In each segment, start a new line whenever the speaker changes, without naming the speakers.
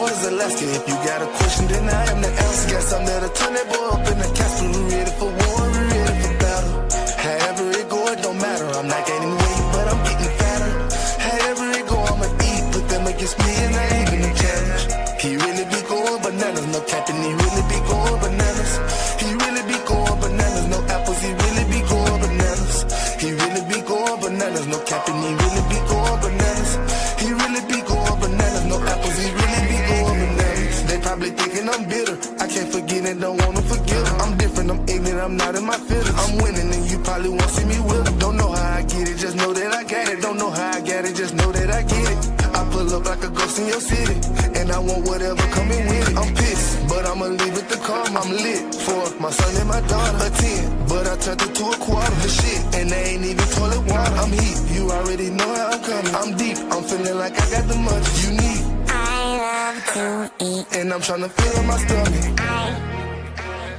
cold as Alaska. If you got a question, then I am the answer. Got something that'll turn that boy up in the castle. We ready for war, we ready for battle. However it go, it don't matter. I'm not gaining weight, but I'm getting fatter. However it go, I'ma eat. Put them against me and I ain't even a challenge. He really be going bananas, no capping. He really be going bananas. He really be going bananas, no apples. He really be going bananas. He really be going bananas, no capping. He really be going bananas. He really be going bananas, no apples. He really be going bananas. They probably thinking I'm bitter. I can't forget and don't wanna forget. I'm different, I'm ignorant, I'm not in my feelings. I'm winning and you probably won't see me with it. Don't know how I get it, just know that I got it. Don't know how I got it, just know that I get it. I pull up like a ghost in your city, and I want whatever coming with it. I'm pissed, but I'ma leave it to come. I'm lit for my son and my daughter. A 10, but I turned it to a quarter. The shit, and they ain't even toilet water. I'm heat, you already know how I'm coming. I'm deep, I'm feeling like I got the money you need.
I love to eat,
and I'm trying to fill up my stomach.
I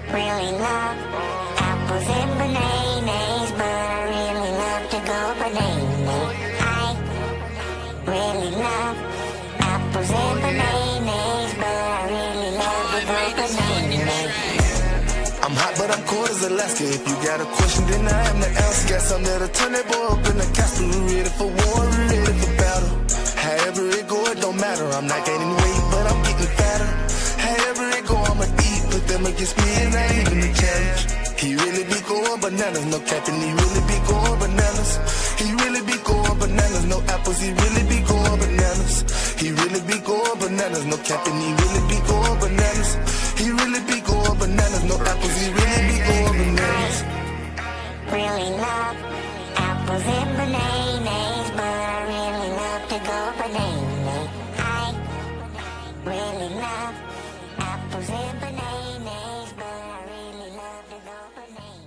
really love apples and bananas, but I really love to go bananas. I really love apples and bananas, but I really love to go bananas.
I'm hot, but I'm cold as Alaska. If you got a question, then I am the answer. Got something that'll turn that boy up in the castle. We ready for war, we ready for battle. However it go, it don't matter. I'm not gaining weight, but I'm getting fatter. However it go, I'ma eat. Put them against me and I ain't even a challenge. He really be going bananas, no capping. He really be going bananas. He really be going bananas, no apples. He really be going bananas. He really be going bananas, no capping. He really be going bananas. He really be going bananas, no apples. He really be going bananas.
Really love apples and bananas, but I really love to go bananas. I really love apples and bananas, but I really love to go bananas.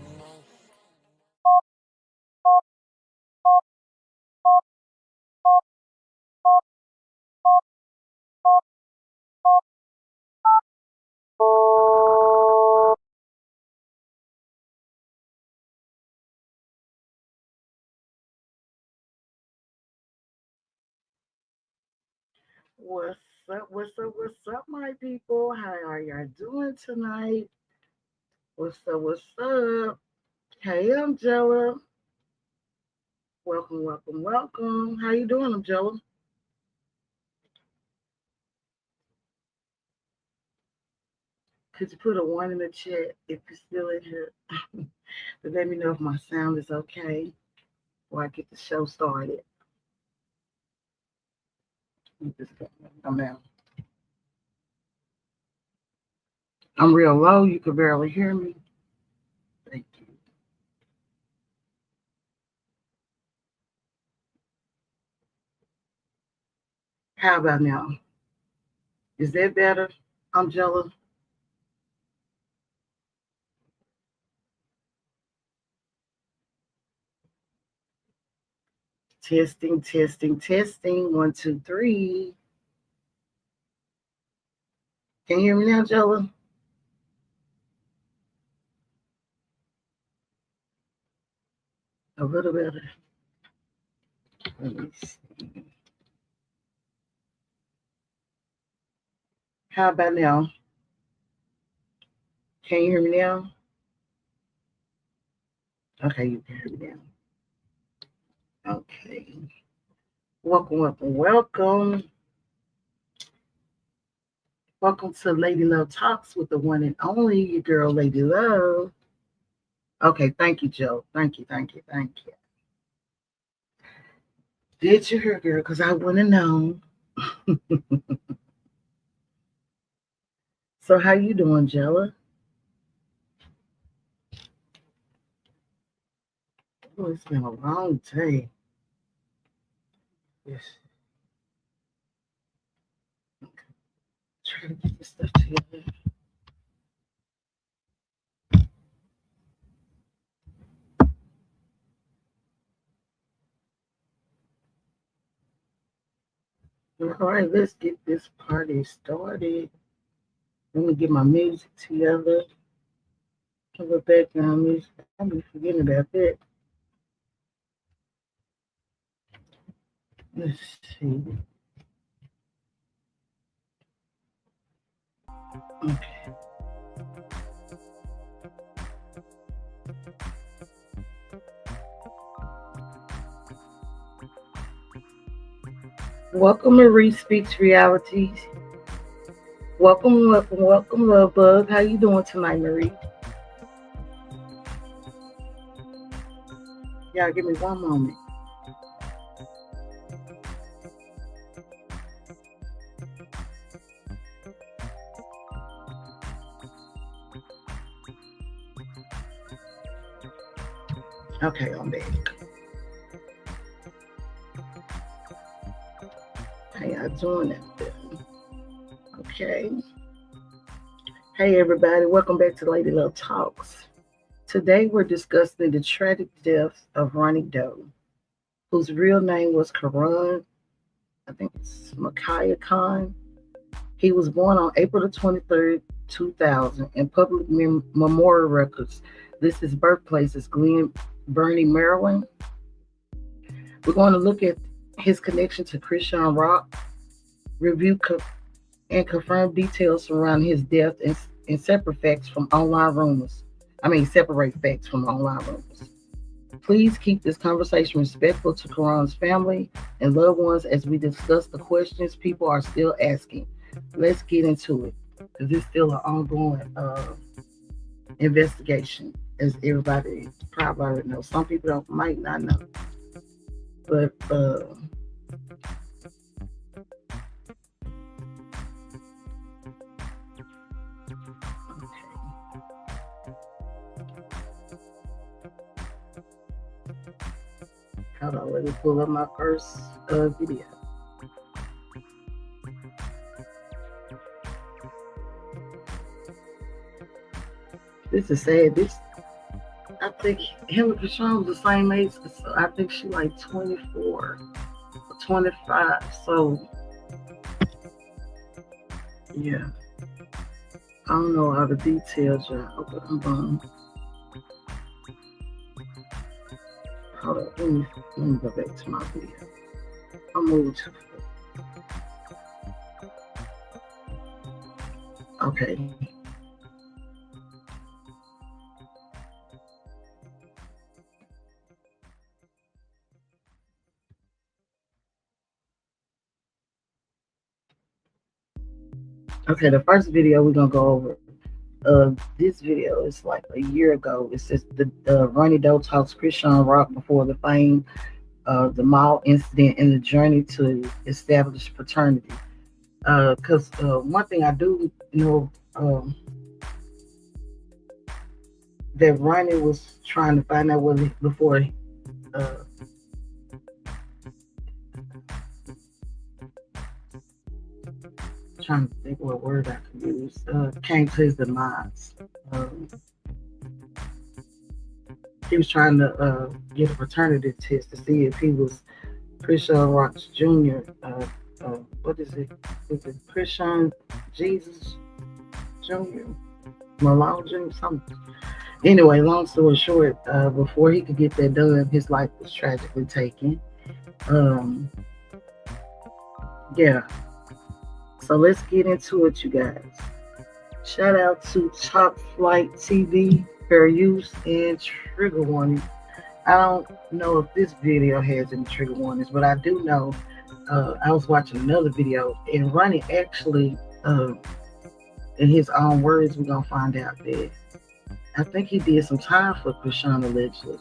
What's up? What's up? What's up, my people? How are y'all doing tonight? What's up? What's up? Hey, I'm Jella. Welcome, welcome, welcome. How you doing, I'm Jella? Could you put a 1 in the chat if you're still in here? To let me know if my sound is okay before I get the show started. I'm out. I'm real low. You can barely hear me. Thank you. How about now? Is that better? I'm Jella. Testing, testing, testing. 1, 2, 3. Can you hear me now, Jella? A little better. Let me see. How about now? Can you hear me now? Okay, you can hear me now. Okay. Welcome, welcome, welcome. Welcome to Ladt Love Talks with the one and only your girl, Ladt Love. Okay, thank you, Joe. Thank you, thank you, thank you. Did you hear, girl? Because I want to know. So how you doing, Jella? Oh, it's been a long day. Yes. Okay. Try to get this stuff together. All right, let's get this party started. Let me get my music together. Have a background music. I'll be forgetting about that. Let's see. Okay. Welcome, Marie Speaks Realities. Welcome, Love Bug. How you doing tonight, Marie? Y'all give me one moment. Okay, I'm back. How y'all doing out there? Okay. Hey everybody, welcome back to Ladt Love Talks. Today we're discussing the tragic death of Ronny Doe, whose real name was Karon, Makhai Cann. He was born on April the 23rd, 2000, in public memorial records. This is birthplace is Glen Burnie, Maryland. We're going to look at his connection to Chrisean Rock, review and confirm details surrounding his death and separate facts from online rumors. Separate facts from online rumors. Please keep this conversation respectful to Karon's family and loved ones as we discuss the questions people are still asking. Let's get into it, because it's still an ongoing investigation, as everybody probably already knows. Some people might not know. But hold on, let me pull up my first video. This is sad. I think him and Chrisean was the same age. So I think she like 24 or 25. So yeah, I don't know all the details yet. Okay, hold up. Let me go back to my video. I'm moving to. Okay. Okay, the first video we're gonna go over. This video is like a year ago. It says the Ronny Doe talks Chrisean Rock before the fame of the mall incident and the journey to establish paternity. Because one thing I do know, that Ronny was trying to find out whether before trying to think what word I could use, came to his demise. He was trying to get a paternity test to see if he was Chrisean Rock's junior. What is it? Is it Chrisean Jesus Jr.? Malone Jr. Something. Anyway, long story short, before he could get that done, his life was tragically taken. Yeah. So let's get into it, you guys. Shout out to Top Flight TV, fair use, and trigger warning. I don't know if this video has any trigger warnings, but I do know I was watching another video, and Ronny actually, in his own words, we're going to find out that I think he did some time for Chrisean allegedly.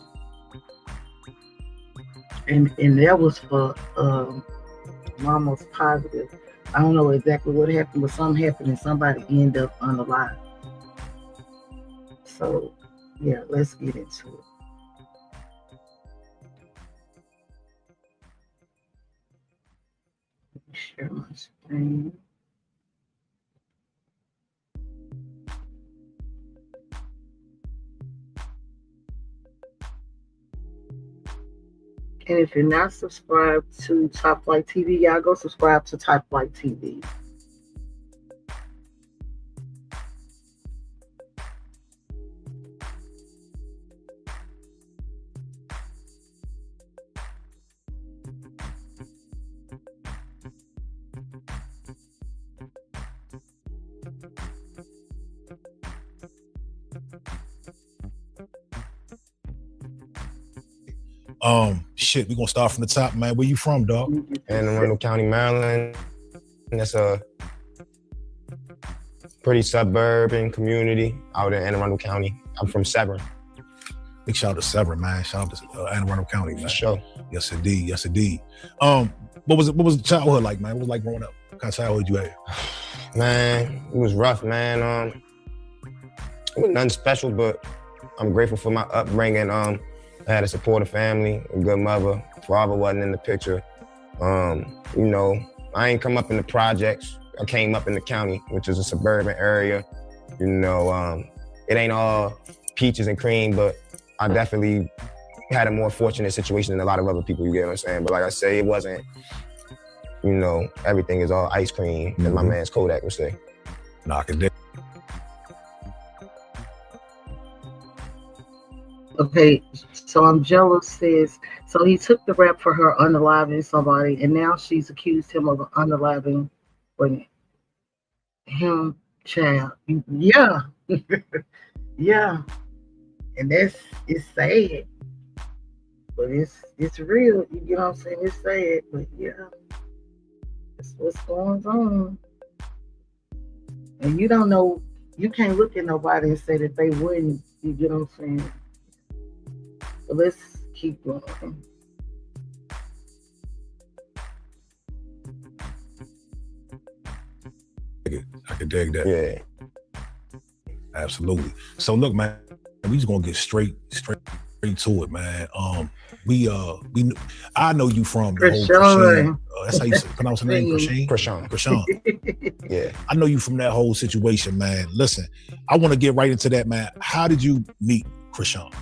And that was for almost positive. I don't know exactly what happened, but something happened and somebody ended up unalive. So, yeah, let's get into it. Let me share my screen. And if you're not subscribed to Top Flight TV, y'all go subscribe to Top Flight TV.
Shit, we gonna start from the top, man. Where you from, dog?
Anne Arundel County, Maryland. That's a pretty suburban community out in Anne Arundel County. I'm from Severn.
Big shout out to Severn, man. Shout out to Anne Arundel County, man.
For sure.
Yes, indeed. Yes, indeed. What was childhood like, man? What was like growing up? What kind of childhood you had?
Man, it was rough, man. It was nothing special, but I'm grateful for my upbringing. I had a supportive family, a good mother. Father wasn't in the picture. You know, I ain't come up in the projects. I came up in the county, which is a suburban area. You know, it ain't all peaches and cream, but I definitely had a more fortunate situation than a lot of other people, you get what I'm saying? But like I say, it wasn't, you know, everything is all ice cream, as my man's Kodak would say.
Knock it down.
Okay, so I'm jealous, says, so he took the rap for her unaliving somebody, and now she's accused him of unaliving him, child. Yeah. Yeah. And it's sad. But it's real, you get what I'm saying? It's sad, but yeah. That's what's going on. And you don't know, you can't look at nobody and say that they wouldn't, you get what I'm saying? So let's keep going.
I could dig that.
Yeah.
Absolutely. So look, man, we just gonna get straight to it, man. I know you from the whole Chrisean. That's how you pronounce the name, Chrisean?
Chrisean. Yeah.
I know you from that whole situation, man. Listen, I want to get right into that, man. How did you meet Chrisean?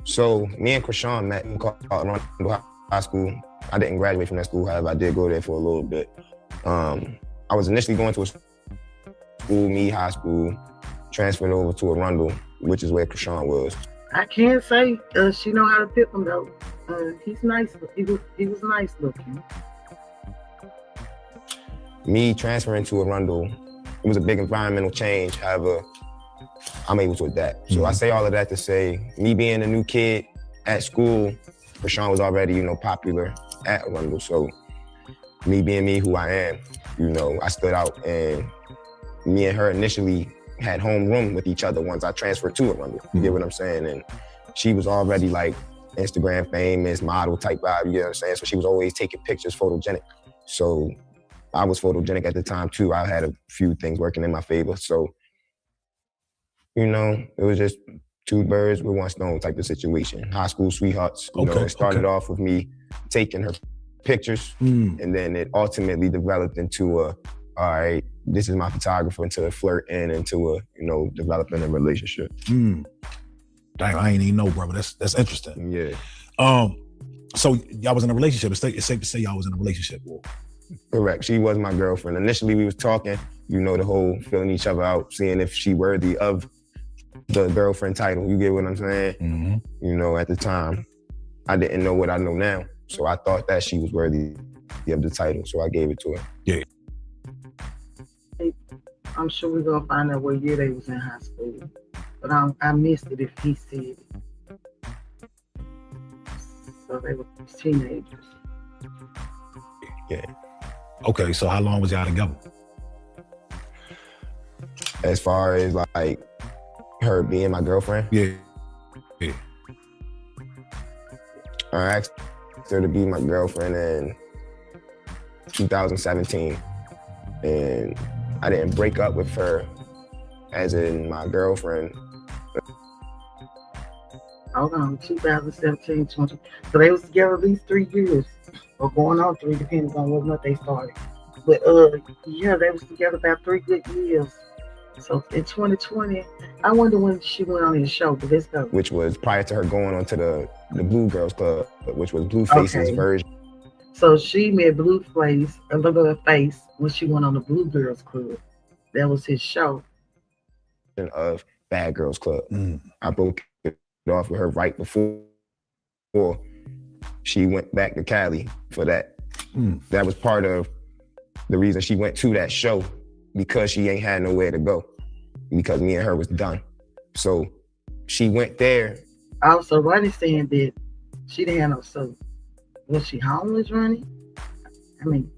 So me and Chrisean met in Karon Makhai High School. I didn't graduate from that school, however, I did go there for a little bit. I was initially going to a school, Meade High School, transferred over to Arundel, which is where Chrisean was.
I can't say she know how to pick him though. He's nice. He was nice looking.
Me transferring to Arundel, it was a big environmental change. However, I'm able to adapt. So I say all of that to say, me being a new kid at school, Chrisean was already, you know, popular at Arundel. So me being me who I am, you know, I stood out, and me and her initially had homeroom with each other once I transferred to Arundel. You get what I'm saying? And she was already like Instagram famous, model type vibe, you get what I'm saying? So she was always taking pictures, photogenic. So I was photogenic at the time too. I had a few things working in my favor. So, you know, it was just two birds with one stone type of situation. High school sweethearts. You know, it started off with me taking her pictures, and then it ultimately developed into all right, this is my photographer, into a flirting, into a, you know, developing a relationship.
Dang, I ain't even know, brother. That's interesting.
Yeah.
So y'all was in a relationship. It's safe to say y'all was in a relationship.
Correct. She was my girlfriend. Initially, we was talking, you know, the whole feeling each other out, seeing if she worthy of the girlfriend title. You get what I'm saying? You know, at the time, I didn't know what I know now. So I thought that she was worthy of the title. So I gave it to her.
Yeah.
I'm sure we're gonna find out what year they was in high school. But I missed it if he said it. So they were teenagers.
Yeah.
Okay, so how long was y'all together?
As far as like her being my girlfriend?
Yeah.
I asked her to be my girlfriend in 2017. And I didn't break up with her as in my girlfriend.
Hold on, 2017, 20. So they was together at least 3 years. Or going on 3, depending on what month they started. But yeah, they was together about 3 good years. So in 2020, I wonder when she went on his show, but let's go.
Which was prior to her going on to the Blue Girls Club, which was Blueface's version.
So she met Blueface, a little face, when she went on the Blue Girls Club. That was his show.
Of Bad Girls Club. I broke it off with her right before she went back to Cali for that. That was part of the reason she went to that show, because she ain't had nowhere to go, because me and her was done. So she went there.
Also, Ronny saying that She didn't have no soul. Was she homeless, Ronnie? I mean,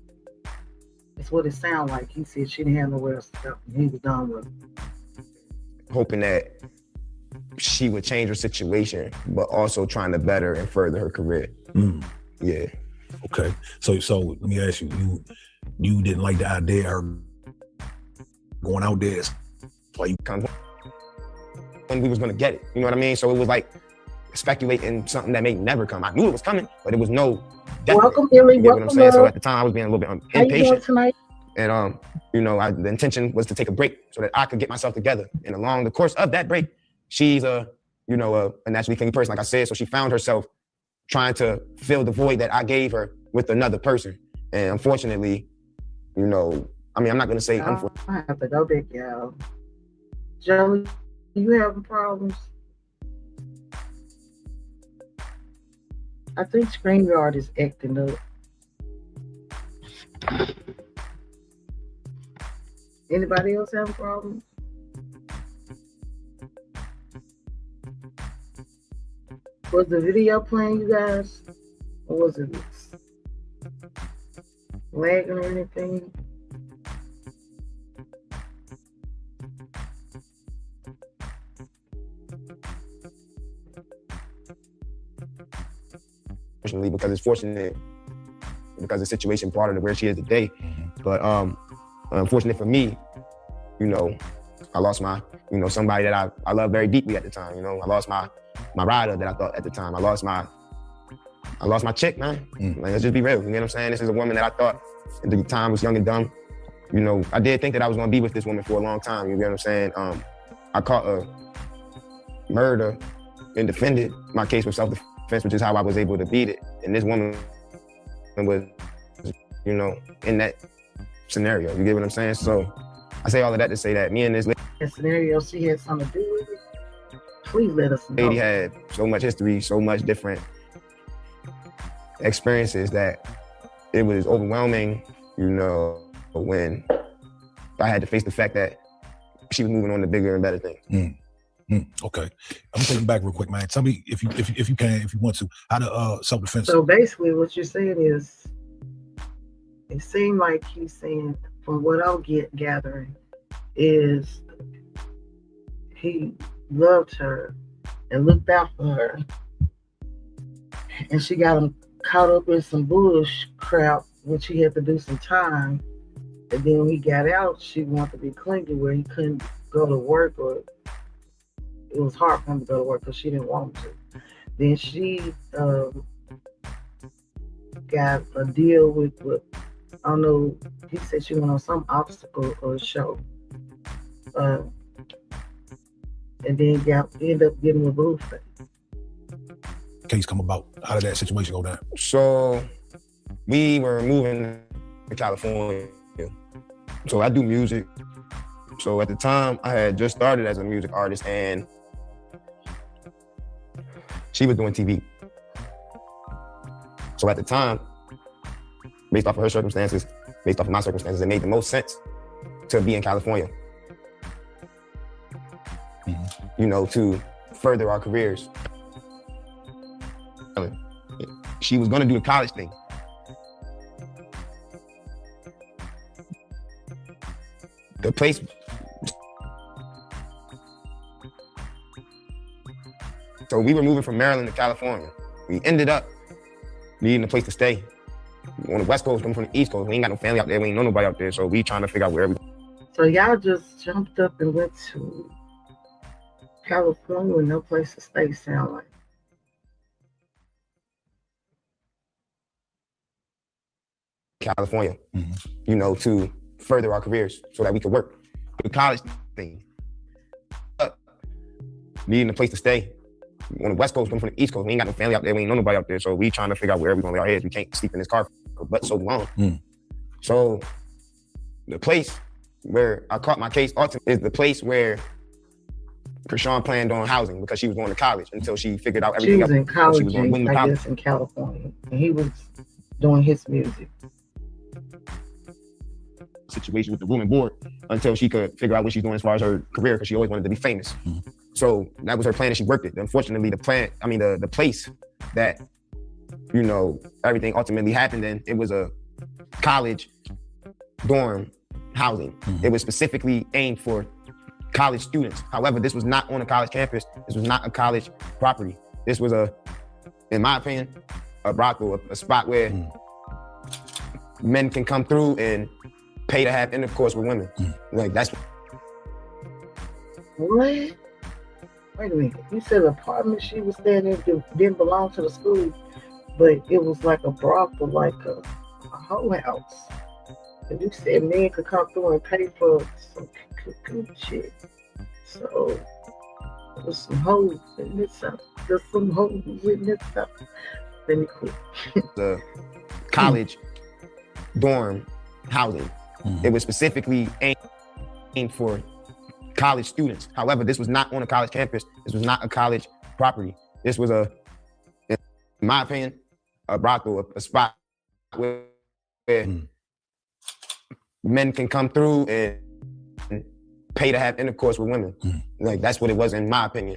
that's what it sounded like. He said she didn't have nowhere else to go. He was done with it.
Hoping that she would change her situation, but also trying to better and further her career. Yeah.
Okay. So let me ask you, you didn't like the idea of her going out there?
Like, when we was gonna get it, you know what I mean? So it was like speculating something that may never come. I knew it was coming, but it was no definite.
Welcome, Billy.
You get
Welcome,
what I'm saying? So
love.
at the time, I was being a little bit
How you doing
impatient.
tonight?
And you know, the intention was to take a break so that I could get myself together. And along the course of that break, she's a naturally clingy person, like I said. So she found herself trying to fill the void that I gave her with another person. And unfortunately, you know, I mean, I'm not gonna say unfortunately.
I have to go back, y'all. Joey, you having problems? I think StreamYard is acting up. Anybody else have a problem? Was the video playing, you guys? Or was it lagging or anything?
Because it's fortunate, because the situation brought her to where she is today. But unfortunate for me, you know, I lost my, you know, somebody that I loved very deeply at the time. You know, I lost my rider that I thought at the time. I lost my chick, man. Like, let's just be real. You know what I'm saying? This is a woman that I thought at the time was young and dumb. You know, I did think that I was gonna be with this woman for a long time. You know what I'm saying? I caught a murder and defended my case with self-defense, which is how I was able to beat it. And this woman was, you know, in that scenario. You get what I'm saying? So I say all of that to say that me and this
scenario, she had something to do with it. Please let us know.
lady had so much history, so much different experiences that it was overwhelming, you know, when I had to face the fact that she was moving on to bigger and better things.
Okay, I'm gonna take you back real quick, man. Tell me if you can, if you want to, how to self-defense.
So basically, what you're saying is, it seemed like he's saying, from what I'm gathering, is he loved her and looked out for her, and she got him caught up in some bush crap, which he had to do some time. And then when he got out, she wanted to be clingy, where he couldn't go to work, or it was hard for him to go to work because she didn't want him to. Then she got a deal with I don't know, he said she went on some obstacle or show. And then ended up getting a blue face.
Case come about? How did that situation go down?
So we were moving to California. So I do music. So at the time, I had just started as a music artist, and she was doing TV. So at the time, based off of her circumstances, based off of my circumstances, it made the most sense to be in California. You know, to further our careers. She was gonna do the college thing. The place. So we were moving from Maryland to California. We ended up needing a place to stay. On the West Coast, coming from the East Coast. We ain't got no family out there. We ain't know nobody out there. So we trying to figure out where we.
So y'all just jumped up and went to California with no place to stay, sound like.
California, you know, to further our careers so that we could work. The college thing. Needing a place to stay. On the West Coast, coming from the East Coast. We ain't got no family out there. We ain't know nobody out there. So we trying to figure out where we gonna lay our heads. We can't sleep in this car for but so long. So the place where I caught my case ultimately is the place where Chrisean planned on housing, because she was going to college until she figured out everything.
She was in college,
I
guess, in California. And he was doing his music.
Situation with the room and board until she could figure out what she's doing as far as her career, because she always wanted to be famous. So that was her plan, and she worked it. Unfortunately, the place that you know, everything ultimately happened, and it was a college dorm housing. It was specifically aimed for college students. However, this was not on a college campus. This was not a college property. This was in my opinion, a brothel, a spot where men can come through and pay to have intercourse with women. Like, that's
What? Wait a minute. You said the apartment she was staying in didn't belong to the school, but it was like a brothel, like a whole house. And you said men could come through and pay for some good shit. So there's some hoes in this house. There's some hoes in this house. Let me quit.
the college dorm housing. It was specifically aimed for college students. However, this was not on a college campus. This was not a college property. This was in my opinion, a brothel, a spot where men can come through and pay to have intercourse with women. Like, that's what it was in my opinion.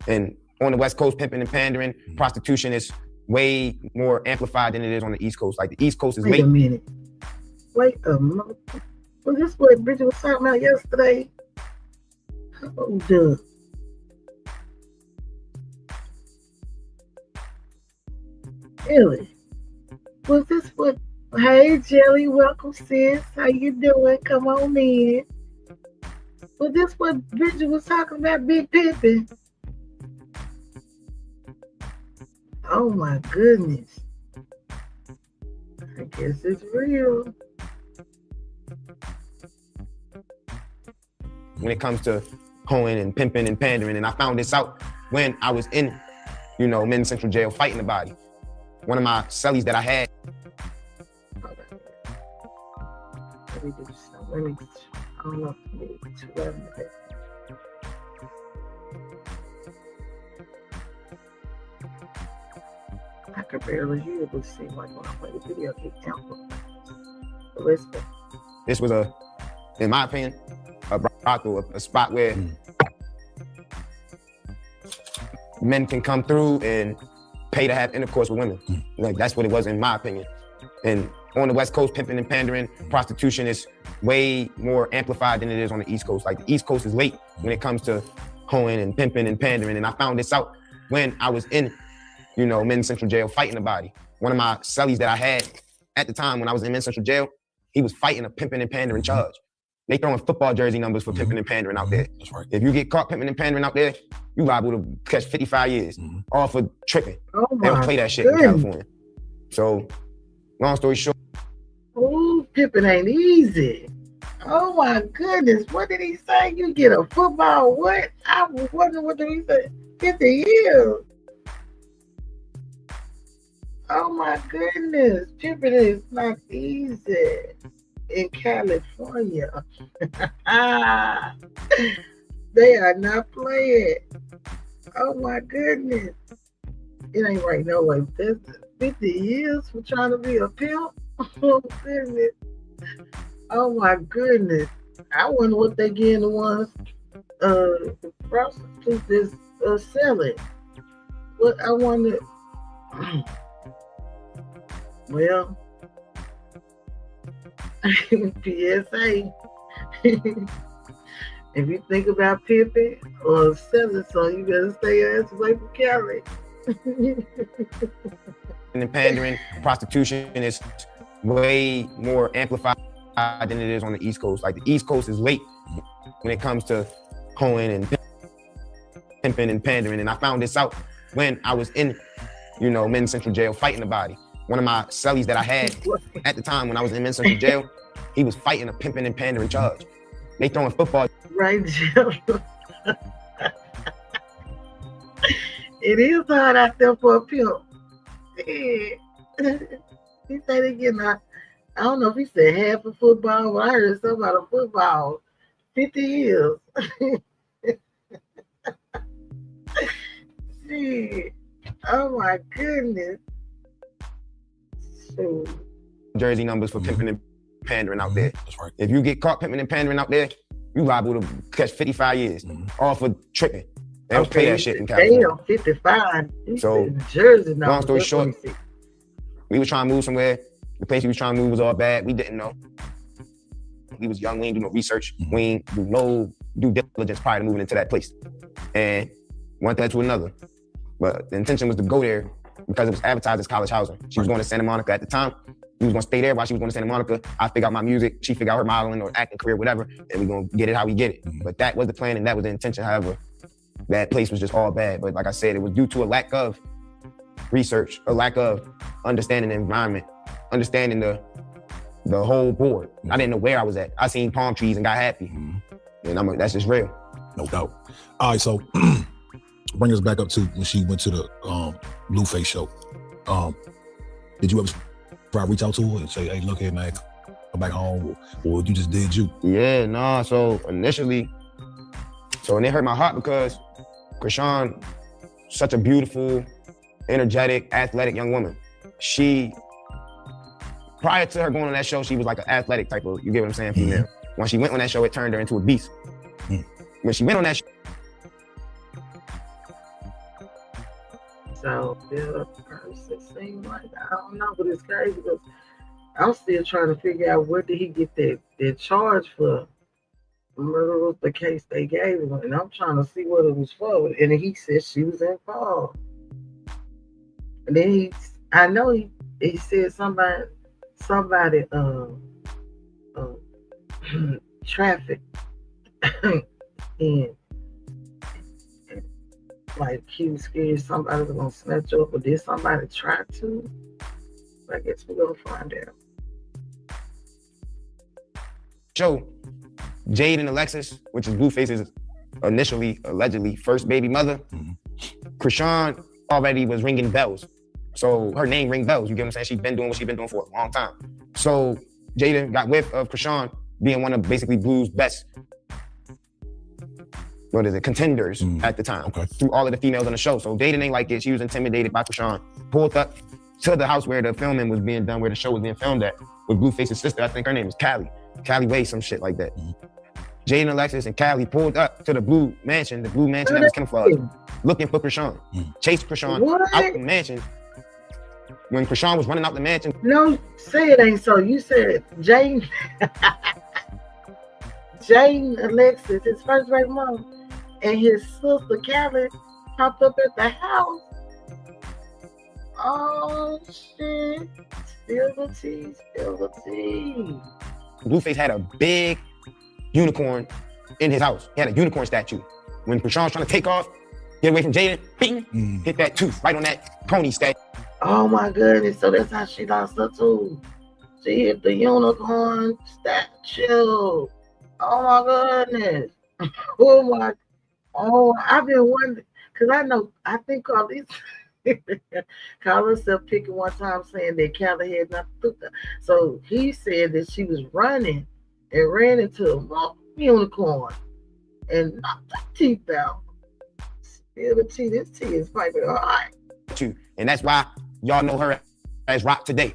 And on the West Coast, pimping and pandering, prostitution is way more amplified than it is on the East Coast. Like, the East Coast is
Wait a minute. Wait a minute. Was this what Bridget was talking about yesterday? Hold up. Really? Was this what? Hey, Jelly, welcome, sis. How you doing? Come on in. Was this what Bridget was talking about, Big Pippin? Oh my goodness. I guess it's real.
When it comes to hoeing and pimping and pandering, and I found this out when I was in, you know, Men's Central Jail fighting the body. One of my cellies that I had.
I don't know if maybe 211 today. I could barely hear it, but it seemed like when I play the video, it down. But let's go.
This was in my opinion, a brothel, a spot where men can come through and pay to have intercourse with women. Like, that's what it was in my opinion. And on the West Coast, pimping and pandering, prostitution is way more amplified than it is on the East Coast. Like, the East Coast is late when it comes to hoeing and pimping and pandering. And I found this out when I was in, you know, Men's Central Jail fighting the body. One of my cellies that I had at the time when I was in Men's Central Jail, he was fighting a pimping and pandering charge. They throwing football jersey numbers for pimping and pandering out there.
That's right.
If you get caught pimping and pandering out there, you liable to catch 55 years, all for tripping.
Oh
They don't
my
play that shit
goodness.
in California. So, long story short,
Ooh, pimping ain't easy. Oh my goodness, what did he say? You get a football, what? I was wondering, what did he say? 50 years. Oh my goodness, pimping is not easy in California. They are not playing. Oh my goodness. It ain't right no way. That's 50 years for trying to be a pimp. Oh goodness. Oh my goodness. I wonder what they getting the ones the prostitutes is selling. What I wonder. Well, PSA. If you think about pimping or selling something, you better stay your ass away from Cali.
and pandering, prostitution is way more amplified than it is on the East Coast. Like, the East Coast is late when it comes to hoeing and pimping and pandering. And I found this out when I was in, you know, Men's Central Jail fighting the body. One of my cellies that I had at the time when I was in Men's Central Jail, he was fighting a pimping and pandering charge. They throwing football.
Right, Jill. It is hard out there for a pimp. He said they getting I don't know if he said half a football, but I heard something about a football. 50 years. Shit. Oh my goodness. Shoot.
Jersey numbers for pimping and pandering out there.
That's right.
If you get caught pimping and pandering out there, you liable to catch 55 years, all for tripping. They don't play that shit in California.
Damn, 55.
So,
Jersey numbers.
long story short, We was trying to move somewhere. The place we was trying to move was all bad. We didn't know. We was young. We ain't do no research. We ain't do no due diligence prior to moving into that place. And one thing to another. But the intention was to go there because it was advertised as college housing. She was going to Santa Monica at the time. We was gonna stay there while she was going to Santa Monica. I figure out my music, she figure out her modeling or acting career, whatever, and we gonna get it how we get it. But that was the plan and that was the intention. However, that place was just all bad. But like I said, it was due to a lack of research, a lack of understanding the environment, understanding the whole board. I didn't know where I was at. I seen palm trees and got happy. And that's just real.
No doubt. All right, so bring us back up to when she went to the Blueface show. Did you ever try to reach out to her and say, hey, look here, man, come back home, or you just did you?
Yeah, nah, so initially, and it hurt my heart because Chrisean, such a beautiful, energetic, athletic young woman. She, prior to her going on that show, she was like an athletic type of, you get what I'm saying, female. When she went on that show, it turned her into a beast. When she went on that show,
So the person seemed like, I don't know, but it's crazy because I'm still trying to figure out where did he get that charge for. Murder was the case they gave him, and I'm trying to see what it was for. And he said she was involved. And then I know he said somebody traffic and like he was scared somebody was gonna snatch up, or did somebody try to? I guess we're gonna find out.
show, Jade and Alexis, which is Blueface's initially, allegedly, first baby mother, Chrisean already was ringing bells. So her name ring bells, you get what I'm saying? She's been doing what she's been doing for a long time. So Jaden got whiff of Chrisean being one of basically Blue's best, contenders at the time, through all of the females on the show. So Jaden ain't like it. She was intimidated by Chrisean. Pulled up to the house where the filming was being done, where the show was being filmed at, with Blueface's sister. I think her name is Callie Way, some shit like that. Jaden, Alexis, and Callie pulled up to the Blue Mansion that was camouflaged, looking for Chrisean. Chased Chrisean out the mansion. When Chrisean was running out the mansion.
No, say it ain't so. You said Jaden, Alexis, his first baby mom, and his sister Callie popped up at the house. Oh shit! Spill the tea, spill the tea.
Blueface had a big unicorn in his house. He had a unicorn statue. When Chrisean was trying to take off, get away from Jaden, bing, hit that tooth right on that pony statue.
Oh my goodness! So that's how she lost her tooth. She hit the unicorn statue. Oh my goodness! I've been wondering because I think Carly's called herself picking one time saying that Callie had not took her. So he said that she was running and ran into a unicorn and knocked her teeth out. Spill the tea. This tea is piping hot.
And that's why y'all know her as Rock today.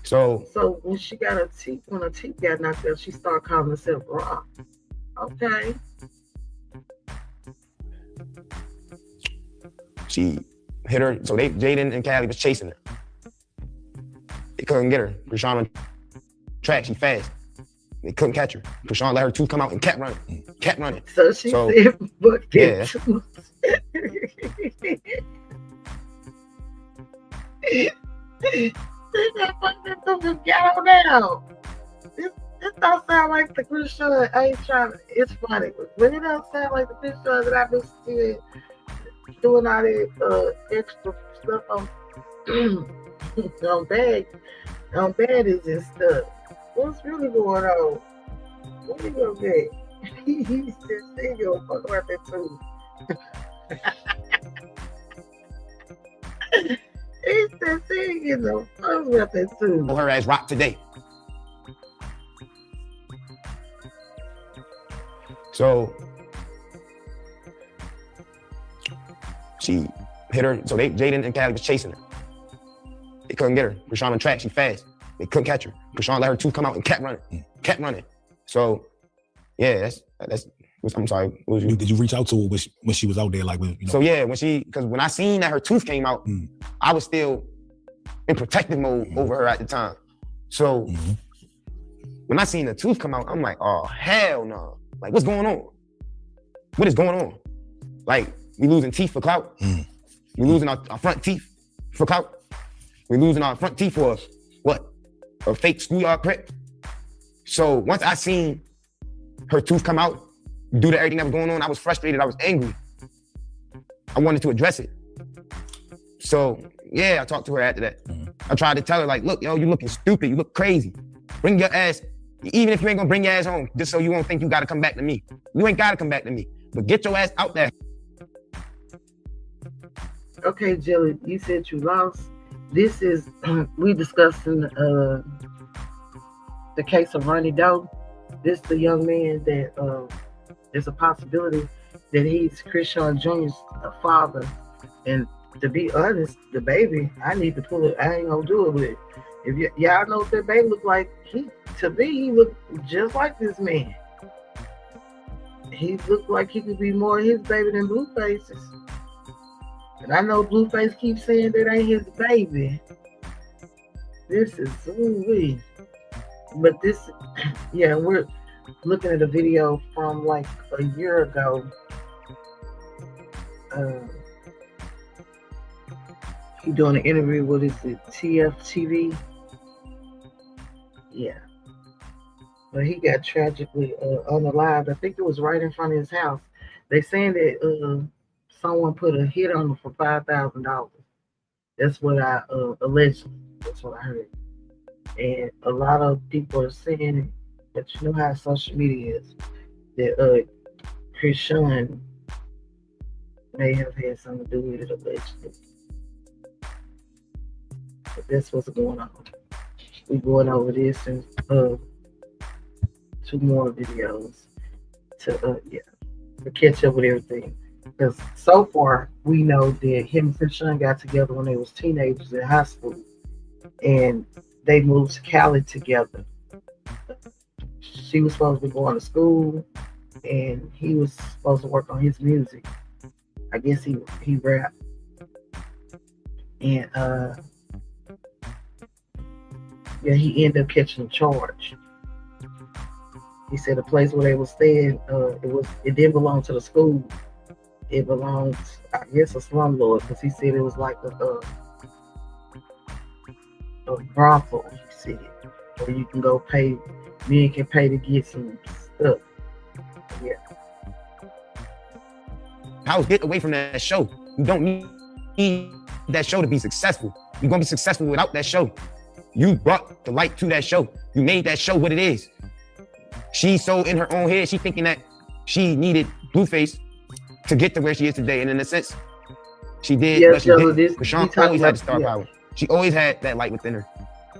So
when she got her teeth, when her teeth got knocked out, she started calling herself Rock. Okay.
She hit her. So Jaden and Callie was chasing her. They couldn't get her. Chrisean on track. She fast. They couldn't catch her. Chrisean let her tooth come out and kept running.
So she said, "Book
yeah.
Get on now. This don't sound like the Chrisean. I ain't trying to. It's funny, but it don't sound like the Chrisean that I've been seeing doing all that extra stuff on baddies and stuff. What's really going on? What you gonna get? He's just single. Fuck about that too. He's just single. Fuck about that too.
Her as Rock today. So she hit her. So Jaden and Callie was chasing her. They couldn't get her. Chrisean on track. She fast. They couldn't catch her. Chrisean let her tooth come out and kept running. So yeah, that's I'm sorry, what was you?
Did you reach out to her when she was out there? Like, when, you know?
So yeah, because when I seen that her tooth came out, I was still in protective mode over her at the time. So when I seen the tooth come out, I'm like, oh, hell no. Like, what's going on? What is going on? Like, we losing teeth for clout? We losing our front teeth for clout? We losing our front teeth for what? A fake schoolyard prep? So once I seen her tooth come out, due to everything that was going on, I was frustrated, I was angry. I wanted to address it. So yeah, I talked to her after that. I tried to tell her like, look, yo, you looking stupid, you look crazy. Bring your ass, even if you ain't gonna bring your ass home, just so you won't think you gotta come back to me. You ain't gotta come back to me, but get your ass out there.
Okay, Jelly, you said you lost. This is, we discussing the case of Ronny Doe. This is the young man that there's a possibility that he's Chrisean Jr.'s father. And to be honest, the baby, I need to pull it. I ain't gonna do it with it. If y'all know what that baby look like, to me, he look just like this man. He looked like he could be more his baby than Blueface's. And I know Blueface keeps saying that ain't his baby. This is ooh-wee. But this, yeah, we're looking at a video from like a year ago. He doing an interview with TFTV. Yeah. But he got tragically unalived. I think it was right in front of his house. They saying that someone put a hit on him for $5,000. That's what I allegedly. That's what I heard. And a lot of people are saying it, but you know how social media is. That Chrisean may have had something to do with it allegedly. But that's what's going on. We're going over this and 2 more videos to catch up with everything. Because so far, we know that him and Chrisean got together when they was teenagers in high school. And they moved to Cali together. She was supposed to be going to school, and he was supposed to work on his music. I guess he rapped. And he ended up catching a charge. He said the place where they were staying, it didn't belong to the school. It belonged, I guess, a slumlord, because he said it was like a brothel, he said, where you can go pay, men can pay to get some stuff. Yeah.
House, get away from that show. You don't need that show to be successful. You're gonna be successful without that show. You brought the light to that show. You made that show what it is. She's so in her own head, she thinking that she needed Blueface to get to where she is today. And in a sense, she did, but she didn't. Chrisean always had the star power. She always had that light within her.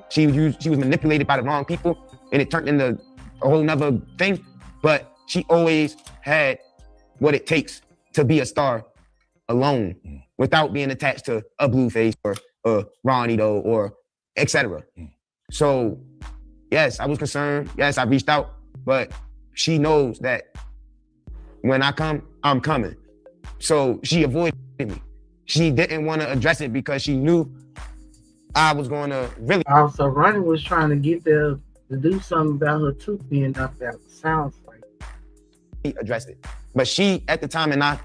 She was manipulated by the wrong people, and it turned into a whole nother thing. But she always had what it takes to be a star alone, without being attached to a Blueface or a Ronny Doe or etc. So yes, I was concerned. Yes, I reached out, but she knows that when I come, I'm coming. So she avoided me. She didn't want to address it because she knew I was going to really.
Also, Ronny was trying to get there to do something about her tooth being knocked out. Sounds like
address it. But she, at the time, and I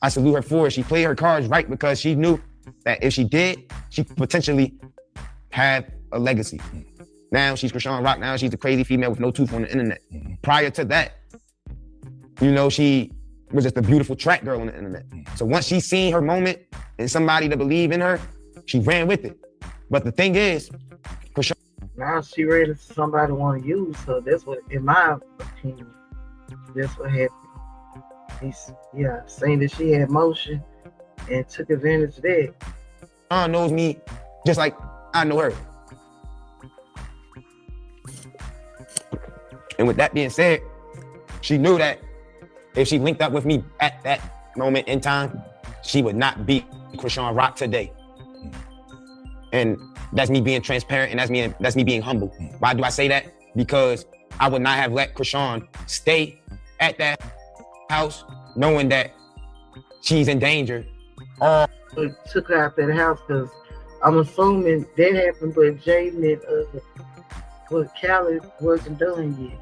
salute her for it, she played her cards right, because she knew that if she did, she could potentially have a legacy. Now she's Chrisean Rock. Now she's a crazy female with no tooth on the internet. Prior to that, she was just a beautiful track girl on the internet. So once she seen her moment and somebody to believe in her, she ran with it. But the thing is, Chrisean,
now she ready to somebody want to use her. That's what, in my opinion, that's what happened. He's saying that she had motion and took advantage of that.
Chrisean knows me just like I know her. And with that being said, she knew that if she linked up with me at that moment in time, she would not be Chrisean Rock today. And that's me being transparent, and that's me being humble. Why do I say that? Because I would not have let Chrisean stay at that house, knowing that she's in danger.
They took her out that house because I'm assuming that happened, but Jaden and what Callie wasn't done yet.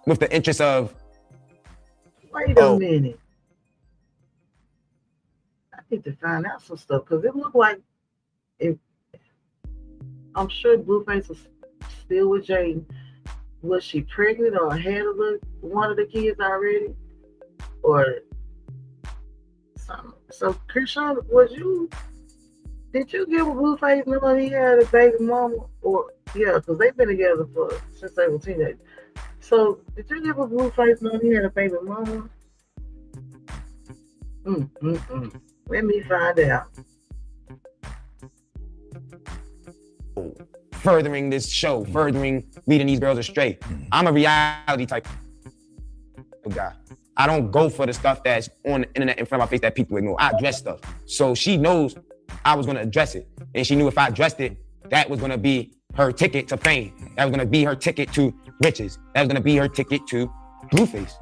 With the interest of,
Wait a minute. I need to find out some stuff because it looked like I'm sure Blueface was still with Jaden. Was she pregnant or had one of the kids already? Or something. So Chrisean, did you give a Blueface knowing he had a baby mama? Or yeah, because they've been together since they were teenagers. So did you give a Blueface knowing he had a baby mama? Let me find out.
Furthering this show, leading these girls astray. I'm a reality type of guy. I don't go for the stuff that's on the internet in front of my face that people ignore. I address stuff. So she knows I was gonna address it. And she knew if I addressed it, that was gonna be her ticket to fame. That was gonna be her ticket to riches. That was gonna be her ticket to Blueface,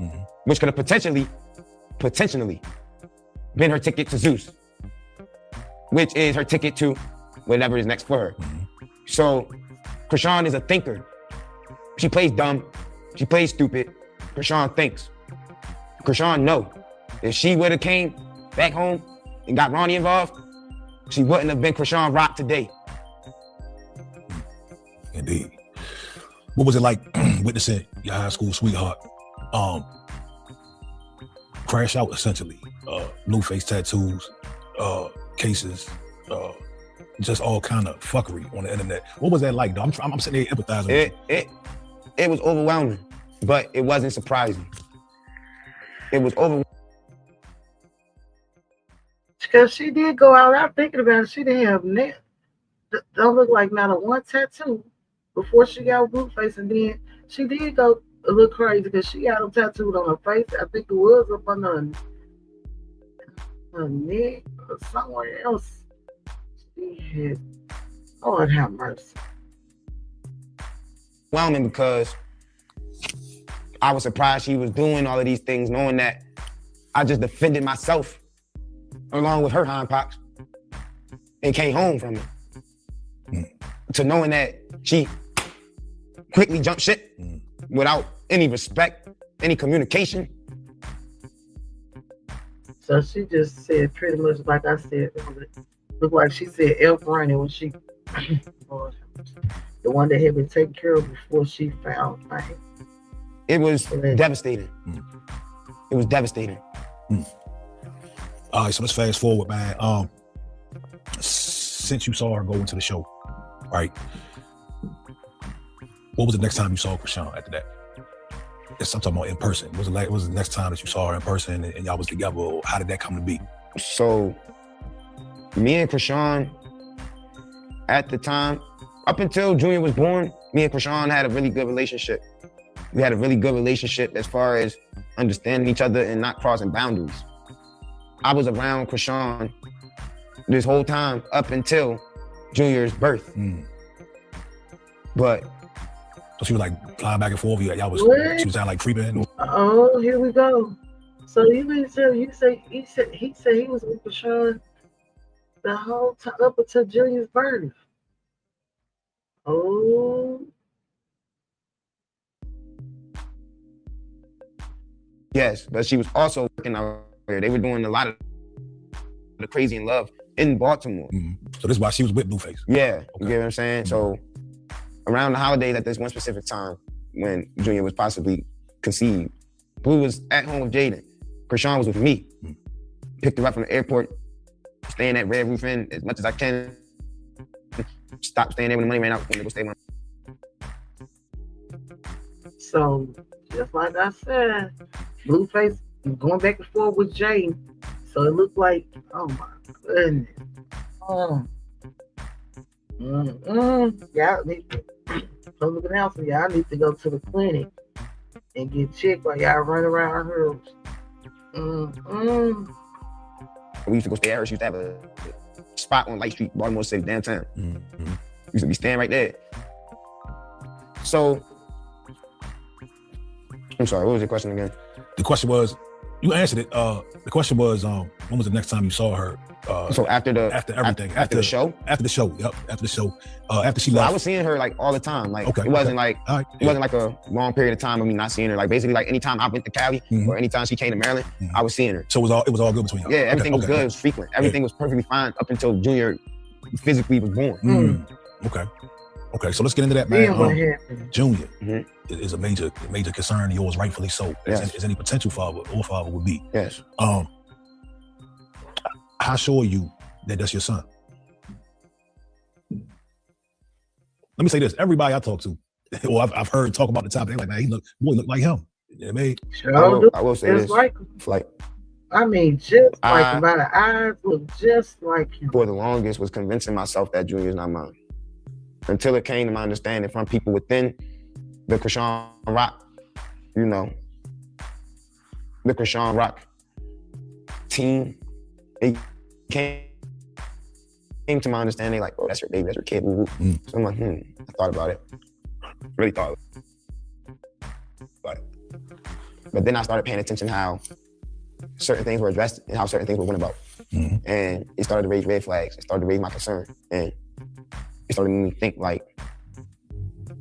which could have potentially been her ticket to Zeus, which is her ticket to whatever is next for her. So Chrisean is a thinker. She plays dumb. She plays stupid. Chrisean thinks. Chrisean know. If she would have came back home and got Ronny involved, she wouldn't have been Chrisean Rock today.
Indeed. What was it like witnessing your high school sweetheart crash out essentially? Blueface tattoos, cases, just all kind of fuckery on the internet. What was that like though? I'm sitting there empathizing.
It was overwhelming, but it wasn't surprising. It was overwhelming.
Because she did go out. I'm thinking about it. She didn't have don't look like not a one tattoo before she got Blueface, and then she did go a little crazy because she got them tattooed on her face. I think it was up on her neck or somewhere else. She had, Lord have mercy.
Overwhelming because I was surprised she was doing all of these things, knowing that I just defended myself along with her hindpox and came home from it. To knowing that she quickly jumped ship without any respect, any communication.
So she just said pretty much like I said, looked like she said F Ronny when she, the one that had been taken care of before she found fame.
It was devastating. It was devastating.
All right, so let's fast forward, man. Since you saw her go into the show, right? What was the next time you saw Chrisean after that? I'm talking about in person. What was the next time that you saw her in person and y'all was together? Or how did that come to be?
So, me and Chrisean, at the time, up until Junior was born, me and Chrisean had a really good relationship. We had a really good relationship as far as understanding each other and not crossing boundaries. I was around Chrisean this whole time up until Junior's birth. But
so she was like flying back and forth. Y'all was she was down like creeping.
Oh, here we go. So he said he was with Chrisean the whole time up until Junior's birth. Oh.
Yes, but she was also working out there. They were doing a lot of the Crazy in Love in Baltimore.
So this is why she was with Blueface.
Yeah, you get what I'm saying? So around the holidays at this one specific time when Junior was possibly conceived, Blue was at home with Jaden. Chrisean was with me. Picked her up from the airport, staying at Red Roof Inn as much as I can. Stopped staying there when the money ran out. When they go stay with
So just like I said, Blueface going back and forth with Jaden. So it looked like, oh my goodness. Y'all need to, public announcement, y'all need to go to the clinic and get checked while y'all run around her.
We used to go stay at her. She used to have a spot on Light Street, Baltimore City, downtown. We used to be staying right there. So I'm sorry, what was your question again?
The question was, you answered it. The question was, when was the next time you saw her?
So after
everything,
after the show?
After the show, yep. After the show, after she
So
left.
I was seeing her like all the time. Like
Okay,
it wasn't
okay.
like
All right,
it wasn't like a long period of time of me not seeing her. Like basically like anytime I went to Cali or anytime she came to Maryland, I was seeing her.
So it was all good between y'all.
Yeah, everything was
Okay,
good. It was frequent. Everything was perfectly fine up until Junior physically was born.
Okay. So let's get into that,
Then
man.
what happened?
Junior
Mhm.
is a major concern of yours, rightfully so.
Yes.
As any potential father or father would be.
Yes.
How sure are you that that's your son? Let me say this: everybody I talk to, or I've heard talk about the topic, they're like, man, boy look like him. You know what I mean?
I will say
Just
this.
like him.
Like
I mean, just like him. By the eyes look just like him.
for the longest was convincing myself that Junior's not mine. Until it came to my understanding from people within the Chrisean Rock, you know, the Chrisean Rock team, it came to my understanding like, oh, that's your baby, that's your kid. Woo, woo. So I'm like, I thought about it. Really thought about it. But then I started paying attention how certain things were addressed and how certain things were went about. And it started to raise red flags. It started to raise my concern. And it started to make me think like,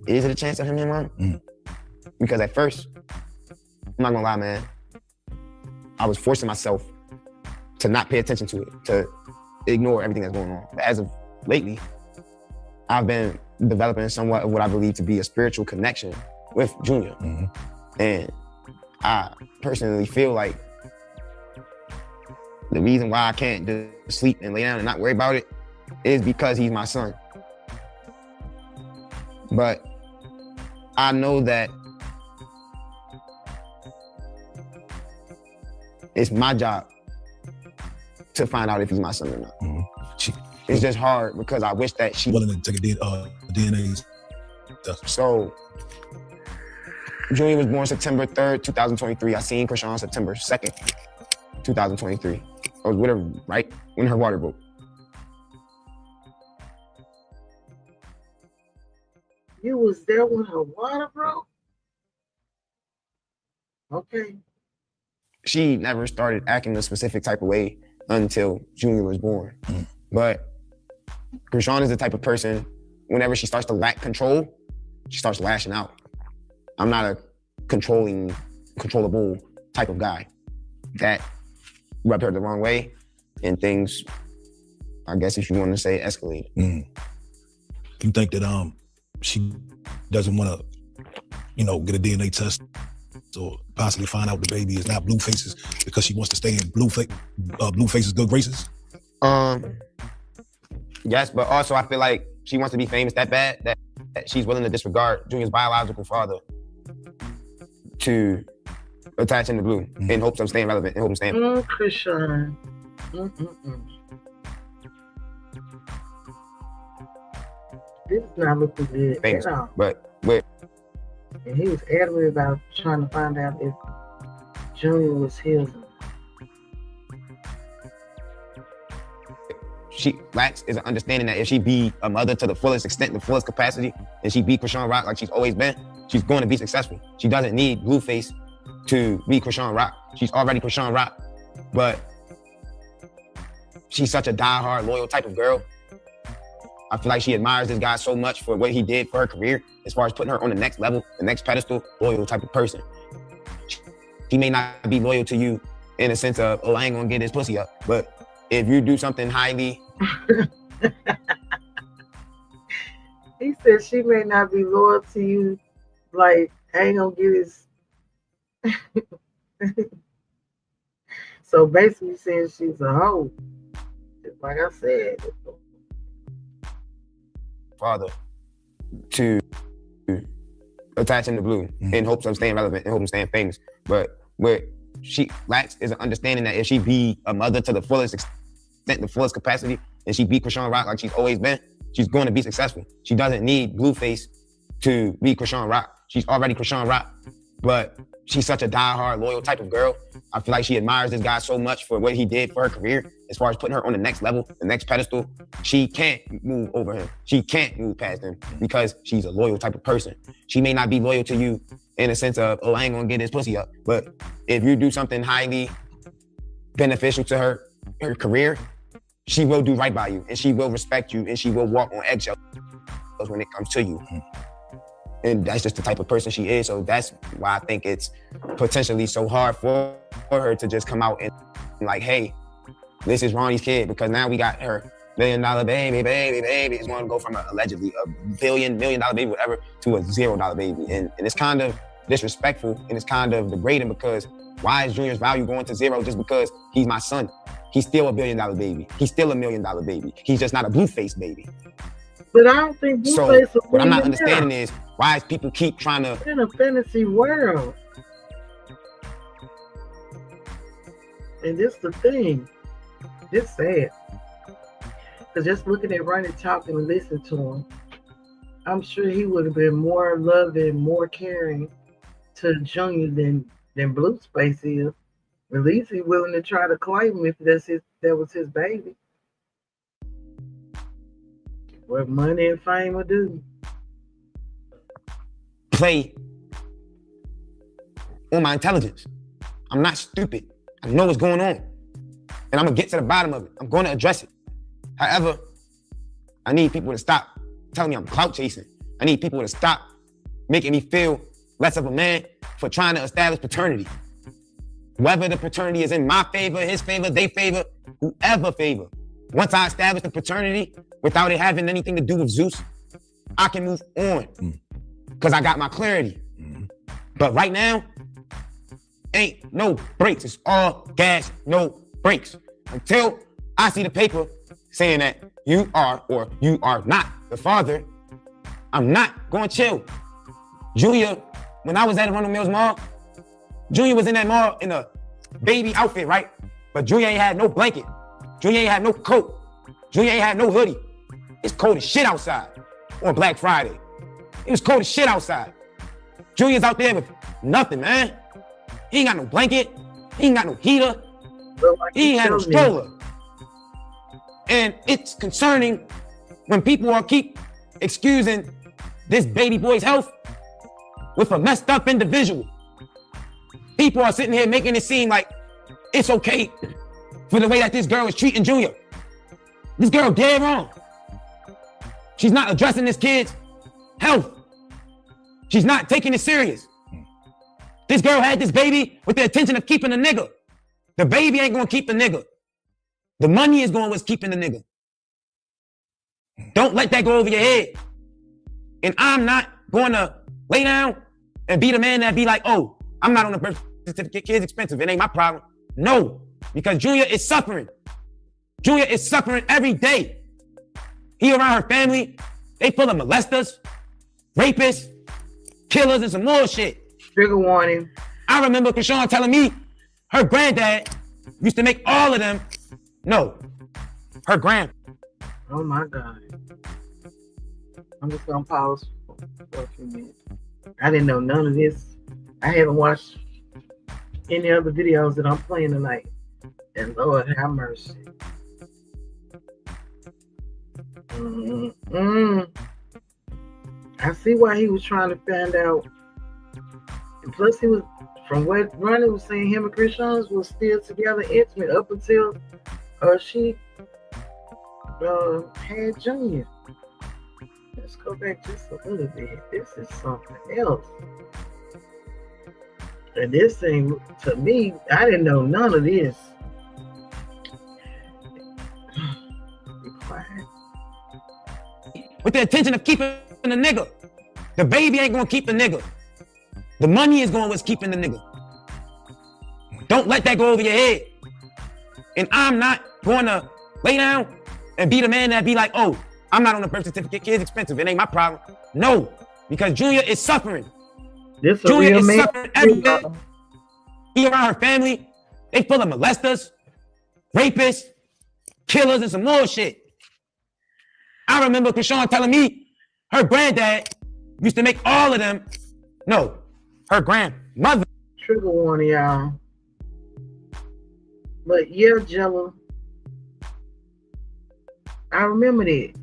is it a chance of him being mine? Because at first, I'm not gonna lie, man, I was forcing myself to not pay attention to it, to ignore everything that's going on. But as of lately, I've been developing somewhat of what I believe to be a spiritual connection with Junior. And I personally feel like the reason why I can't just sleep and lay down and not worry about it is because he's my son. But I know that it's my job to find out if he's my son or not. It's just hard because I wish that she
willing to take a DNA test.
So Junior was born September 3rd, 2023. I seen Chrisean September 2nd, 2023. I was with her right when her water broke.
You was there when her water broke? Okay.
She never started acting a specific type of way until Junior was born. But Chrisean is the type of person, whenever she starts to lack control, she starts lashing out. I'm not a controllable type of guy. That rubbed her the wrong way, and things, I guess if you want to say, escalated.
You think that she doesn't want to, get a DNA test or possibly find out the baby is not Blueface's because she wants to stay in Blueface's good graces?
Yes, but also I feel like she wants to be famous that bad that she's willing to disregard Junior's biological father to attach him to Blue in hopes of staying relevant, in hopes of staying.
Chrisean. This is not looking good
famous.
at all.
But
And he was adamant about trying to find out if Junior was his.
Ladt is an understanding that if she be a mother to the fullest extent, the fullest capacity, and she be Chrisean Rock like she's always been, she's going to be successful. She doesn't need Blueface to be Chrisean Rock. She's already Chrisean Rock, but she's such a diehard, loyal type of girl. I feel like she admires this guy so much for what he did for her career, as far as putting her on the next level, the next pedestal, loyal type of person. She may not be loyal to you in a sense of, oh, I ain't gonna get this pussy up, but if you do something highly...
He said she may not be loyal to you, like, I ain't gonna get his... So basically saying she's a hoe. Just like I said.
Father to attach him to Blue in hopes of staying relevant, in hopes of staying famous. But what she lacks is an understanding that if she be a mother to the fullest extent, the fullest capacity, and she be Chrisean Rock like she's always been, she's going to be successful. She doesn't need Blueface to be Chrisean Rock. She's already Chrisean Rock, but she's such a diehard, loyal type of girl. I feel like she admires this guy so much for what he did for her career, as far as putting her on the next level, the next pedestal. She can't move over him. She can't move past him because she's a loyal type of person. She may not be loyal to you in a sense of, oh, I ain't gonna get this pussy up. But if you do something highly beneficial to her career, she will do right by you, and she will respect you, and she will walk on eggshells when it comes to you. And that's just the type of person she is. So that's why I think it's potentially so hard for her to just come out and like, hey, this is Ronnie's kid, because now we got her $1 million baby. It's going to go from allegedly $1 million baby, whatever, to a $0 baby. And it's kind of disrespectful, and it's kind of degrading, because why is Junior's value going to zero just because he's my son? He's still $1 billion baby. He's still $1 million baby. He's just not a Blueface baby.
But I don't think Blueface.
So what I'm not understanding is why is people keep trying to
in a fantasy world. And this the thing. It's sad. Because just looking at Ronny talking and listening to him, I'm sure he would have been more loving, more caring to Junior than Blueface is. At least he's willing to try to claim him if that was his baby. What money and fame will do.
Play on my intelligence. I'm not stupid. I know what's going on. And I'm gonna get to the bottom of it. I'm gonna address it. However, I need people to stop telling me I'm clout chasing. I need people to stop making me feel less of a man for trying to establish paternity. Whether the paternity is in my favor, his favor, they favor, whoever favor. Once I establish the paternity without it having anything to do with Zeus, I can move on because I got my clarity. But right now, ain't no brakes. It's all gas, no brakes. Until I see the paper saying that you are or you are not the father, I'm not going to chill. Julia, when I was at Arundel Mills Mall, Julia was in that mall in a baby outfit, right? But Julia ain't had no blanket. Julia ain't had no coat. Julia ain't had no hoodie. It's cold as shit outside on Black Friday. It was cold as shit outside. Julia's out there with nothing, man. He ain't got no blanket. He ain't got no heater. He ain't had no stroller. And it's concerning when people keep excusing this baby boy's health with a messed up individual. People are sitting here making it seem like it's okay for the way that this girl is treating Junior. This girl dead wrong. She's not addressing this kid's health. She's not taking it serious. This girl had this baby with the intention of keeping the nigga. The baby ain't gonna keep the nigga. The money is going with keeping the nigga. Don't let that go over your head. And I'm not gonna lay down and be the man that be like, oh, I'm not on the birth certificate, kid's expensive, it ain't my problem. No, because Junior is suffering. Junior is suffering every day. He around her family, they full of molesters, rapists, killers, and some more shit.
Trigger warning.
I remember Chrisean telling me her granddad used to make all of them. No, her grand.
Oh my God. I'm just gonna pause for a few minutes. I didn't know none of this. I haven't watched any other videos that I'm playing tonight. And Lord have mercy. I see why he was trying to find out. And plus he was, from what Ronny was saying, him and Chrisean was still together intimate up until she had Junior. Let's go back just a little bit. This is something else. And this thing, to me, I didn't know none of this. Be quiet.
With the intention of keeping the nigga. The baby ain't gonna keep the nigga. The money is going with keeping the nigga. Don't let that go over your head. And I'm not gonna lay down and be the man that be like, oh, I'm not on the birth certificate, kid's expensive, it ain't my problem. No, because Junior is suffering. Junior is suffering every day. He around her family, they full of molesters, rapists, killers, and some more shit. I remember Chrisean telling me her granddad used to make all of them. No, her grandmother.
Trigger warning, y'all. But yeah, Jello. I remember that.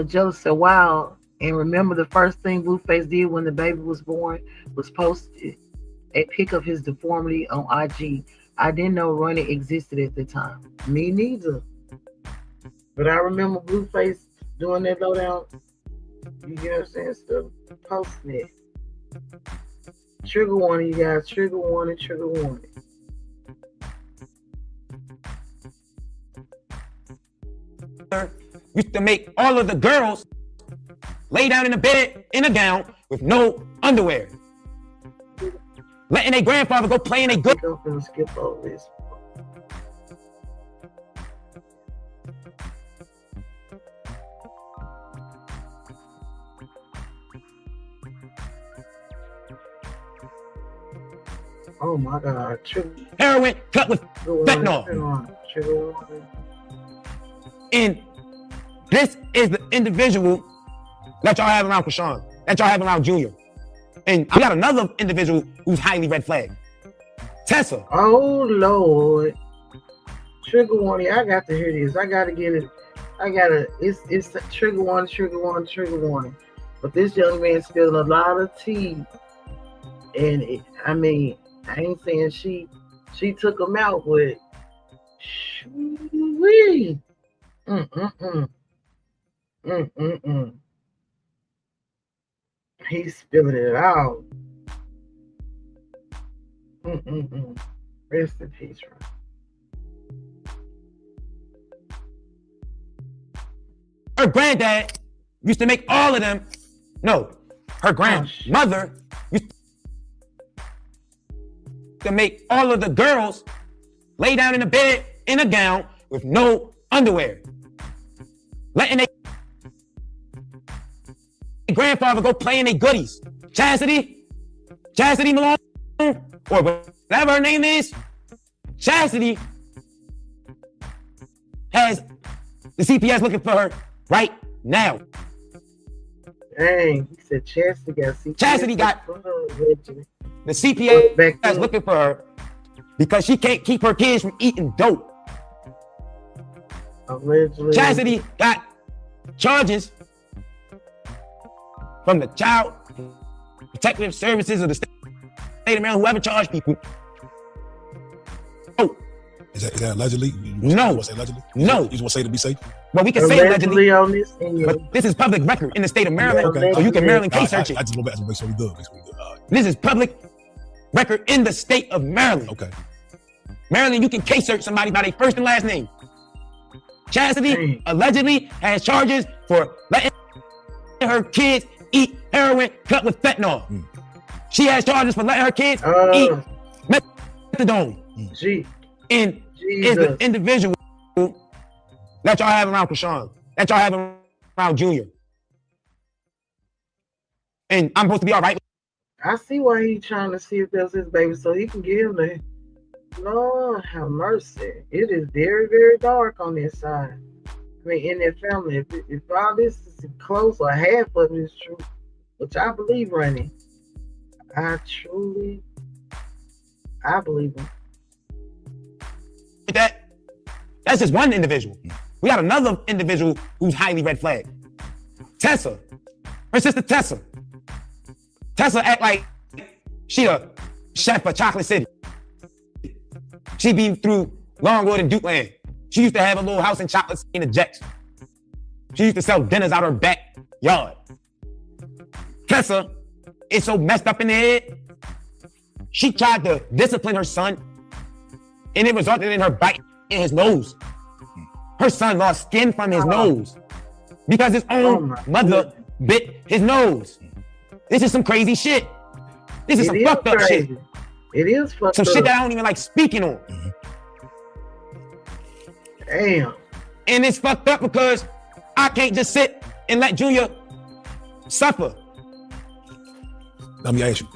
Jello said, wow, And remember, the first thing Blueface did when the baby was born was posted a pic of his deformity on IG. I didn't know Ronny existed at the time. Me neither. But I remember Blueface doing that low down, you get what I'm saying, stuff, posting it. Trigger warning, you guys. Trigger warning, trigger warning.
Used to make all of the girls lay down in a bed in a gown with no underwear. Letting their grandfather go play in a good.
I'm gonna skip over this. Oh my God!
Heroin cut with fentanyl. And this is the individual that y'all have around Chrisean, that y'all have around Junior. And I got another individual who's highly red flag. Tessa.
Oh Lord. Trigger warning. I got to hear this. I gotta get it. It's trigger warning, trigger warning, trigger warning. But this young man spilled a lot of tea. And I ain't saying she took him out, but shoo-wee. He's spilling it out. Rest in peace, right?
Her granddad used to make all of them. No, her grandmother used to make all of the girls lay down in a bed in a gown with no underwear. Letting their grandfather go play in their goodies. Chastity Malone, or whatever her name is, Chastity has the CPS looking for her right now.
Dang, he said Chastity got CPS.
Chastity got the CPS is looking for her because she can't keep her kids from eating dope.
Allegedly.
Chastity got charges from the Child Protective Services of the state of Maryland, whoever charged people. Oh.
Is that allegedly?
No.
You say allegedly?
No.
You just want to say to be safe?
Well, we can say allegedly
on this,
but this is public record in the state of Maryland,
okay.
So you can Maryland case search it.
I just want to make sure we good.
This is public record in the state of Maryland.
Okay.
Maryland, you can case search somebody by their first and last name. Chastity allegedly has charges for letting her kids eat heroin cut with fentanyl. She has charges for letting her kids eat methadone. And is the individual that y'all have around Chrisean, that y'all have around Junior. And I'm supposed to be all right.
I see why he's trying to see if that's his baby so he can give him the. Lord have mercy. It is very, very dark on this side. I mean, in their family. If all this is close or half of it is true, which I believe, Ronny, I believe him.
That's just one individual. We got another individual who's highly red flag. Tessa. Her sister Tessa. Tessa act like she a chef for Chocolate City. She be through Longwood and Dukeland. She used to have a little house in Chocolate City in the Jets. She used to sell dinners out her backyard. Tessa is so messed up in the head. She tried to discipline her son, and it resulted in her biting his nose. Her son lost skin from his nose because his own mother bit his nose. This is some crazy shit. This is some fucked up shit.
It is fucked
some
up.
Shit that I don't even like speaking on.
Damn.
And it's fucked up because I can't just sit and let Junior suffer.
Let me ask you.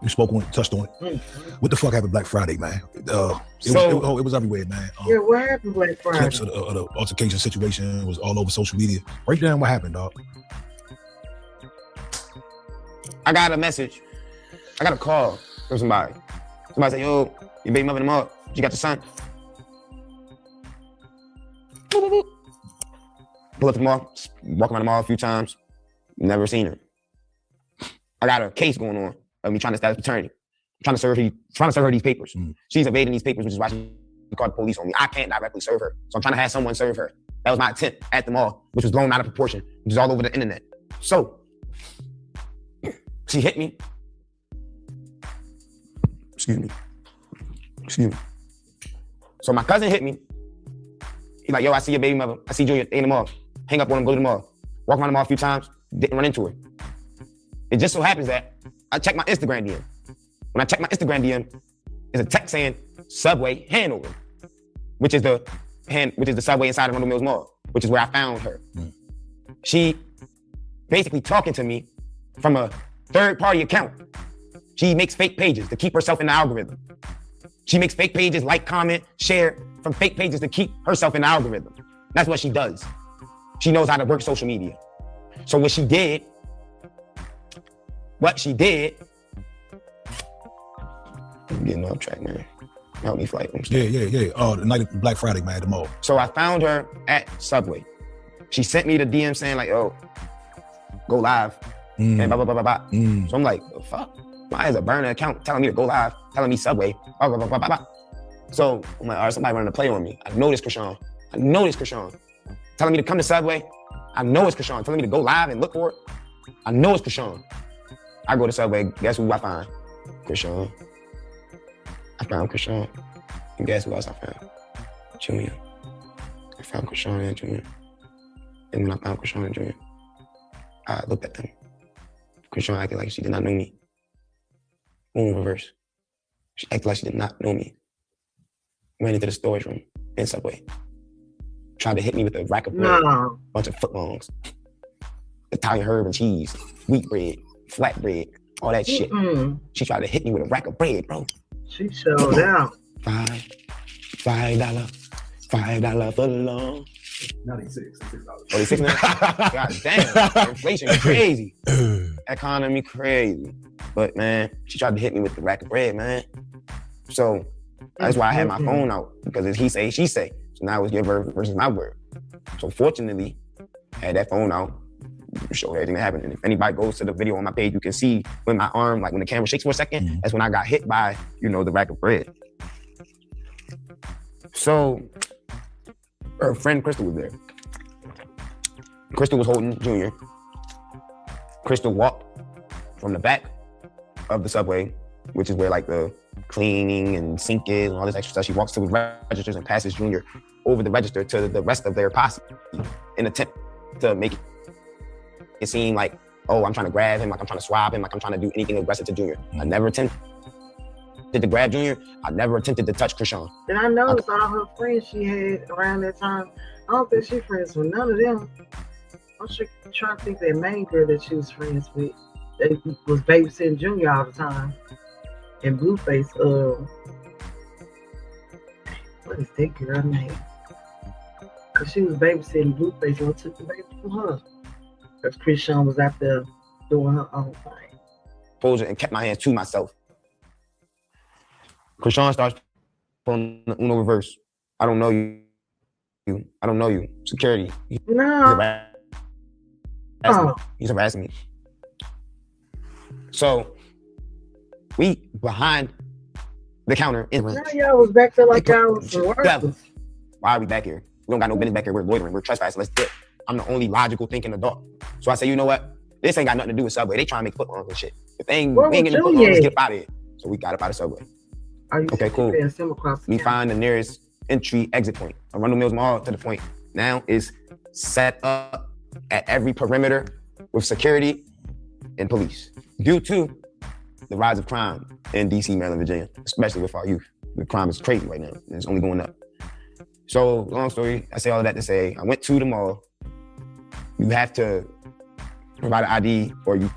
You touched on it. What the fuck happened Black Friday, man? It was everywhere, man.
Yeah, what happened Black Friday?
Clips of the altercation situation was all over social media. Break down what happened, dog.
I got a message. I got a call from somebody. Somebody said, yo, your baby mother in the mall. You got the son? Pull up the mall, walk around the mall a few times. Never seen her. I got a case going on of me trying to establish paternity. Trying to serve her these papers. She's evading these papers, which is why she called the police on me. I can't directly serve her. So I'm trying to have someone serve her. That was my attempt at the mall, which was blown out of proportion, which is all over the internet. So she hit me. Excuse me. So my cousin hit me. He's like, yo, I see your baby mother. I see Junior in the mall. Hang up on him, go to the mall. Walk around the mall a few times, didn't run into her. It just so happens that I checked my Instagram DM. When I checked my Instagram DM, there's a text saying Subway Hanover, which is the subway inside of Arundel Mills Mall, which is where I found her. She basically talking to me from a third-party account. She makes fake pages to keep herself in the algorithm. She makes fake pages, like, comment, share from fake pages to keep herself in the algorithm. That's what she does. She knows how to work social media. So what she did, I'm getting off track, man. Help me flight.
Yeah. Oh, the night of Black Friday, man, at the mall.
So I found her at Subway. She sent me the DM saying like, oh, go live. And blah, blah, blah, blah, blah. So I'm like, the fuck? Why is a burner account telling me to go live, telling me Subway, blah, blah, blah, blah, blah. So I'm like, all right, somebody running a play on me. I know this Chrisean. Telling me to come to Subway. I know it's Chrisean. Telling me to go live and look for it. I know it's Chrisean. I go to Subway. Guess who I find? Chrisean. I found Chrisean. And guess who else I found? Junior. I found Chrisean and Junior. And when I found Chrisean and Junior, I looked at them. Chrisean acted like she did not know me. Boom, reverse. She acted like she did not know me. Ran into the storage room in Subway. Tried to hit me with a rack of bread, bunch of footlongs, Italian herb and cheese, wheat bread, flat bread, all that shit. She tried to hit me with a rack of bread, bro.
She showed out.
$5 for the long.
Not $86.
Oh, $86 now? God damn, inflation crazy. Economy crazy. But man, she tried to hit me with the rack of bread, man. So that's why I had my phone out, because it's he say, she say. So now it's your word versus my word. So fortunately, I had that phone out, show everything that happened. And if anybody goes to the video on my page, you can see when my arm, like when the camera shakes for a second, that's when I got hit by, the rack of bread. So her friend Crystal was there. Crystal was holding Junior. Crystal walked from the back of the Subway, which is where like the cleaning and sink is and all this extra stuff. She walks to the registers and passes Junior over the register to the rest of their posse in an attempt to make it seem like, oh, I'm trying to grab him, like I'm trying to swab him, like I'm trying to do anything aggressive to Junior. I never attempted to grab Junior. I never attempted to touch Chrisean.
And I noticed all her friends she had around that time, I don't think she friends with none of them. I'm trying to think that main girl that she was friends with, that was babysitting Junior all the time. And Blueface, what is that girl name? Because she was babysitting Blueface and took the baby from her. Because Chrisean was out there doing her own thing.
Posed and kept my hands to myself. Chrisean starts pulling the Uno reverse. I don't know you. I don't know you. Security.
No.
He's harassing me. So we behind the counter in
now y'all was back there like y'all was working.
Why are we back here? We don't got no business back here. We're loitering. We're trespassing. Let's dip. I'm the only logical thinking adult. So I say, you know what? This ain't got nothing to do with Subway. They trying to make footlongs and shit. If they ain't getting the footlongs, let's get up out of here. So we got up out of Subway. Okay, cool. We find the nearest entry exit point. Arundel Mills Mall to the point now is set up at every perimeter with security and police. Due to the rise of crime in DC, Maryland, Virginia, especially with our youth. The crime is crazy right now. It's only going up. So, long story, I say all of that to say, I went to the mall. You have to provide an ID or you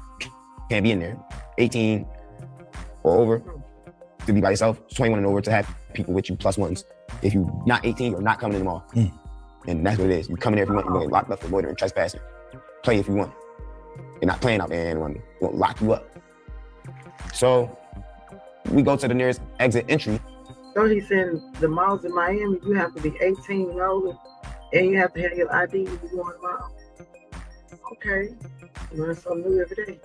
can't be in there. 18 or over to be by yourself. 21 and over to have people with you, plus ones. If you're not 18, you're not coming in the mall. And that's what it is. You come in there if you want, you're going to get locked up for loitering, trespassing. Play if you want. You're not playing out there anyone. We'll lock you up. So we go to the nearest exit entry.
So he said the malls in Miami, you have to be 18 and older, and you have to have your ID if you go in the mall. Okay. Learn something new every day.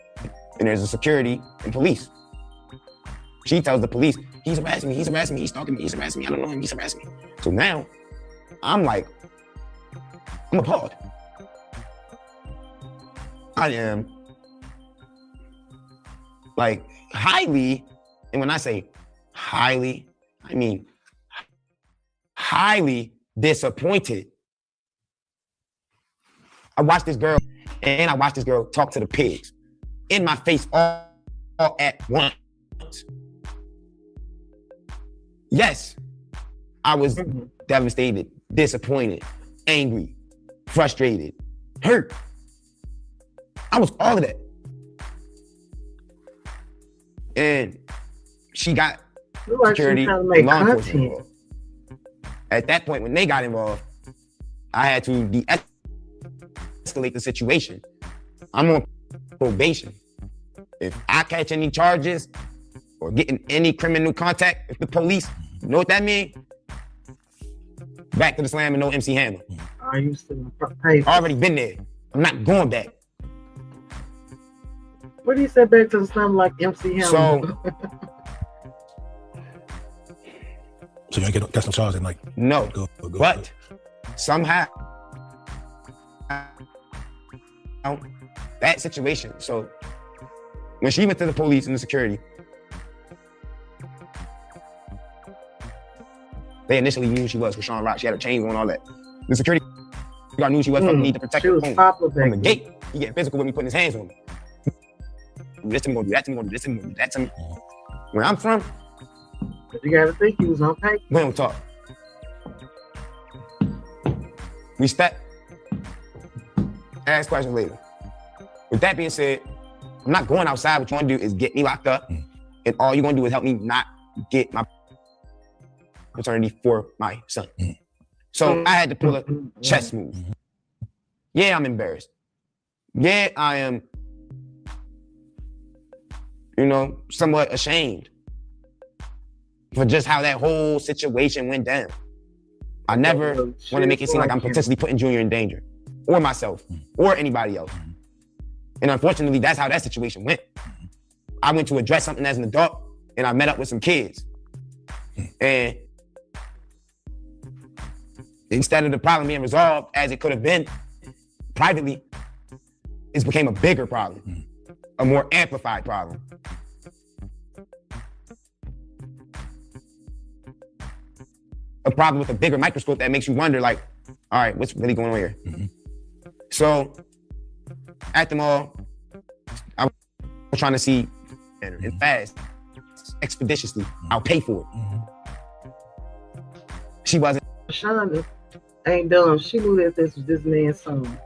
And there's a security and police. She tells the police, he's harassing me, he's stalking me, he's harassing me, I don't know him, he's harassing me. So now, I'm appalled. I am like highly, and when I say highly, I mean highly disappointed. I watched this girl talk to the pigs in my face all at once. Yes, I was devastated, disappointed, angry, frustrated, hurt. I was all of that. And she got security and law enforcement involved. At that point, when they got involved, I had to de-escalate the situation. I'm on probation. If I catch any charges or get in any criminal contact with the police, you know what that means? Back to the slam and no MC Hammer.
I used to pay.
Already been there. I'm not going back.
What do you say back to the slam like MC Hammer?
So you ain't got no charge and like
no,
go.
But somehow that situation. So when she went to the police and the security, they initially knew who she was, Chrisean Rock. She had her chains on, all that. The security guard knew who she was, but need to protect her from the gate. He getting physical with me, putting his hands on me. This to me, gonna do that to me, gonna do this to me, gonna do that to me. Where I'm from,
you gotta think he was on paper.
We don't talk. We step, ask questions later. With that being said, I'm not going outside. What you want to do is get me locked up, and all you're gonna do is help me not get my paternity for my son. So I had to pull a chess move. Yeah, I'm embarrassed. Yeah, I am, somewhat ashamed for just how that whole situation went down. I never want to make it seem like I'm potentially putting Junior in danger, or myself, or anybody else. And unfortunately, that's how that situation went. I went to address something as an adult, and I met up with some kids. And instead of the problem being resolved as it could have been privately, it became a bigger problem, a more amplified problem. A problem with a bigger microscope that makes you wonder, like, all right, what's really going on here? So at the mall, I was trying to see and fast, expeditiously. I'll pay for it. She wasn't.
Shonda ain't dumb. She knew that this was this man's son.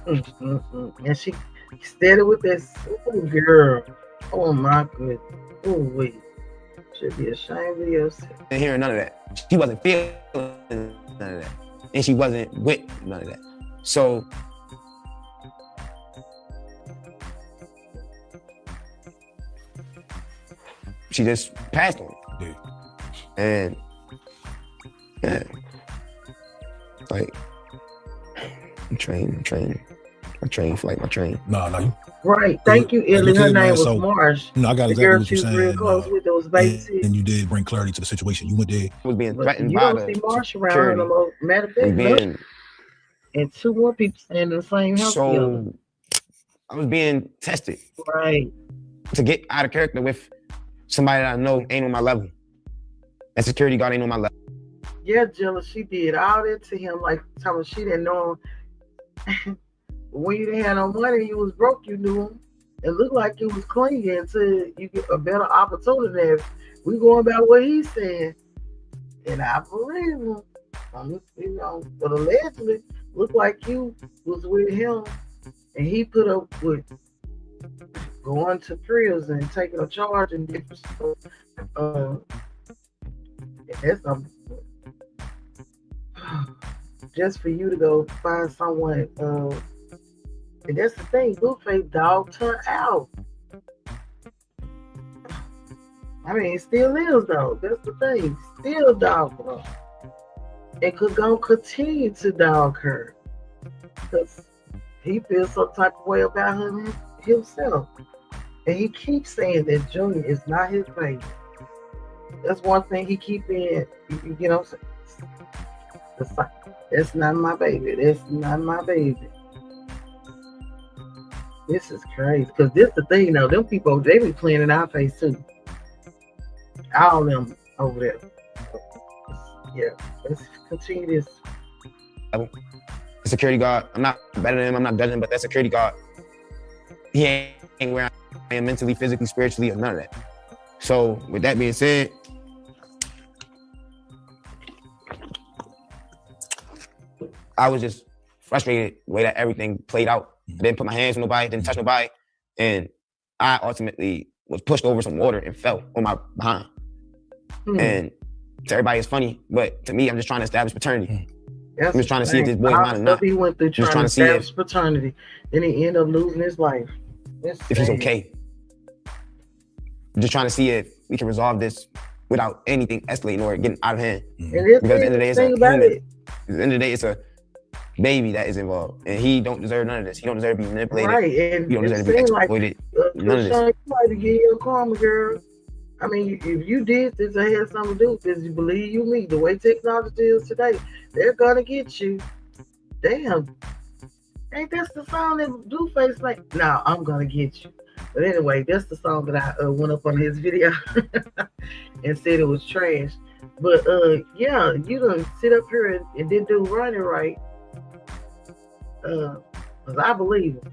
And she steady with this. Oh, girl. Oh, my goodness. Oh, wait. Should be ashamed of yourself.
Didn't hear none of that. She wasn't feeling none of that. And she wasn't with none of that. So she just passed on it. And yeah, like I train for like my train.
No.
Right. Thank you, Illy. Her name was Marsh.
No, I got
the
exactly
girl
what
she
you're
was
saying.
real close with those babies.
And you did bring clarity to the situation. You went there.
I was being
But
threatened
you
by
don't
the
see Marsh around
security.
no more. Matter of fact, look, and two more people staying in the same house together.
So I was being tested.
Right.
To get out of character with somebody that I know ain't on my level. That security guard ain't on my level.
Yeah, jealous. She did all that to him, like telling she didn't know him. When you didn't have no money, you was broke, you knew him. It looked like you was clean until you get a better opportunity. We going by what he said. And I believe him. But allegedly, looked like you was with him and he put up with going to prison and taking a charge and different stuff. That's something. Just for you to go find someone, and that's the thing, Blueface dog turned out. I mean, it still is though. That's the thing. Still dog her. And gonna continue to dog her. Because he feels some type of way about himself. And he keeps saying that Junior is not his baby. That's one thing he keep in, you know, that's not my baby. That's not my baby. This is crazy. Because this the thing, though. Them people, they be playing in our face, too. All them over there. Yeah, let's continue this.
The security guard, I'm not better than him, I'm not better than him, but that security guard, he ain't where I am mentally, physically, spiritually, or none of that. So with that being said, I was just frustrated the way that everything played out. I didn't put my hands on nobody, didn't touch nobody, and I ultimately was pushed over some water and fell on my behind. And to everybody it's funny, but to me, I'm just trying to establish paternity. I'm just trying to see if this boy's mine or not.
He went through trying to establish paternity, then he ended up losing his life.
If he's okay. I'm just trying to see if we can resolve this without anything escalating or getting out of hand. Because at the end of the day, it's a human. At the end of the day, it's a baby that is involved, and he don't deserve none of this. He don't deserve to be manipulated.
Right, and
he don't deserve to be exploited. None of this.
You might to get your karma, girl. I mean, if you did this, it had something to do with this. You believe you me, the way technology is today, they're gonna get you. Damn, ain't that the song that Blueface like? No, I'm gonna get you. But anyway, that's the song that I went up on his video and said it was trash. But yeah, you done sit up here and didn't do Ronny right. Cause I believe him.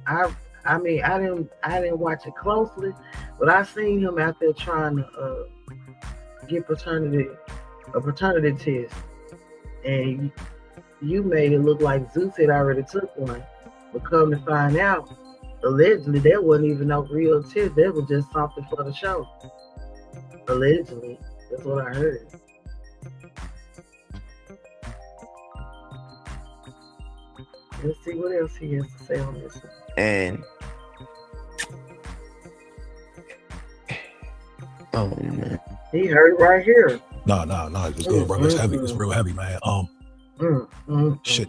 I mean, I didn't watch it closely, but I seen him out there trying to get a paternity test, and you made it look like Zeus had already took one. But come to find out, allegedly that wasn't even no real test. That was just something for the show. Allegedly, that's what I heard. Let's see what else he has to say on this one.
And oh man,
he heard it right here.
No, it's good, bro. It's heavy. It's real heavy, man. Shit.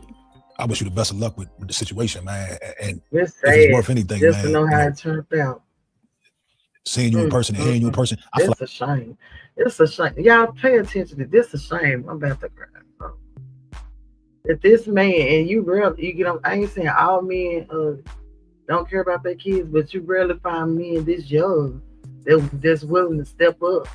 I wish you the best of luck with the situation, man. And if it's worth anything,
just
man,
to know how it turned out.
Seeing you in person, hearing you in person, I feel
it's a shame. It's a shame. Y'all pay attention to this. It's a shame. I'm about to cry. If this man and you get on, I ain't saying all men don't care about their kids, but you rarely find men this young that's willing to step up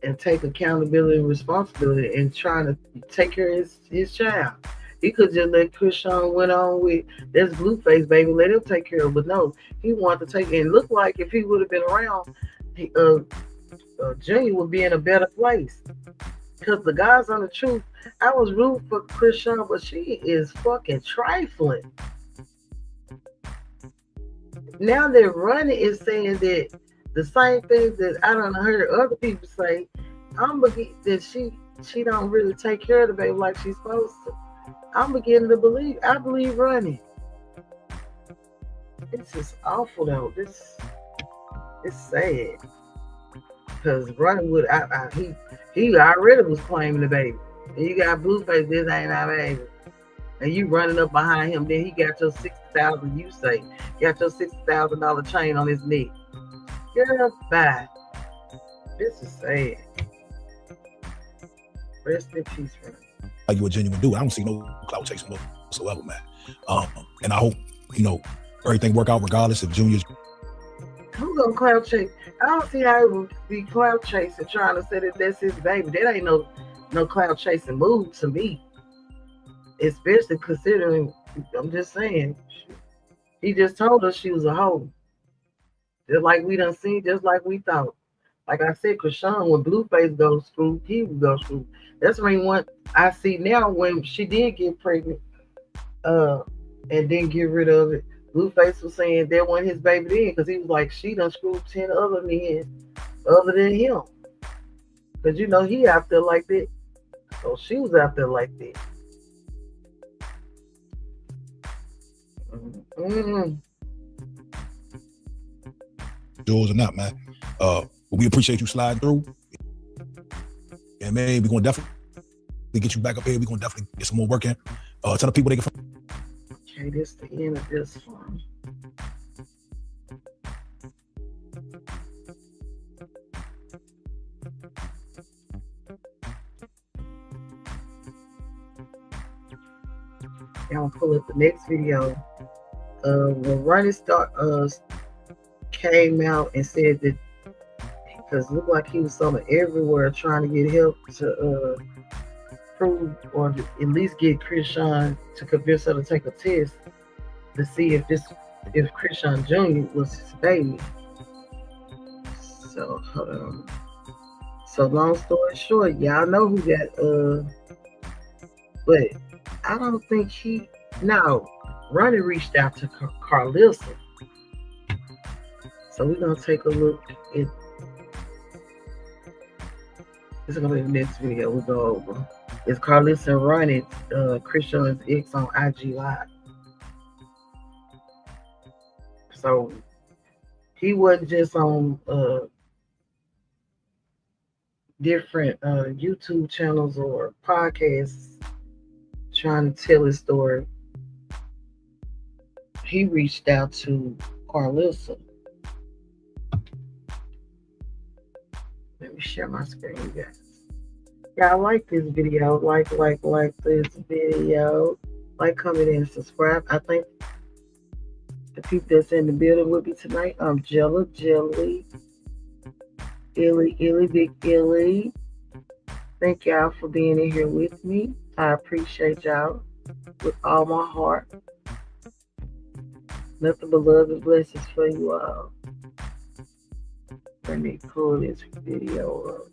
and take accountability and responsibility and trying to take care of his child. He could just let Chrisean went on with that's Blueface, baby, let him take care of it. But no, he wanted to take it. And look like if he would have been around, Junior would be in a better place. Because the guys on the truth, I was rooting for Chrisean, but she is fucking trifling. Now that Ronny is saying that the same things that I done heard other people say, that she don't really take care of the baby like she's supposed to. I'm beginning to believe. I believe Ronny. It's just awful though. It's sad. Because Ronny would, he already was claiming the baby. And you got Blueface, this ain't our baby. And you running up behind him, then he got your $60,000, you say. Got your $60,000 chain on his neck. Girl, bye. This is sad. Rest in peace, Ronny.
like you a genuine dude. I don't see no clout chasing whatsoever, man. And I hope, everything work out regardless if Junior's.
Who's gonna clout chase? I don't see how it would be clout chasing trying to say that that's his baby. That ain't no clout chasing move to me. Especially considering, I'm just saying, he just told us she was a hoe. Just like we done seen, just like we thought. Like I said, Chrisean, when Blueface goes through, he would go through. That's what I see now when she did get pregnant and didn't get rid of it. Blueface was saying that wasn't his baby then because he was like, she done screwed 10 other men other than him. Because, he out there like that. So she was out there like that. Mm-hmm.
Yours or not, man. We appreciate you sliding through. And man, we're gonna definitely get you back up here. We're gonna definitely get some more work in. Tell the people they can
Okay, this is the end of this one. I'm gonna pull up the next video. When Ronny came out and said that, because it looked like he was somewhere everywhere trying to get help to prove or at least get Chrisean to convince her to take a test to see if Chrisean Jr. was his baby. So hold on. So long story short, y'all know who got but I don't think Ronny reached out to Carlissa. So we're gonna take a look at this is gonna be the next video we go over. It's Carlissa and Ronny, Chrisean's ex on IG Live. So he wasn't just on different YouTube channels or podcasts trying to tell his story. He reached out to Carlissa. Let me share my screen, guys. Y'all like this video? Like this video. Like, comment, and subscribe. I think the people that's in the building with me tonight, Jella, Jelly, Illy, Big Illy. Thank y'all for being in here with me. I appreciate y'all with all my heart. Nothing but love and blessings for you all. Let me pull this video up.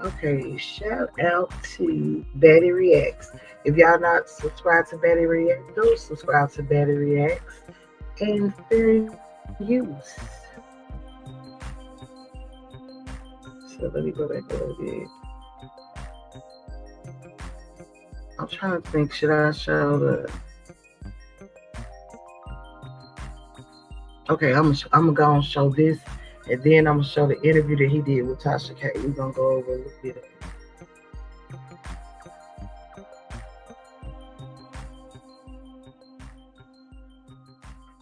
Okay, shout out to Betty Reacts. If y'all not subscribed to Betty Reacts, go subscribe to Betty Reacts and fair use. So let me go back a little bit. I'm trying to think, should I show the... Okay, I'm gonna go and show this, and then I'm gonna show the interview that he did with Tasha K. We're gonna go over a little bit of it.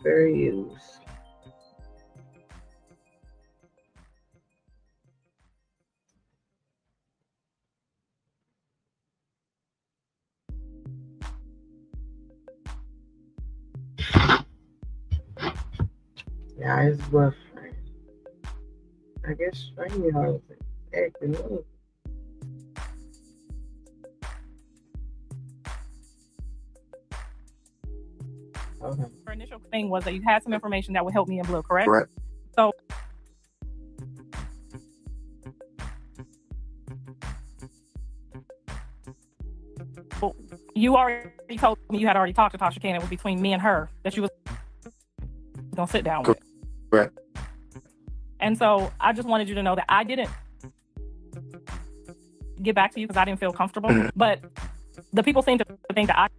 Fair use. Yeah, his boyfriend. I guess Strange was acting up. Okay.
Her initial thing was that you had some information that would help me in Blue, correct?
Correct.
So you already told me you had already talked to Tasha Cann. It was between me and her that you was gonna sit down with.
Correct.
And so I just wanted you to know that I didn't get back to you because I didn't feel comfortable. But the people seem to think that I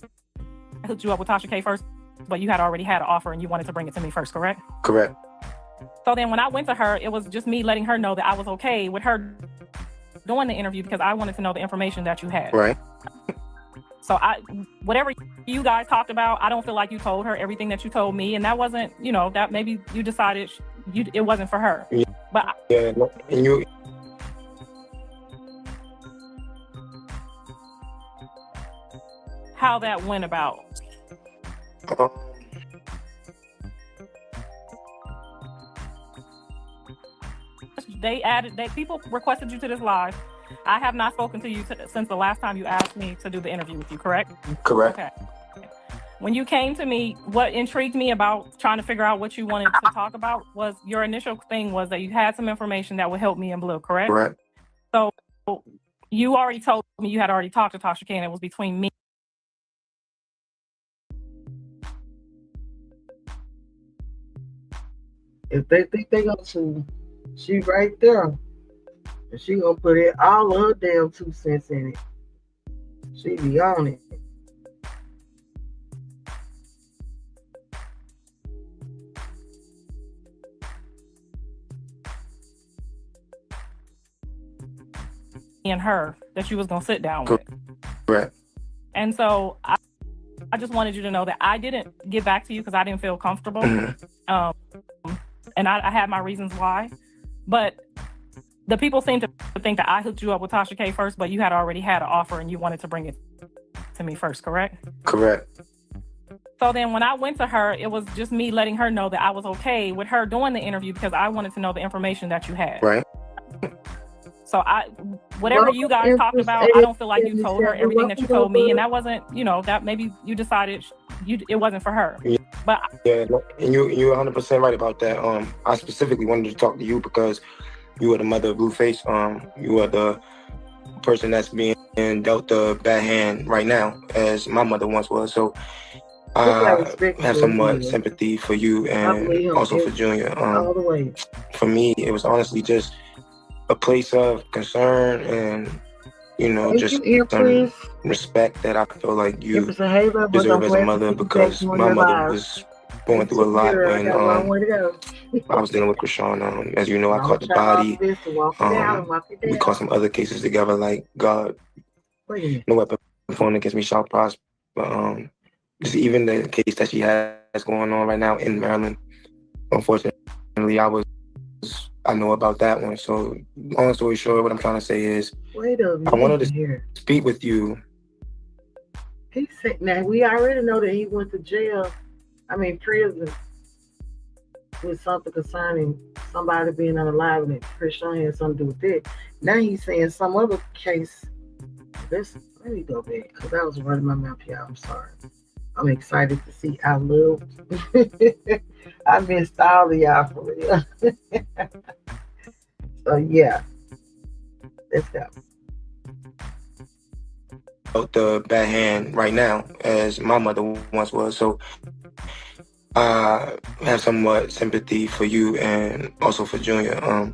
hooked you up with Tasha K first, but you had already had an offer and you wanted to bring it to me first, correct?
Correct.
So then when I went to her, it was just me letting her know that I was okay with her doing the interview because I wanted to know the information that you had.
Right.
So whatever you guys talked about, I don't feel like you told her everything that you told me. And that wasn't, that maybe you decided it wasn't for her.
Yeah.
But
Yeah, and you...
how that went about. People requested you to this live. I have not spoken to you since the last time you asked me to do the interview with you, correct?
Correct.
Okay. When you came to me, what intrigued me about trying to figure out what you wanted to talk about was your initial thing was that you had some information that would help me in Blue, correct?
Correct.
So you already told me you had already talked to Tasha Cann. It was between me.
If they think they gonna sue, she right there. And she gonna put it all of her damn 2 cents in it. She be on it.
and her that you was gonna sit down with.
Correct.
And so I just wanted you to know that I didn't get back to you because I didn't feel comfortable. And I had my reasons why. But the people seem to think that I hooked you up with Tasha K first, but you had already had an offer and you wanted to bring it to me first, correct?
Correct.
So then when I went to her, it was just me letting her know that I was okay with her doing the interview because I wanted to know the information that you had.
Right.
So whatever you guys talked about, I don't feel like you told her everything that you told me. And that wasn't, that maybe you decided it wasn't for her.
Yeah.
But
yeah, and you're 100% right about that. I specifically wanted to talk to you because you are the mother of Blueface. You are the person that's being dealt the bad hand right now, as my mother once was. So I have somewhat sympathy for you and also for Junior.
All the way.
For me, it was honestly just a place of concern and, just some respect that I feel like you deserve as a mother, because my mother was going through a lot when I was dealing with Chrisean. As you know, I caught the body. We caught some other cases together, like God, no weapon formed against me shall prosper. But just even the case that she has going on right now in Maryland, unfortunately, I know about that one. So long story short, what I'm trying to say is, I wanted to speak with you.
He said, now we already know that he went to prison with something concerning somebody being unalive, and Chrisean had something to do with it. Now he's saying some other case. Let me go back, because I was running my mouth here. I'm sorry. I'm excited to see I love. I missed all of y'all for real. So yeah, let's go.
The bad hand right now, as my mother once was. So I have somewhat sympathy for you and also for Junior.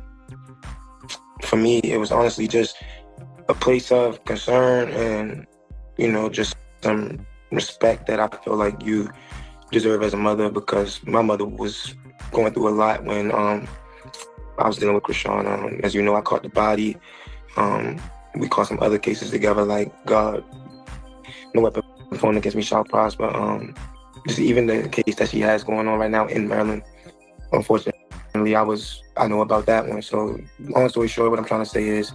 For me, it was honestly just a place of concern and, just some respect that I feel like you deserve as a mother, because my mother was going through a lot when I was dealing with Chrisean. As you know, I caught the body. We caught some other cases together, like God, no weapon formed against me shall prosper. Just even the case that she has going on right now in Maryland, unfortunately, I know about that one. So long story short, what I'm trying to say is,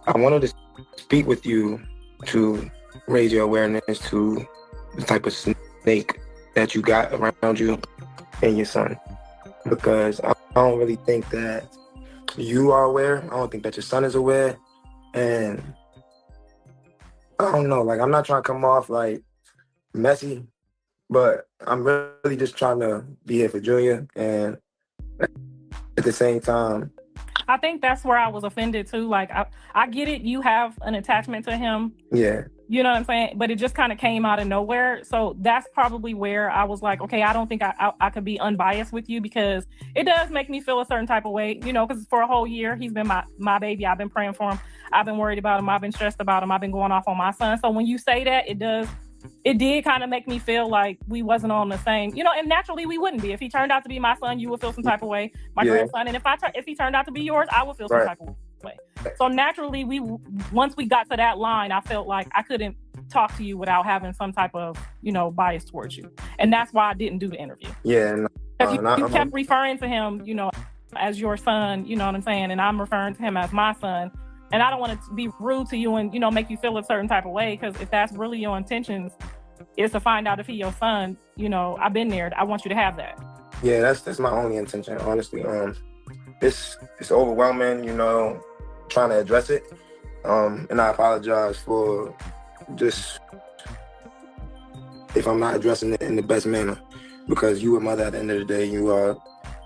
I wanted to speak with you to raise your awareness to the type of snake that you got around you and your son, because I don't really think that you are aware. I don't think that your son is aware. And I don't know, I'm not trying to come off like messy, but I'm really just trying to be here for Junior. And at the same time,
I think that's where I was offended too. I get it. You have an attachment to him.
Yeah.
You know what I'm saying? But it just kind of came out of nowhere. So that's probably where I was like, okay, I don't think I could be unbiased with you, because it does make me feel a certain type of way, because for a whole year, he's been my baby. I've been praying for him. I've been worried about him. I've been stressed about him. I've been going off on my son. So when you say that, it did kind of make me feel like we wasn't on the same, and naturally we wouldn't be. If he turned out to be my son, you would feel some type of way. My grandson. And if he turned out to be yours, I would feel some type of way. So naturally, once we got to that line, I felt like I couldn't talk to you without having some type of, bias towards you. And that's why I didn't do the interview.
Yeah.
You kept referring to him, as your son, you know what I'm saying? And I'm referring to him as my son. And I don't want to be rude to you and, make you feel a certain type of way, because if that's really your intentions, is to find out if he's your son, I've been there. I want you to have that.
Yeah, that's my only intention, honestly. It's overwhelming, trying to address it. And I apologize for just if I'm not addressing it in the best manner, because you are mother at the end of the day. You are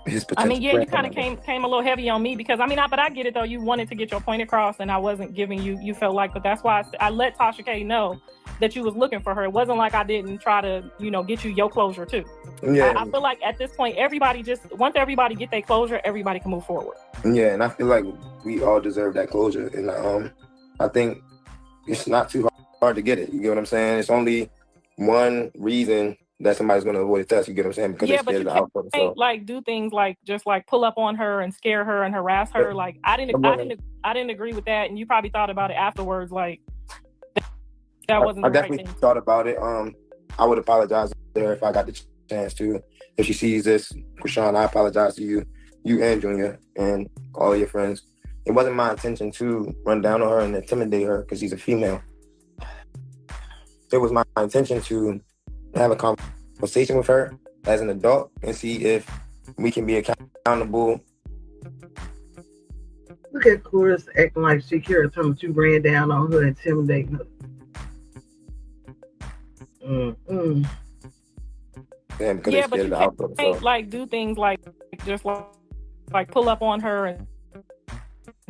his potential.
You kind of came a little heavy on me, because but I get it though. You wanted to get your point across, and I wasn't giving you felt like, but that's why I let Tasha K know that you was looking for her. It wasn't like I didn't try to, get you your closure too.
Yeah.
I feel like at this point, once everybody get their closure, everybody can move forward.
Yeah, and I feel like we all deserve that closure. And I think it's not too hard to get it. You get what I'm saying? It's only one reason that somebody's gonna avoid a test. You get what I'm saying? Because
Yeah,
they're
but
scared
you
of the outcome. So
can't like do things like just like pull up on her and scare her and harass her. Like I didn't agree with that, and you probably thought about it afterwards. Like that wasn't
I
the right
definitely
thing.
thought about it. I would apologize to her if I got the chance to. If she sees this, Chrisean, I apologize to you and Junior, and all your friends. It wasn't my intention to run down on her and intimidate her because she's a female. It was my intention to have a conversation with her as an adult and see if we can be accountable.
Look at Chris acting like she cared, telling me you ran down on her, intimidating her.
Damn, because
Yeah,
they're
but
scared
you
of the outcome.
can't
So
like do things like just like pull up on her and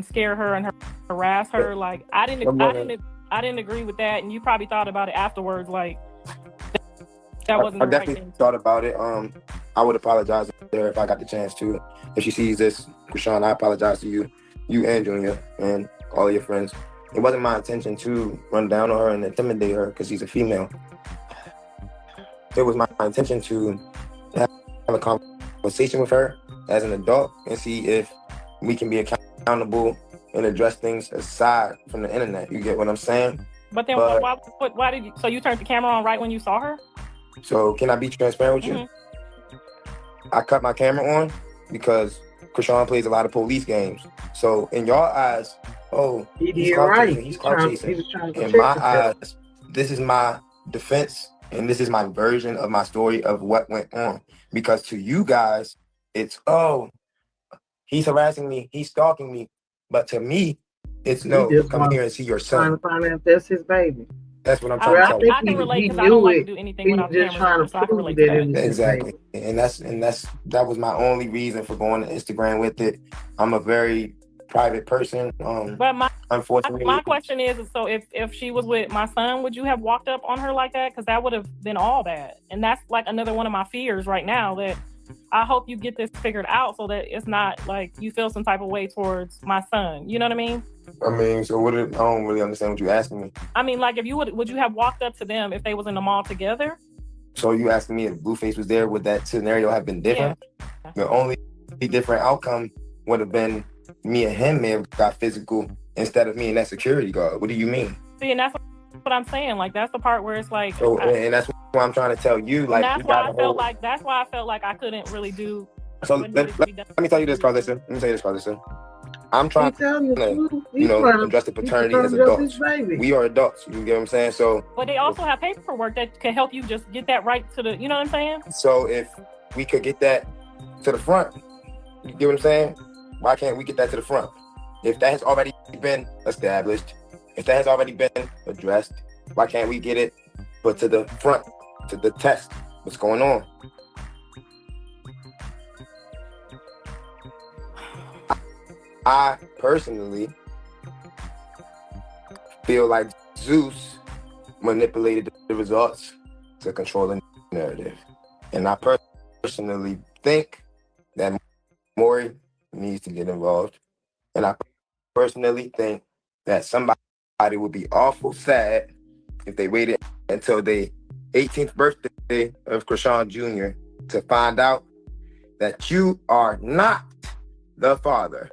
scare her and harass her. Like I didn't agree with that, and you probably thought about it afterwards. Like that wasn't
I
the right
definitely
thing.
thought about it. I would apologize to her if I got the chance to. If she sees this, Chrisean, I apologize to you and Junior, and all your friends. It wasn't my intention to run down on her and intimidate her because she's a female. It was my intention to have a conversation with her as an adult and see if we can be accountable and address things aside from the internet. You get what I'm saying?
But then why did you? So you turned the camera on right when you saw her?
So can I be transparent with you?
Mm-hmm.
I cut my camera on because Chrisean plays a lot of police games. So in your eyes, he's clout chasing. In my eyes, this is my defense and this is my version of my story of what went on. Because to you guys, it's, he's harassing me, he's stalking me. But to me, it's no, come here and see your son.
Trying to find out if that's his baby.
That's what I'm trying to tell you.
I can relate because I don't like to do anything without
just
cameras. So I can relate to that.
Exactly. And that was my only reason for going to Instagram with it. I'm a very private person.
But
unfortunately,
my question is, so if she was with my son, would you have walked up on her like that? Because that would have been all bad. And that's like another one of my fears right now, that I hope you get this figured out so that it's not like you feel some type of way towards my son. You know what I mean?
So I don't really understand what you're asking me.
I mean, like if you would you have walked up to them if they was in the mall together?
So you asking me if Blueface was there, would that scenario have been different? Yeah. The only different outcome would have been me and him may have got physical instead of me and that security guard. What do you mean?
See, and that's what I'm saying. Like that's the part where it's like,
and that's what I'm trying to tell you. Like
that's why I felt like I couldn't really do.
So let me tell you this, Carlissa. I'm trying to address the paternity as adults. We are adults. You get what I'm saying? So,
but they also have paperwork that can help you just get that right to the. You know what I'm saying?
So if we could get that to the front, you get what I'm saying? Why can't we get that to the front? If that has already been established, if that has already been addressed, why can't we get it put to the front, to the test? What's going on? I personally feel like Zeus manipulated the results to control the narrative. And I personally think that Maury needs to get involved. And I personally think that somebody would be awful sad if they waited until the 18th birthday of Chrisean Jr. to find out that you are not the father.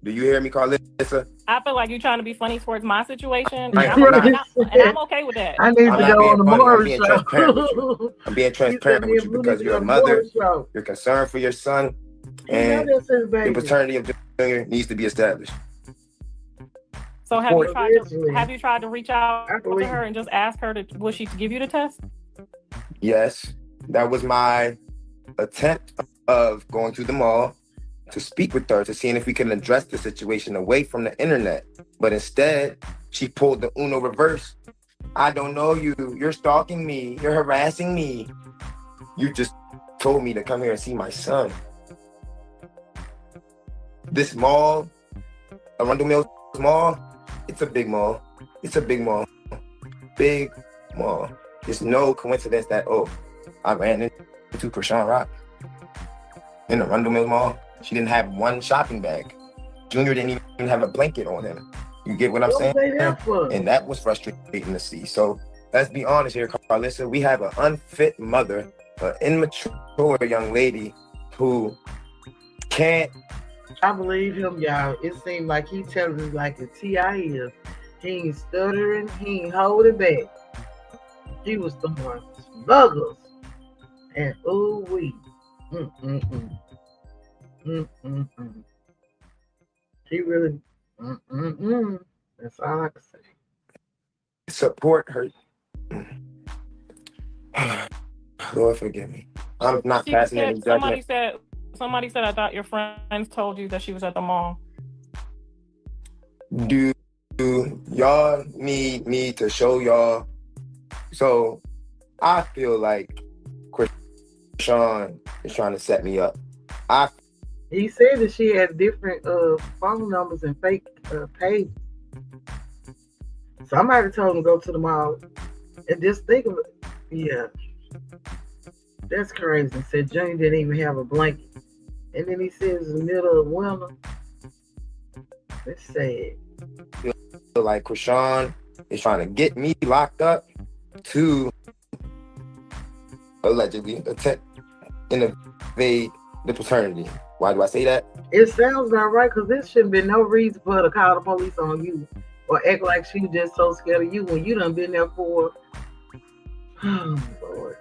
Do you hear me, Carlissa?
I feel like you're trying to be funny towards my situation, and
I'm
okay with that.
I need to go on the Maury show.
Transparent with you. I'm being transparent with you because you're a mother, you're concerned for your son, and the paternity of Junior needs to be established.
So have you tried to reach out to her and just ask her will she give you the test?
Yes, that was my attempt of going to the mall to speak with her, to seeing if we can address the situation away from the internet. But instead, she pulled the Uno reverse. I don't know you. You're stalking me. You're harassing me. You just told me to come here and see my son. This mall, Arundel Mills Mall, it's a big mall. It's a big mall. Big mall. It's no coincidence that, I ran into Chrisean Rock in the Arundel Mills Mall. She didn't have one shopping bag. Junior didn't even have a blanket on him. You get what I'm saying? And that was frustrating to see. So
let's be honest here, Carlissa. We have an unfit mother, an immature young lady who can't.
I believe him, y'all. It seemed like he telling us like the T.I. is. He ain't stuttering. He ain't holding back. He was throwing smuggles. And ooh wee. He really. That's all I can say.
Support her. Lord forgive me. I'm not passing any judgment.
Somebody said I thought your friends told you that she was at the mall.
Do y'all need me to show y'all? So I feel like Chrisean is trying to set me up.
He said that she had different phone numbers and fake pages. Somebody told him to go to the mall and just think of it. Yeah. That's crazy. Said Junior didn't even have a blanket. And then he says in the middle of winter. It's sad.
I feel like Chrisean is trying to get me locked up to allegedly attempt and evade the paternity. Why do I say that?
It sounds about right, because there shouldn't be no reason for her to call the police on you or act like she just so scared of you when you done been there for, oh Lord,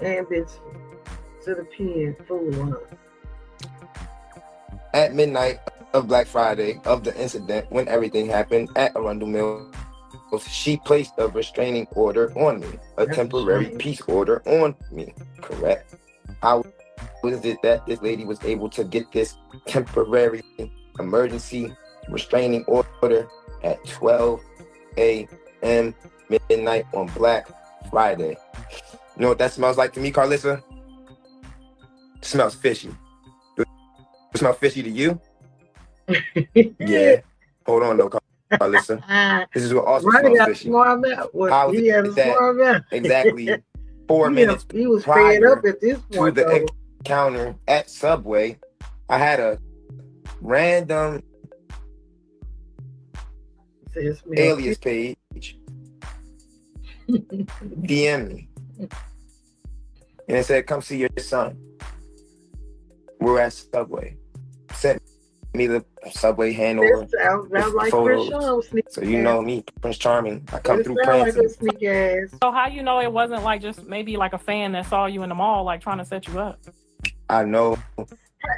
and bitch to the pen fooling her.
At midnight of Black Friday of the incident when everything happened at Arundel Mills, she placed a restraining order on me, a temporary peace order on me, correct? How was it that this lady was able to get this temporary emergency restraining order at 12 a.m. midnight on Black Friday? You know what that smells like to me, Carlissa? It smells fishy. Does it smell fishy to you? Yeah. Hold on though, Carlissa. This is what also smells fishy. How is it that exactly 4 minutes
he was fed up at this point
to the encounter at Subway, I had a random alias page DM me, and it said, "Come see your son. We're at Subway." Sent me the Subway handover.
Sounds like
photos. So you know me, Prince Charming. I come through prancing.
So how you know it wasn't like just maybe like a fan that saw you in the mall, like trying to set you up?
I know.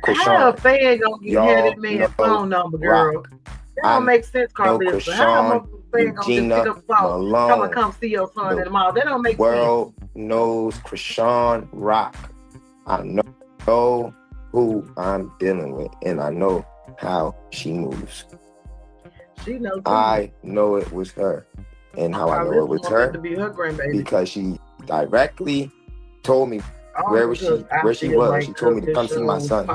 How a fan gonna get that man's phone number, girl? That don't make sense, Carlissa. How a fan gonna just pick up the phone? Tell come see your son in the mall. That don't make sense.
World knows Chrisean Rock. I know who I'm dealing with, and I know how she moves.
She knows.
I know it was her, and how I know it was her, because she directly told me where she was. She told me to come see my son,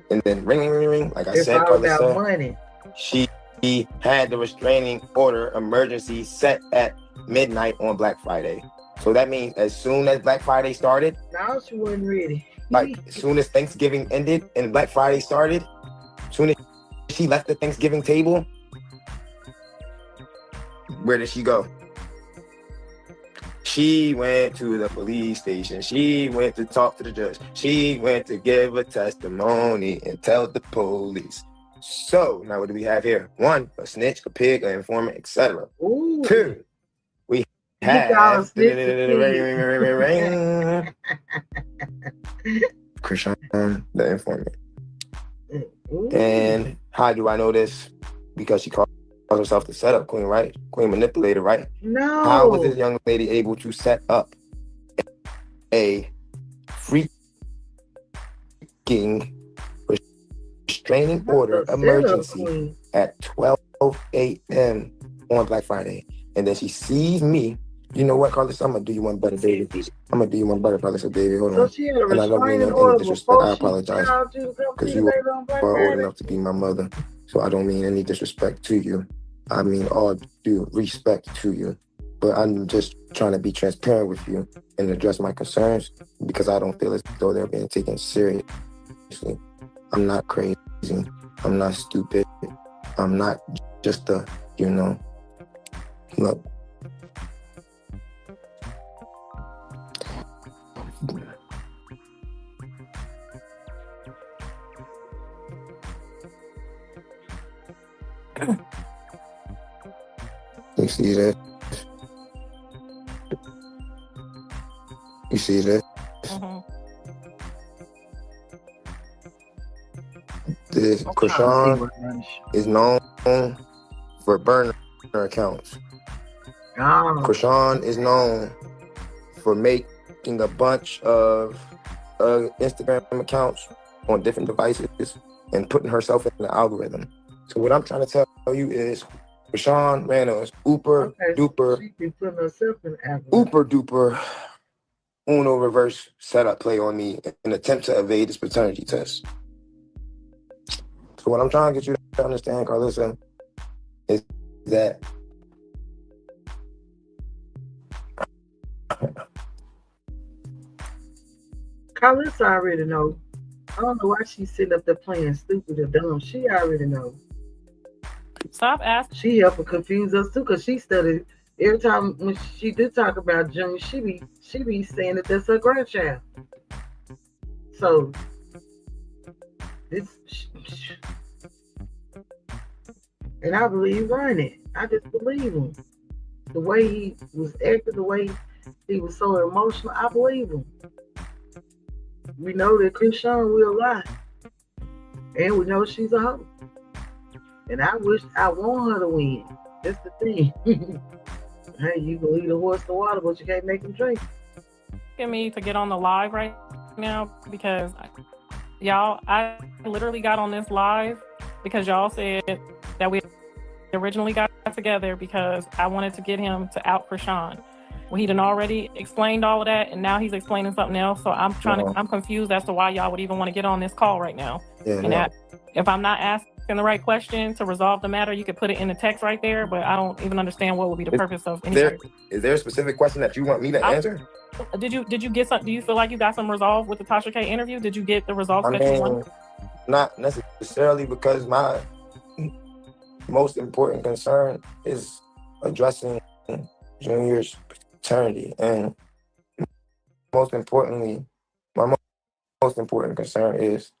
and then ring, like I said, Carlissa, she had the restraining order emergency set at midnight on Black Friday. So that means as soon as Black Friday started,
now she wasn't ready.
Like as soon as Thanksgiving ended and Black Friday started, as soon as she left the Thanksgiving table, where did she go? She went to the police station. She went to talk to the judge. She went to give a testimony and tell the police. So now what do we have here? 1, a snitch, a pig, an informant, etc. 2, we have Chrisean, the informant. And how do I know this? Because she calls herself the setup queen, right? Queen manipulator, right?
No.
How was this young lady able to set up a freaking restraining order emergency at 12 a.m. on Black Friday? And then she sees me. You know what, Carlos? I'm gonna do you one better, baby. I'm gonna do you one better, Carlos, baby. Hold on.
So and
I don't mean any disrespect. I apologize because you are old enough to be my mother. So I don't mean any disrespect to you. I mean all due respect to you. But I'm just trying to be transparent with you and address my concerns because I don't feel as though they're being taken seriously. I'm not crazy. I'm not stupid. I'm not just a, look,
You see that? You see that? This Chrisean is known for burner accounts. Chrisean is known for making a bunch of Instagram accounts on different devices and putting herself in the algorithm. So what I'm trying to tell you is Chrisean ran a uber duper Uno reverse setup play on me in an attempt to evade this paternity test. So what I'm trying to get you to understand, Carlissa, is that
Carlissa already know. I don't know why she's sitting up there playing stupid or dumb. She already know.
Stop asking.
She helped her confuse us too, because she studied every time when she did talk about Junior, she be saying that that's her grandchild. So this, and I believe Ronny. I just believe him. The way he was acting, the way he was so emotional, I believe him. We know that Chrisean will lie, and we know she's a hoe. And I want her to win. That's the thing. Hey, you can lead a horse to water, but you can't make him drink.
Get me to get on the live right now because y'all, I literally got on this live because y'all said that we originally got together because I wanted to get him to out Chrisean. Well, he done already explained all of that, and now he's explaining something else. So I'm I'm confused as to why y'all would even want to get on this call right now. If I'm not asking the right question to resolve the matter, you could put it in the text right there, but I don't even understand what would be the purpose of anything.
Is there a specific question that you want me to answer?
Did you get some? Do you feel like you got some resolve with the Tasha K interview? Did you get the results that you wanted?
Not necessarily, because my most important concern is addressing Junior's paternity, and most importantly, my most important concern is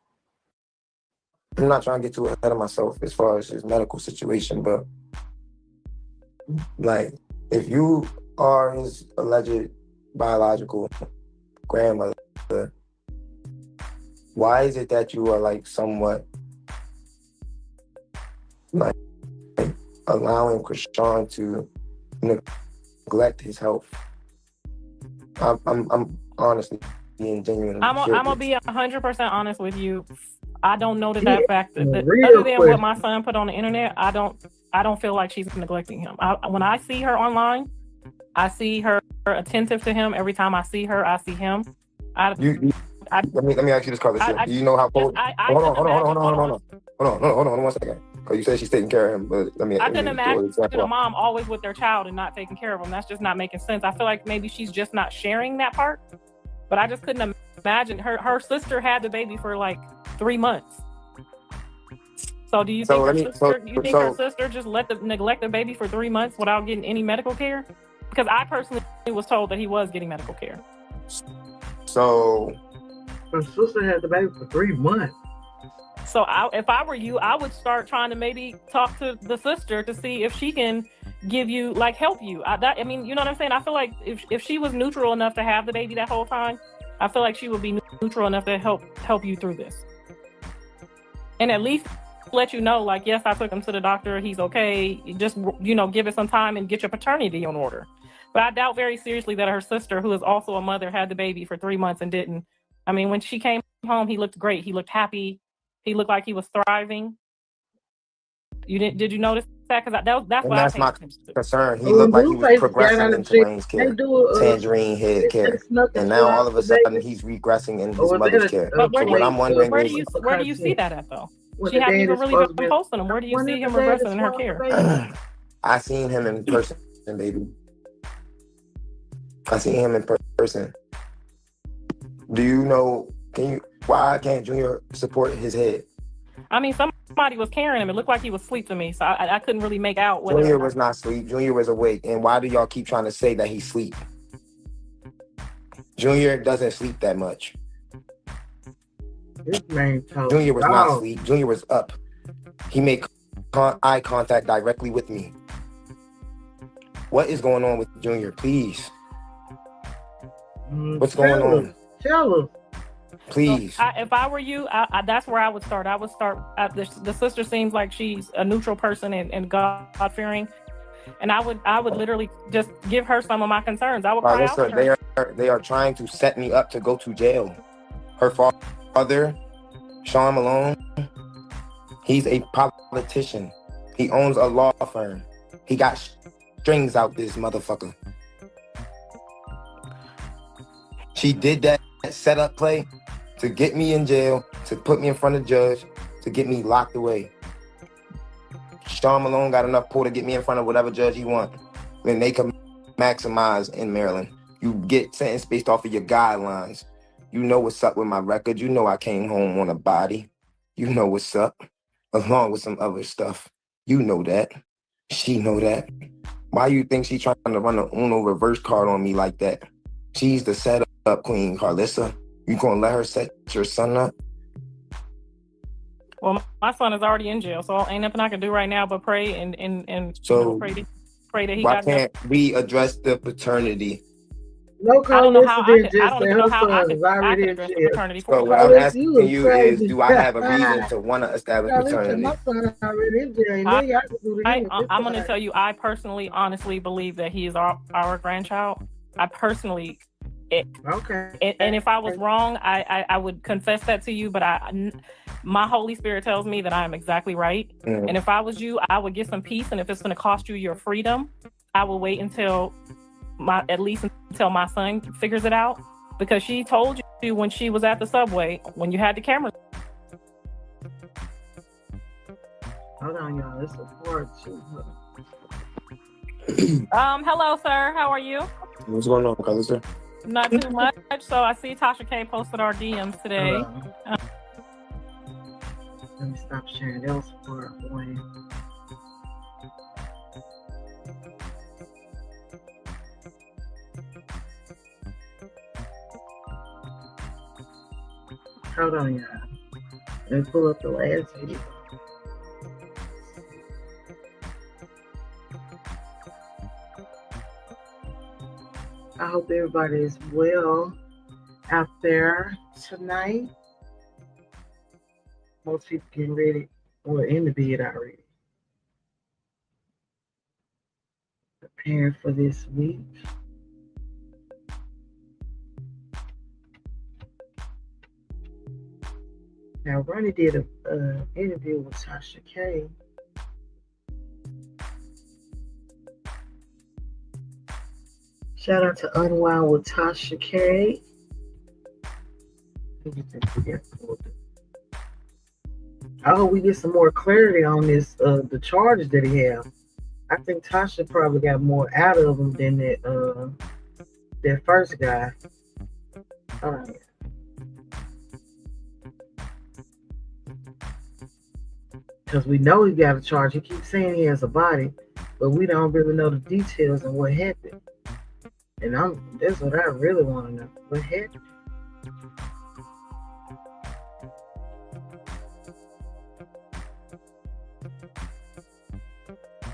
I'm not trying to get too ahead of myself as far as his medical situation, but like, if you are his alleged biological grandmother, why is it that you are like somewhat like allowing Chrisean to neglect his health? I'm honestly being genuine.
I'm gonna be 100% honest with you. I don't know that fact. Other than what my son put on the internet, I don't feel like she's neglecting him. When I see her online, I see her attentive to him. Every time I see her, I see him.
Let me ask you this, Carlissa. Do you know how cold? Hold on 1 second. Because you said she's taking care of him, but
I couldn't imagine a mom always with their child and not taking care of them. That's just not making sense. I feel like maybe she's just not sharing that part. But I just couldn't imagine her sister had the baby for like 3 months. So do you think her sister just neglect the baby for 3 months without getting any medical care? Because I personally was told that he was getting medical care.
So
her sister had the baby for 3 months.
So if I were you, I would start trying to maybe talk to the sister to see if she can give you, like, help you. I mean, you know what I'm saying? I feel like if she was neutral enough to have the baby that whole time, I feel like she would be neutral enough to help you through this. And at least let you know, like, yes, I took him to the doctor. He's okay. Just, give it some time and get your paternity in order. But I doubt very seriously that her sister, who is also a mother, had the baby for 3 months and didn't. I mean, when she came home, he looked great. He looked happy. He looked like he was thriving. Did you notice that? Because that's
my concern. He looked like he was progressing into Wayne's care, tangerine head care, and now all of a sudden he's regressing in his mother's care. So what I'm wondering is,
where do you see that at though? She hasn't even really been posting him. Where do you see him regressing in her care?
I seen him in person, baby. I seen him in person. Do you know? Why can't Junior support his head?
I mean, somebody was carrying him. It looked like he was asleep to me, so I couldn't really make out what.
Junior was not asleep. Junior was awake. And why do y'all keep trying to say that he's asleep? Junior doesn't sleep that much.
This man
Junior was not asleep. Junior was up. He made eye contact directly with me. What is going on with Junior? Please. What's going on?
Tell us.
Please.
So if I were you, that's where I would start. I would start at the sister seems like she's a neutral person and God-fearing. And I would literally just give her some of my concerns. I would cry out to her.
They are trying to set me up to go to jail. Her father, Sean Malone, he's a politician. He owns a law firm. He got strings out this motherfucker. She did that setup play to get me in jail, to put me in front of the judge, to get me locked away. Sean Malone got enough pull to get me in front of whatever judge he wants. Then they can maximize in Maryland. You get sentenced based off of your guidelines. You know what's up with my record. You know I came home on a body. You know what's up, along with some other stuff. You know that. She know that. Why you think she's trying to run the Uno reverse card on me like that? She's the setup queen, Carlissa. You gonna let her set your son up?
Well, my son is already in jail, so ain't nothing I can do right now but pray and
So
pray that he
why
got.
can't we address the paternity?
No,
I don't know how I could.
just
I don't
say
even know
her
how I
son
could
is already in
address the
jail.
paternity
So
for
what
her.
I'm
Carlissa,
asking
you
you
crazy.
is, do I have a reason to want to establish
Carlissa,
paternity?
my son already in jail. And then y'all can do the
I'm going to tell you, I personally, honestly believe that he is our grandchild. I personally,
Okay.
and if I was wrong, I would confess that to you. But my Holy Spirit tells me that I am exactly right.
Mm.
And if I was you, I would get some peace. And if it's going to cost you your freedom, I will wait until my son figures it out. Because she told you when she was at the subway, when you had the cameras.
Hold on, y'all. It's a part two.
Hello, sir. How are you?
What's going on, Carlissa?
Not too much. So I see Tasha K posted our DMs today.
Let me stop sharing. That was part one. Hold on, y'all. Let me pull up the last video. I hope everybody is well out there tonight. Most people getting ready or in the bed already. Preparing for this week. Now, Ronny did an interview with Tasha K. Shout out to Unwind with Tasha K. I hope we get some more clarity on this, the charges that he have. I think Tasha probably got more out of him than that first guy. All right. Because we know he got a charge. He keeps saying he has a body, but we don't really know the details and what happened. And that's what I really want to know. What happened?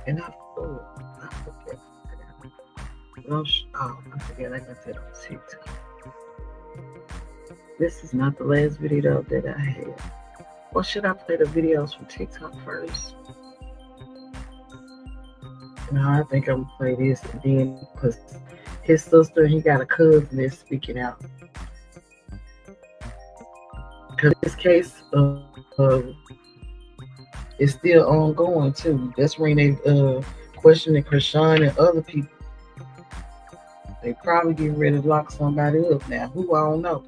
And I forget. I forget I got that on TikTok. This is not the last video that I had. Or should I play the videos from TikTok first? No, I think I'm gonna play this and then because his sister, he got a cousin that's speaking out. Because this case is still ongoing too. That's when they questioning Chrisean and other people. They probably getting ready to lock somebody up now. Who, I don't know.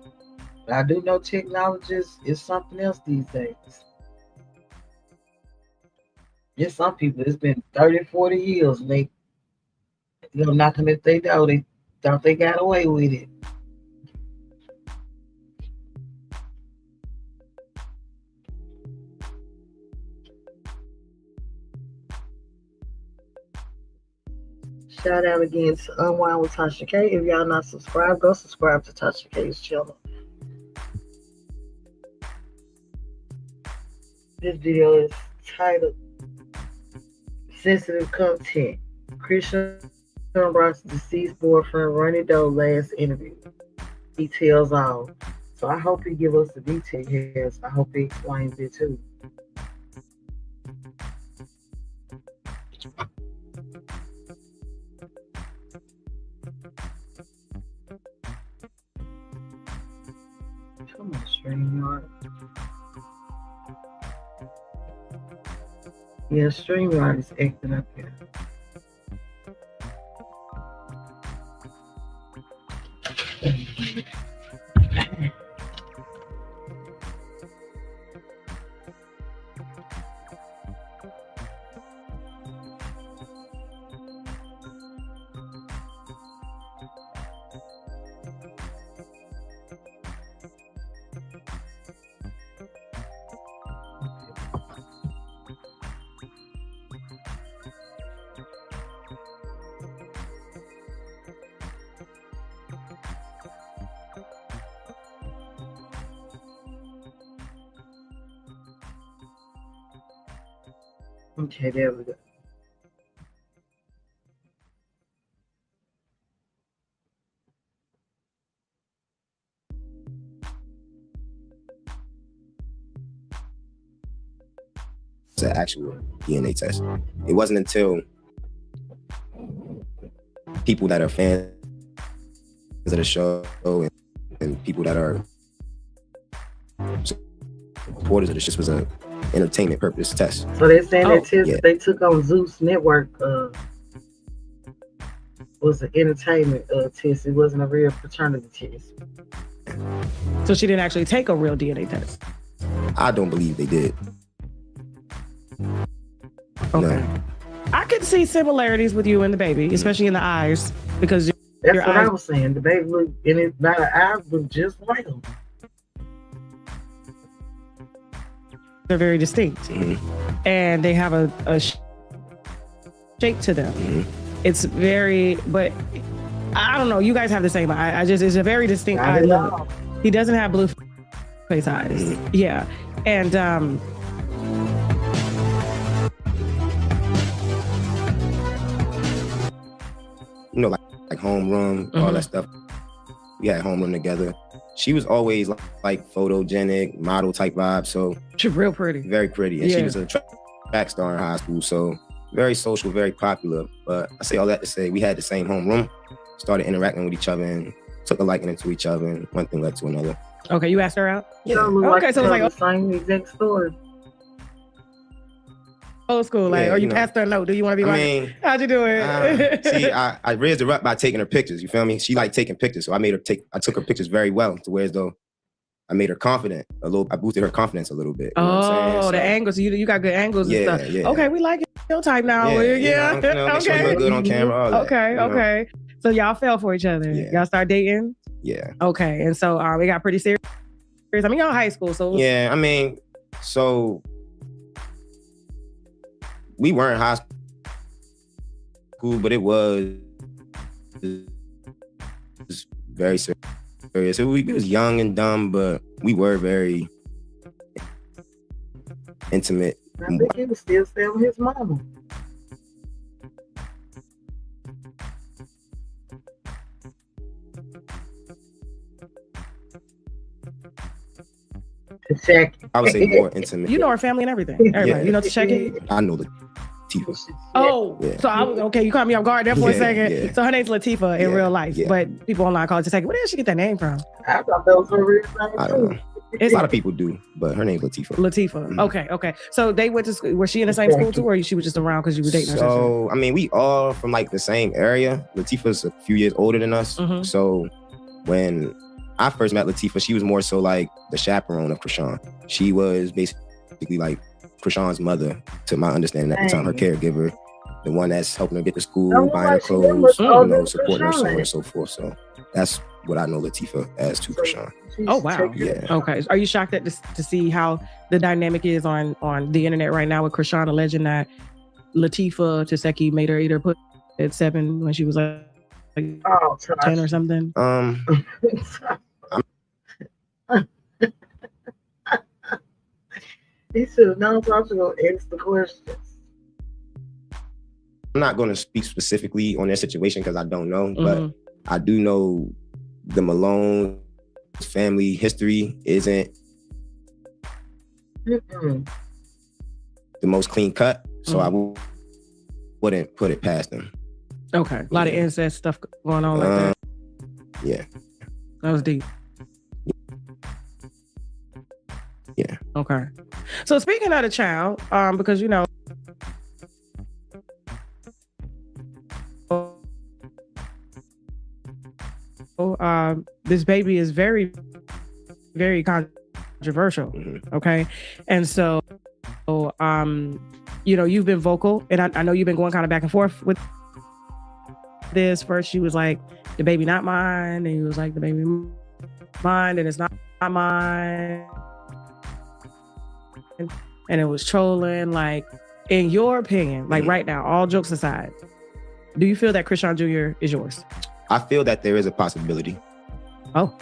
But I do know technology is something else these days. There's some people, it's been 30, 40 years. And they knocking at their door. They thought they got away with it. Shout out again to Unwind with Tasha K. If y'all not subscribed, go subscribe to Tasha K's channel. This video is titled Sensitive content. Chrisean Rock's deceased boyfriend Ronny Doe last interview. Details all. So I hope he give us the details. I hope he explains it too. Come on, StreamYard. Yeah, StreamYard is acting up here. Okay, there we go.
It's an actual DNA test. It wasn't until people that are fans of the show and people that are supporters of this just was a entertainment purpose test.
So they're saying that test
yeah.
they took on Zeus Network was an entertainment test. It wasn't a real paternity test.
So she didn't actually take a real DNA test?
I don't believe they did.
Okay.
No.
I could see similarities with you and the baby, especially in the eyes, because
That's
your
what
eyes,
I was saying. The baby looked, and it by the eyes look just like him.
they're very distinct.
Mm-hmm.
And they have a shape to them.
Mm-hmm.
It's very, but I don't know. You guys have the same eye. It's a very distinct eye look. He doesn't have blue face eyes.
Mm-hmm.
Yeah. And
you know, like homeroom, all that stuff. We had homeroom together. She was always like photogenic, model type vibe. So
she's real pretty.
Very pretty. And she was a track star in high school. So very social, very popular. But I say all that to say we had the same homeroom, started interacting with each other and took a liking into each other, and one thing led to another.
Okay, you asked her out?
Yeah.
Okay, so it's like
the same exact story.
Old school, like,
Yeah,
or you
you know.
asked her no. Do you want to be like, how'd you do it?
See, I raised her up by taking her pictures. You feel me? She liked taking pictures, so I took her pictures very well, to where as though I made her confident a little. I boosted her confidence a little bit. You know what I'm saying? So,
the angles. You got good angles and stuff.
Yeah.
Okay, we like your type now. Yeah.
Make sure you look good on camera. All that,
Okay. So y'all fell for each other.
Yeah.
Y'all start dating.
Yeah.
Okay, and so we got pretty serious. I mean, y'all high school, so
Yeah, I mean, so we weren't high school, but it was very serious. So we was young and dumb, but we were very intimate.
I think he was still staying with his mama. Check.
I would say more intimate.
you know her family and everything. Everybody,
Yeah.
you know Tasheki?
I know the Tifa.
Oh,
Yeah.
so okay, you caught me off guard there for a
Yeah,
second.
yeah.
So her name's Latifah in
Yeah,
real life,
yeah.
but people online call it Tasheki. Where did she get that name from?
I thought that was her real name
I don't know.
too.
It's
A lot of people do, but her name's Latifah.
Latifah.
Mhm.
Okay. So they went to school. Was she in the same school too, or she was just around because you were dating her?
So, I mean, we all from like the same area. Latifah's a few years older than us.
Mhm.
So when I first met Latifah, she was more so like the chaperone of Chrisean. She was basically like Chrisean's mother, to my understanding at the time, her caregiver, the one that's helping her get to school,
Oh,
buying her
like she was
clothes,
older than
supporting her, so on
Chrisean.
and so forth. So that's what I know Latifah as to Chrisean.
Oh wow.
Yeah.
Okay. Are you shocked to see how the dynamic is on the internet right now with Chrisean alleging that Latifah Tasheki made her eat her pussy at 7 when she was like
Oh,
10 or something?
He should have known so I was going to ask the questions.
not going to speak specifically on their situation because I don't know,
Mm-hmm.
but I do know the Malone family history isn't
Mm-mm.
the most clean cut, so I wouldn't put it past them.
Okay. A lot of incest stuff going on like that.
Yeah.
That was deep.
Yeah.
Okay. So speaking of the child, because you know, this baby is very, very controversial. Okay. And so, you know, you've been vocal, and I know you've been going kind of back and forth with this. First, she was like, the baby not mine, and he was like, the baby mine, and it's not mine. And it was trolling. Like, in your opinion, like right now, all jokes aside, do you feel that Chrisean Jr. is yours?
I feel that there is a possibility.
Oh.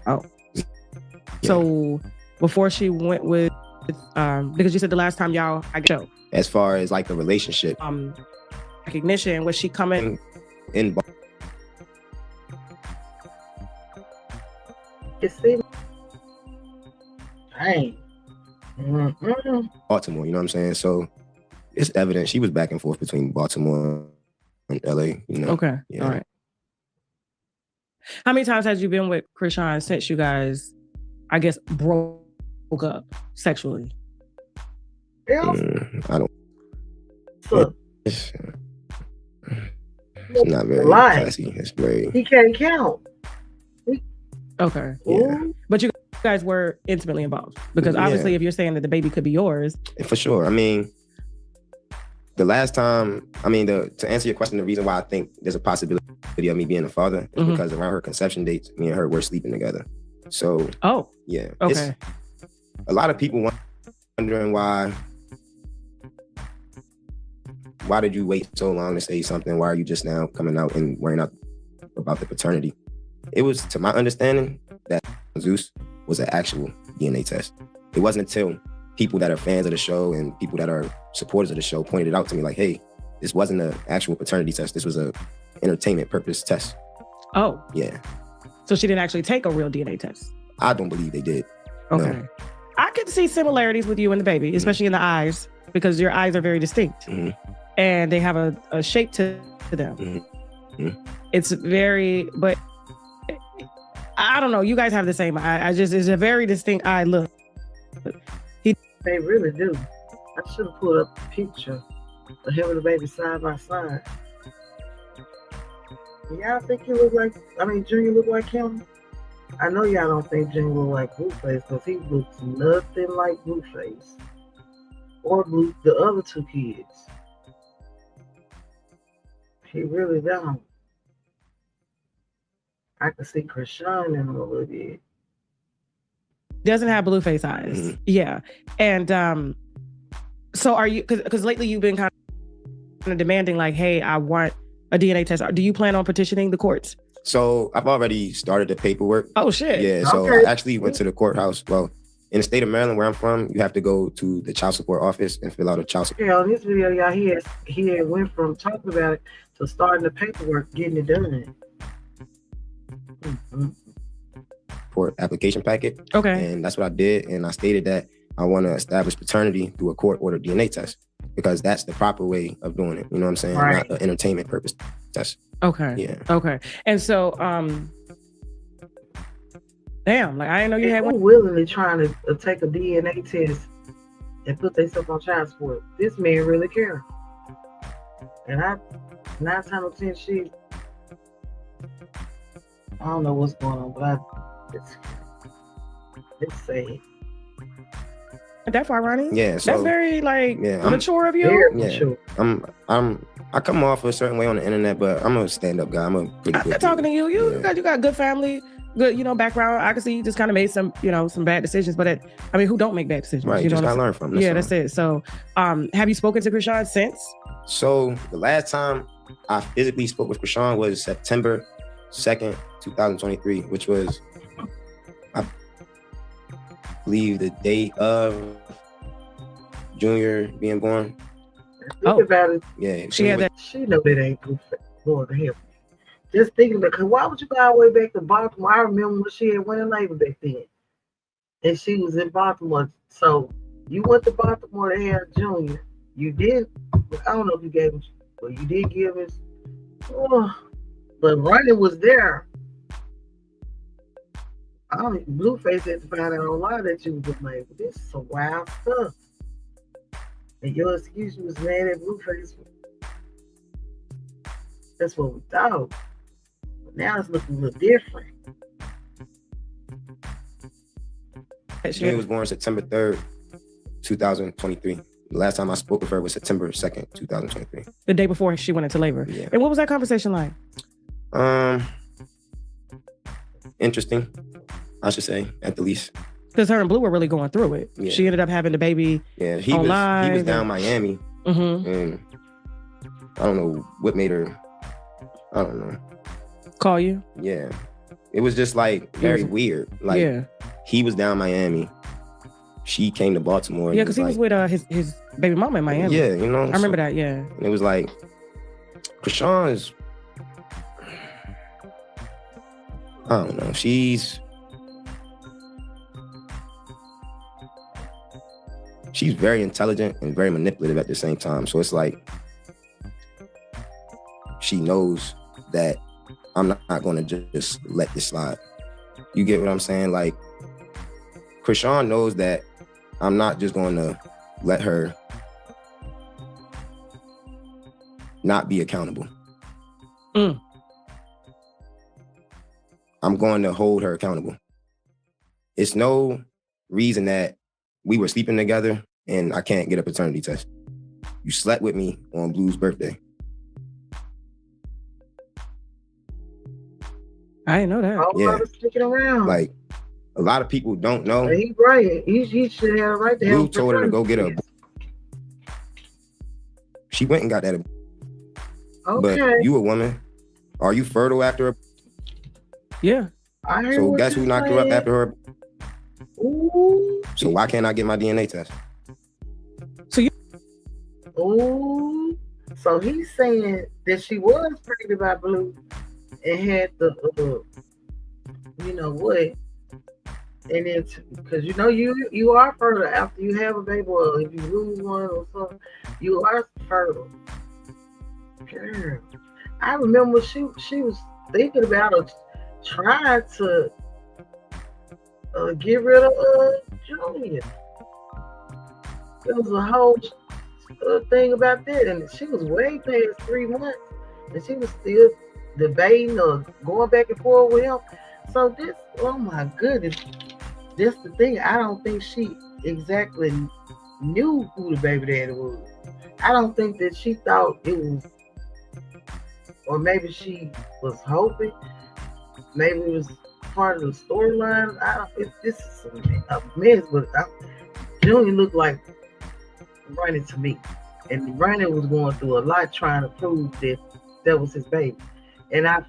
Oh.
Yeah.
So before she went with, because you said the last time y'all I show.
As far as like the relationship,
recognition, was she coming
in
You see? Dang. Mm-mm.
Baltimore, you know what I'm saying? So it's evident she was back and forth between Baltimore and LA, you know?
Okay.
Yeah.
All right. How many times has you been with Chrisean since you guys, I guess, broke up sexually?
Yeah.
I don't.
So,
It's not very
Lying.
classy. It's very.
he can't count.
Okay.
Yeah.
Ooh.
But you guys were intimately involved, because obviously if you're saying that the baby could be yours.
For sure. I mean, the last time, to answer your question, the reason why I think there's a possibility of me being a father is because around her conception dates, me and her were sleeping together. So, yeah.
Okay.
A lot of people wondering why did you wait so long to say something? Why are you just now coming out and worrying out about the paternity? It was, to my understanding, that Zeus was an actual DNA test. It wasn't until people that are fans of the show and people that are supporters of the show pointed it out to me like, hey, this wasn't an actual paternity test. This was a entertainment purpose test.
Oh.
Yeah.
So she didn't actually take a real DNA test?
I don't believe they did.
Okay.
No.
I could see similarities with you and the baby, especially in the eyes, because your eyes are very distinct and they have a shape to them. It's very, but I don't know. You guys have the same eye. It's a very distinct eye look.
They really do. I should have put up a picture of him and the baby side by side. Y'all think he look like, Junior look like him? I know y'all don't think Junior look like Blueface, because he looks nothing like Blueface. Or the other two kids. He really don't. I can see Chrisean in him a little bit.
Doesn't have blue face eyes. Yeah. And so are you, because lately you've been kind of demanding like, hey, I want a DNA test. Do you plan on petitioning the courts?
So I've already started the paperwork.
Oh, shit.
Yeah, so
Okay.
I actually went to the courthouse. Well, in the state of Maryland, where I'm from, you have to go to the child support office and fill out a child support.
Yeah, on this video, y'all, he had went from talking about it to starting the paperwork, getting it done.
Application packet.
Okay.
And that's what I did. And I stated that I want to establish paternity through a court-ordered DNA test, because that's the proper way of doing it. You know what I'm saying?
Right.
Not an entertainment purpose test.
Okay.
Yeah.
Okay. And so, damn, like I didn't know you had
Who
one.
willingly trying to take a DNA test and put themselves on child support? This man really care. And 9 times out of 10, I don't know what's going on, but it's sad.
That far, Ronny?
Yeah. So
That's very
I'm
mature of you.
Very
Yeah.
mature.
I come off a certain way on the internet, but I'm a stand-up guy. I'm a pretty
I'm
good
not talking to you.
Yeah.
You got good family, good, background. I can see you just kind of made some bad decisions, but who don't make bad decisions?
Right.
You know
Just
what I'm
gotta learn from them.
Yeah, that's it. So, have you spoken to Chrisean since?
So the last time I physically spoke with Chrisean was September 2nd, 2023, which was believe the date of Junior being born.
Think about it.
Yeah,
She had that.
She know that ain't good. Lord help me. Just thinking about, cause why would you go all the way back to Baltimore? I remember when she had went in labor back then, and she was in Baltimore. So you went to Baltimore to have Junior. You did. I don't know if you gave him, but you did give him. Oh, but Ronny was there. Blueface had to find out online that you was in labor. This is some wild stuff. And your excuse, you was mad at Blueface. That's what we thought. But now it's looking a little different.
She was born September 3rd, 2023. The last time I spoke with her was September 2nd, 2023.
The day before she went into labor.
Yeah.
And what was that conversation like?
Interesting, I should say, at the least.
Because her and Blue were really going through it.
Yeah.
She ended up having the baby.
Yeah, he
online
was down Miami.
Mm-hmm.
And I don't know what made her, I don't know.
Call you?
Yeah. It was just like very weird. Like
yeah.
He was down Miami. She came to Baltimore.
Yeah, because he was with his baby mama in Miami.
Yeah, you know.
I remember that, yeah.
And it was like, Chrisean is, I don't know. She's very intelligent and very manipulative at the same time. So it's like, she knows that I'm not going to just let this slide. You get what I'm saying? Like, Chrisean knows that I'm not just going to let her not be accountable.
Mm.
I'm going to hold her accountable. It's no reason that we were sleeping together and I can't get a paternity test. You slept with me on Blue's birthday.
I didn't know that.
Yeah. Sticking around.
Like, a lot of people don't know.
He's right. He should have a right to
Blue
have
told her to go get a. She went and got that.
Okay.
But you a woman. Are you fertile after her?
Yeah.
So guess who knocked her up after her?
Ooh.
So why can't I get my DNA test?
So you.
Ooh. So he's saying that she was pregnant by Blue and had the, you know what? And it's because you know you are fertile after you have a baby, or if you lose one or something, you are fertile. Girl, I remember she was thinking about trying to get rid of Junior. There was a whole thing about that, and she was way past 3 months, and she was still debating or going back and forth with him. So this, oh my goodness. That's the thing. I don't think she exactly knew who the baby daddy was. I don't think that she thought it was, or maybe she was hoping. Maybe it was part of the storyline. This is a mess, but Junior looked like Ronny to me. And Ronny was going through a lot trying to prove that was his baby. And I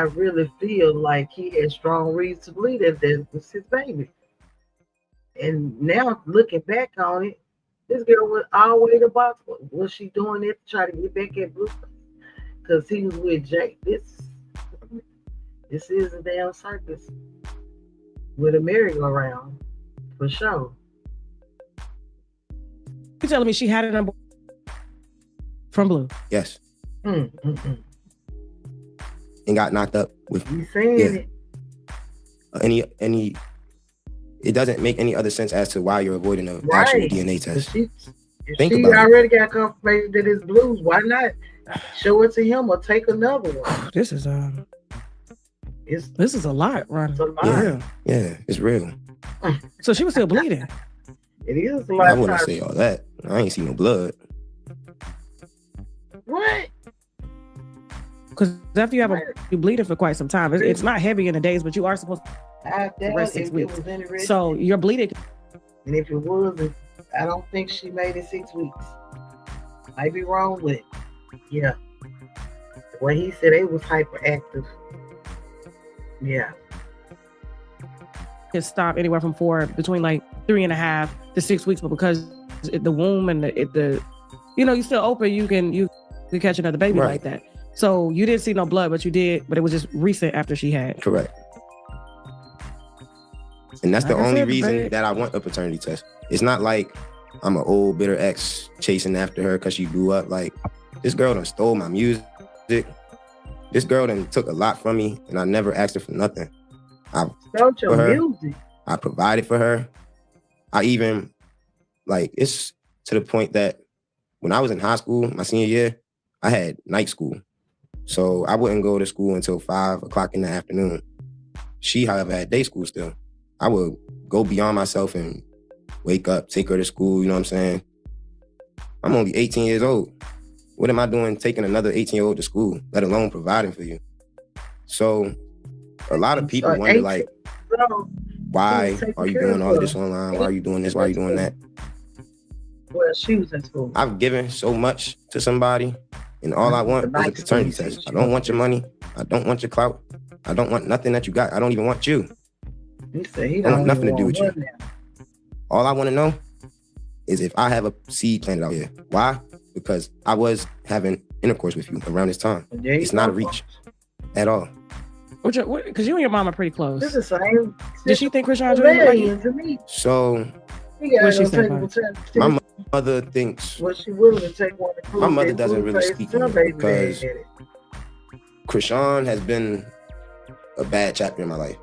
really feel like he had strong reason to believe that was his baby. And now looking back on it, this girl went all the way to Baltimore. Was she doing it to try to get back at Blueface? Because he was with Jake. This is a damn circus with a merry-go-round, for sure.
You telling me she had a number from Blue?
Yes. And got knocked up with.
You saying
it? Any. It doesn't make any other sense as to why you're avoiding an actual DNA test.
If she already got confirmation that it's Blue's, why not show it to him or take another one?
This is this is a lot, Ronny.
It's a lot.
Yeah, it's real.
So she was still bleeding.
It is a lot.
I wouldn't say all that. I ain't see no blood.
What?
Because after you you bleeding for quite some time, it's not heavy in the days, but you are supposed to rest 6 weeks. So you're bleeding.
And if it wasn't, I don't think she made it 6 weeks. Might be wrong with it. Yeah. Well, he said it was hyperactive. Yeah.
It stopped anywhere from between like 3.5 to 6 weeks, but because the womb and the you still open, you can catch another baby like that. So you didn't see no blood, but you did, but it was just recent after she had.
Correct. And that's the only reason that I want a paternity test. It's not like I'm an old bitter ex chasing after her because she grew up. Like, this girl done stole my music. This girl done took a lot from me, and I never asked her for nothing. I provided for her. I even, like, it's to the point that when I was in high school, my senior year, I had night school. So I wouldn't go to school until 5 o'clock in the afternoon. She, however, had day school still. I would go beyond myself and wake up, take her to school, you know what I'm saying? I'm only 18 years old. What am I doing taking another 18-year-old to school, let alone providing for you? So a lot of people wonder, like, why are you doing all of this online? Why are you doing this? Why are you doing that?
Well, she was in school.
I've given so much to somebody, and all I want is a paternity test. I don't want your money. I don't want your clout. I don't want nothing that you got. I don't even want you.
He said he
I
don't
want nothing to do with you.
now.
All I want to know is if I have a seed planted out here. Why? Because I was having intercourse with you around this time. It's not a reach at all.
Because you and your mom are pretty close.
This is the same.
Did she think Chrisean Rock
to me?
So,
what she said?
My mother thinks.
Was she willing to take one?
My mother doesn't really speak on it because Chrisean has been a bad chapter in my life.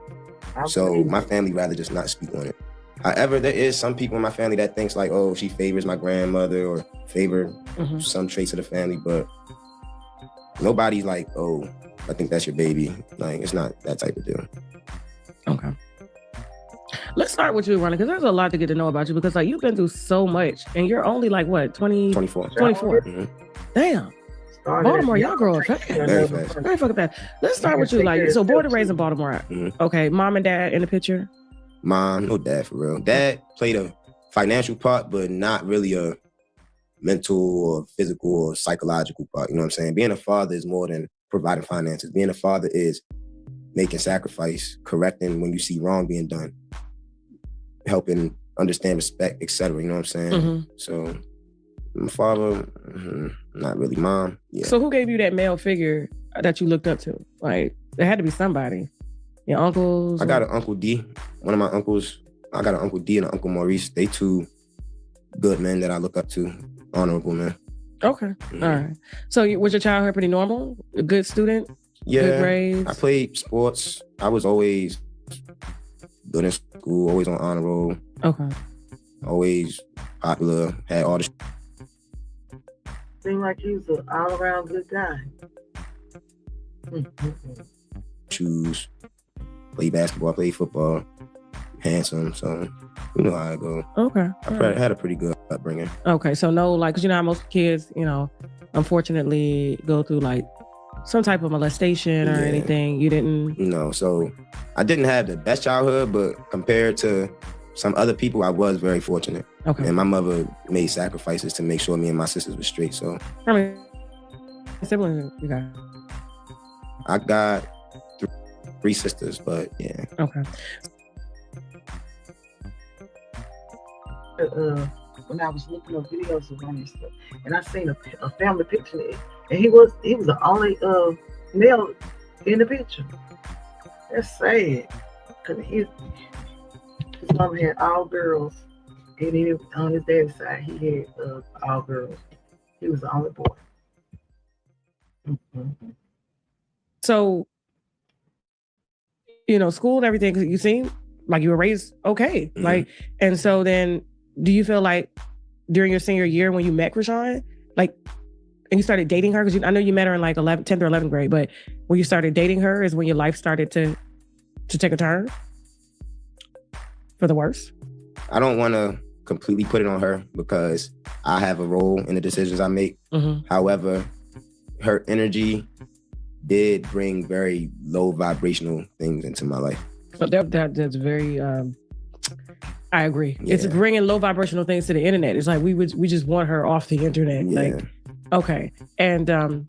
So my family rather just not speak on it. However, there is some people in my family that thinks like, oh, she favors my grandmother or favor some traits of the family, but nobody's like, oh, I think that's your baby. Like, it's not that type of deal.
Okay. Let's start with you, Ronny, because there's a lot to get to know about you because like you've been through so much and you're only like what, 24? 24.
Mm-hmm.
Damn. Baltimore, y'all grow up fast.
Very fast.
Very fucking fast. Let's start with you. Like, so born and raised in Baltimore. Okay, mom and dad in the picture?
Mom, no dad for real. Dad played a financial part, but not really a mental or physical or psychological part. You know what I'm saying? Being a father is more than providing finances. Being a father is making sacrifice, correcting when you see wrong being done, helping understand respect, etc. You know what I'm saying? So my father, not really. Mom, yeah.
So who gave you that male figure that you looked up to? Like, there had to be somebody. Your uncles?
I got an Uncle D. One of my uncles, I got an Uncle D and an Uncle Maurice. They two good men that I look up to. Honorable men.
Okay. All right. So was your childhood pretty normal? A good student?
Yeah.
Good grades?
I played sports. I was always good in school, always on honor roll.
Okay.
Always popular, had all the
Seemed like he was an all-around good guy.
shoes, play basketball, play football, handsome, so you know how I go.
Okay.
I had a pretty good upbringing.
Okay, so no, like, because you know how most kids, unfortunately go through like some type of molestation or anything. You didn't?
No, so I didn't have the best childhood, but compared to some other people, I was very fortunate.
Okay.
And my mother made sacrifices to make sure me and my sisters were straight, so.
How many siblings you got?
I got 3 sisters, but yeah.
Okay.
When I was looking up videos of Ronny stuff, and I seen a family picture, and he was the only male in the picture. That's sad, cause his mom had all girls, and then on his dad's side he had all girls. He was the only boy. Mm-hmm.
So, school and everything, because you seem like you were raised okay.
Mm-hmm.
Like, and so then do you feel like during your senior year when you met Chrisean, like, and you started dating her, because I know you met her in like 10th or 11th grade, but when you started dating her is when your life started to take a turn for the worse?
I don't want to completely put it on her because I have a role in the decisions I make.
Mm-hmm.
However, her energy did bring very low vibrational things into my life.
That's very, I agree.
Yeah.
It's bringing low vibrational things to the internet. It's like we just want her off the internet.
Yeah.
Like, okay. And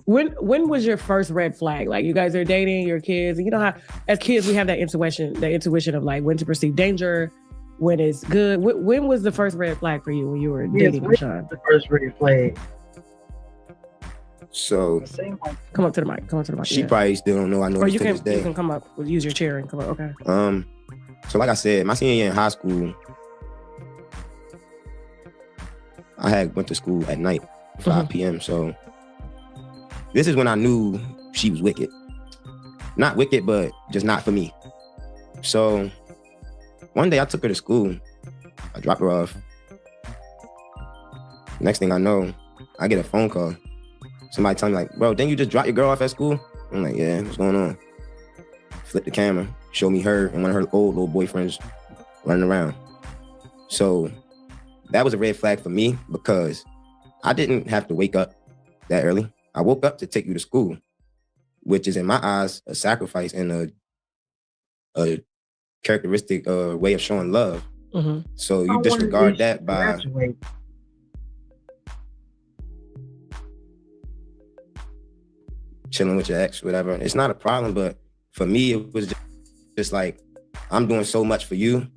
when was your first red flag? Like, you guys are dating, your kids, you know how as kids we have that intuition of like when to perceive danger, when it's good. When was the first red flag for you when you were dating Chrisean?
The first red flag.
So
Come up to the mic.
she probably still don't know I know
Or
this
you
to this day.
can come up. Use your chair and come up. Okay.
So like I said, my senior year in high school, I had went to school at night, 5 p.m. So this is when I knew she was wicked. Not wicked, but just not for me. So one day I took her to school. I dropped her off. Next thing I know, I get a phone call. Somebody tell me like, bro, didn't you just drop your girl off at school? I'm like, yeah, what's going on? Flip the camera, show me her and one of her old little boyfriends running around. So that was a red flag for me because I didn't have to wake up that early. I woke up to take you to school, which is in my eyes a sacrifice and a characteristic way of showing love. So you disregard that by chilling with your ex, whatever. It's not a problem, but for me, it was just like, I'm doing so much for you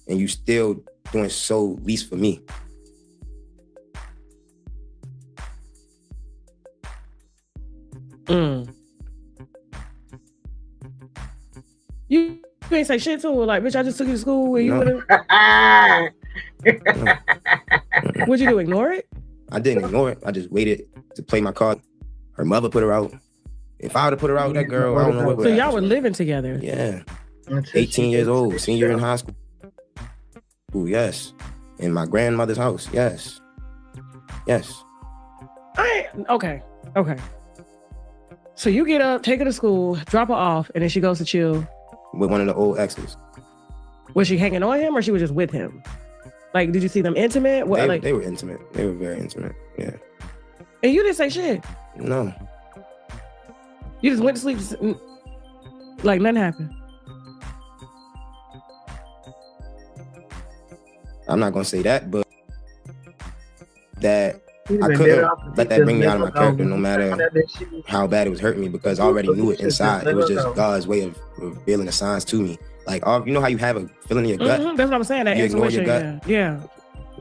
and you still doing so least for me.
You ain't say shit to her, like, bitch, I just took you to school and you would've... What'd you do, ignore it?
I didn't ignore it. I just waited to play my card. Her mother put her out. If I would have put her out with that girl, I don't know what would
So
happen.
y'all were living together?
Yeah. 18 years old, senior in high school. Ooh, yes. In my grandmother's house, yes. Yes.
Okay. So you get up, take her to school, drop her off, and then she goes to chill.
With one of the old exes.
Was she hanging on him or she was just with him? Like, did you see them intimate? What,
they were intimate. They were very intimate, yeah.
And you didn't say shit?
No.
You just went to sleep like nothing happened?
I'm not gonna say that, but that I couldn't let that bring me out of my character no matter how bad it was hurting me because I already knew it inside. It was just God's way of revealing the signs to me. Like, you know how you have a feeling in your gut?
That's what I'm saying. That
you ignore your
intuition,
gut?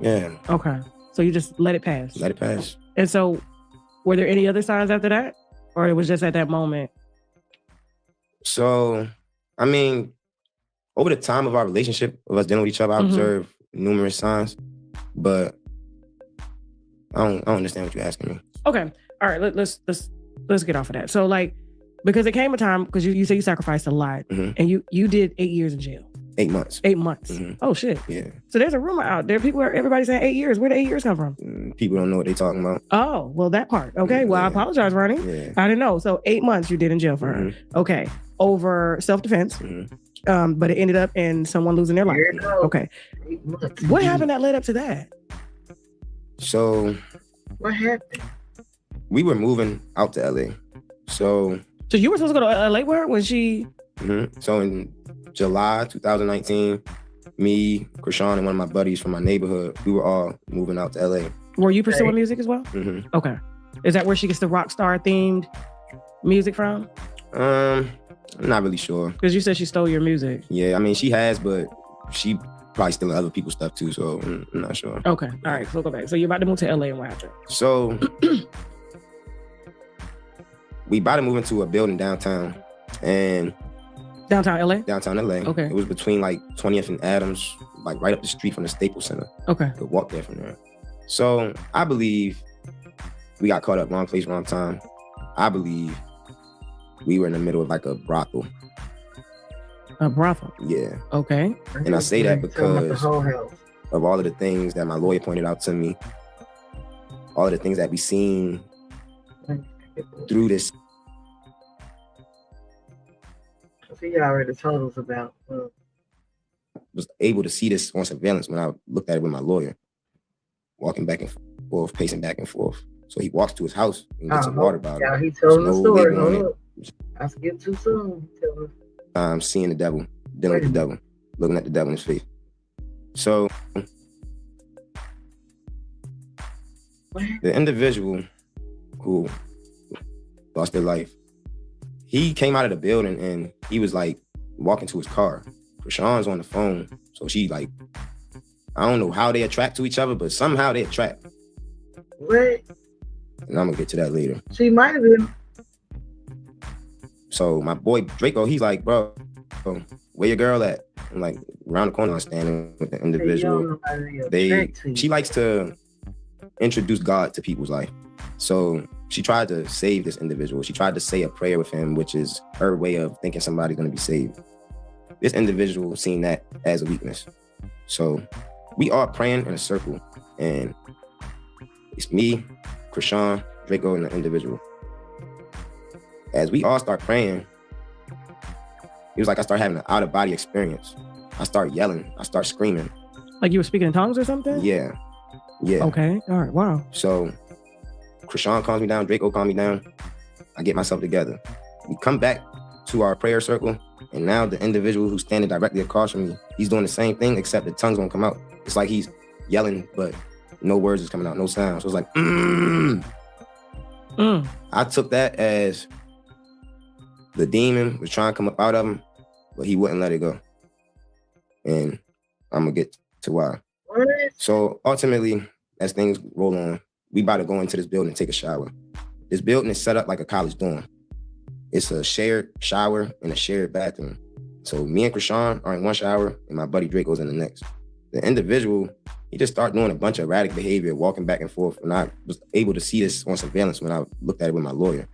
Yeah. Okay. So you just let it pass?
Let it pass.
And so were there any other signs after that? Or it was just at that moment?
So, I mean, over the time of our relationship, of us dealing with each other, I observed numerous signs, but I don't understand what you're asking me.
Okay. All right. Let's get off of that. So, like, because it came a time, because you say you sacrificed a lot, and you did 8 years in jail.
8 months.
8 months. Oh, shit.
Yeah.
So there's a rumor out there. Everybody's saying 8 years. Where the 8 years come from?
People don't know what they're talking about.
Oh, well, that part. Okay. Well, I apologize, Ronny.
Yeah.
I didn't know. So 8 months you did in jail for her. Okay. Over self-defense. But it ended up in someone losing their life. Okay. What happened that led up to that?
So
what happened?
We were moving out to LA. So
you were supposed to go to LA with her when she...
So in July 2019, me, Chrisean, and one of my buddies from my neighborhood, we were all moving out to LA.
Were you pursuing music as well? Okay. Is that where she gets the rock star themed music from?
I'm not really sure.
Because you said she stole your music.
Yeah, I mean, she has, but she probably stealing other people's stuff too, so I'm not sure.
Okay. All right, so go back. So you're about to move to LA and what happened?
So we about to move into a building downtown. And
Downtown LA?
Downtown LA.
Okay.
It was between like 20th and Adams, like right up the street from the Staples Center.
Okay.
You could walk there from there. So I believe we got caught up, wrong place, wrong time. I believe we were in the middle of like a brothel.
A brothel?
Yeah.
Okay.
And I say that because of all of the things that my lawyer pointed out to me, all of the things that we seen through this.
He already told us about.
Was able to see this on surveillance when I looked at it with my lawyer, walking back and forth, pacing back and forth. So he walks to his house and gets a water bottle.
Yeah, he told the story. I skip too soon.
I'm seeing the devil, dealing with the devil, looking at the devil in his face. So the individual who lost their life, he came out of the building and he was like walking to his car. Chrisean's on the phone. So she like, I don't know how they attract to each other, but somehow they attract.
What?
And I'm gonna get to that later.
She might have been.
So my boy Draco, he's like, bro, where your girl at? I'm like, around the corner, I'm standing with the individual. She likes to introduce God to people's life. So she tried to save this individual. She tried to say a prayer with him, which is her way of thinking somebody's gonna be saved. This individual seen that as a weakness. So we are praying in a circle, and it's me, Chrisean, Draco, and the individual. As we all start praying, it was like I started having an out-of-body experience. I start yelling, I start screaming.
Like you were speaking in tongues or something?
Yeah.
Okay, all right, wow.
So Chrisean calms me down, Draco calms me down. I get myself together. We come back to our prayer circle, and now the individual who's standing directly across from me, he's doing the same thing, except the tongues won't come out. It's like he's yelling, but no words is coming out, no sound. So it's like, I took that as the demon was trying to come up out of him, but he wouldn't let it go. And I'm gonna get to why.
What?
So ultimately, as things roll on, we about to go into this building and take a shower. This building is set up like a college dorm. It's a shared shower and a shared bathroom. So me and Chrisean are in one shower and my buddy Draco's in the next. The individual, he just started doing a bunch of erratic behavior, walking back and forth. And I was able to see this on surveillance when I looked at it with my lawyer.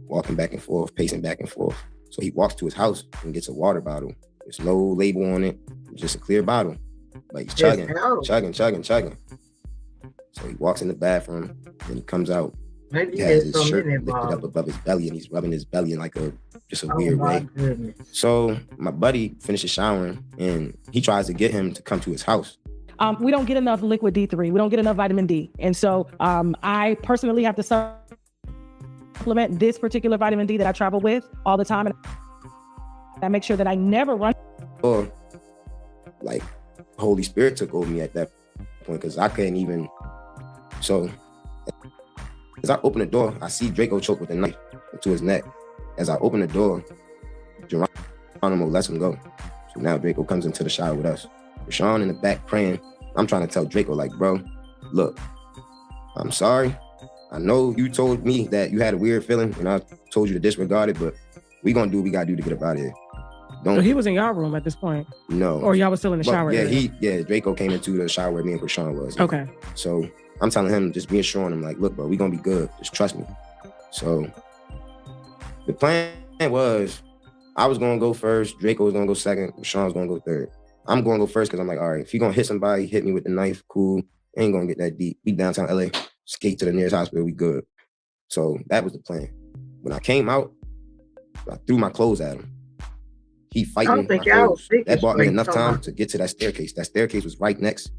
Walking back and forth, pacing back and forth. So he walks to his house and gets a water bottle. There's no label on it, just a clear bottle. But he's chugging. So he walks in the bathroom and he comes out.
Maybe
he has his shirt lifted up above his belly and he's rubbing his belly in like a weird way.
Goodness.
So my buddy finishes showering and he tries to get him to come to his house.
We don't get enough liquid D3. We don't get enough vitamin D. And so I personally have to supplement this particular vitamin D that I travel with all the time. And I make sure that I never run.
Or like Holy Spirit took over me at that point because I couldn't even. So as I open the door, I see Draco choke with a knife to his neck. As I open the door, Geronimo lets him go. So now Draco comes into the shower with us. Chrisean in the back praying. I'm trying to tell Draco, like, bro, look, I'm sorry. I know you told me that you had a weird feeling and I told you to disregard it, but we gonna do what we gotta do to get up out of here.
So he was in y'all room at this point?
No.
Or y'all was still in the shower?
Yeah, Draco came into the shower where me and Chrisean was.
Okay.
So I'm telling him, just reassuring him, like, look, bro, we gonna be good. Just trust me. So the plan was I was gonna go first, Draco was gonna go second, Chrisean was gonna go third. I'm gonna go first because I'm like, all right, if you're gonna hit somebody, hit me with the knife, cool. Ain't gonna get that deep. We downtown LA, skate to the nearest hospital, we good. So that was the plan. When I came out, I threw my clothes at him. He fighting. I don't think that bought me enough time to get to that staircase. That staircase was right next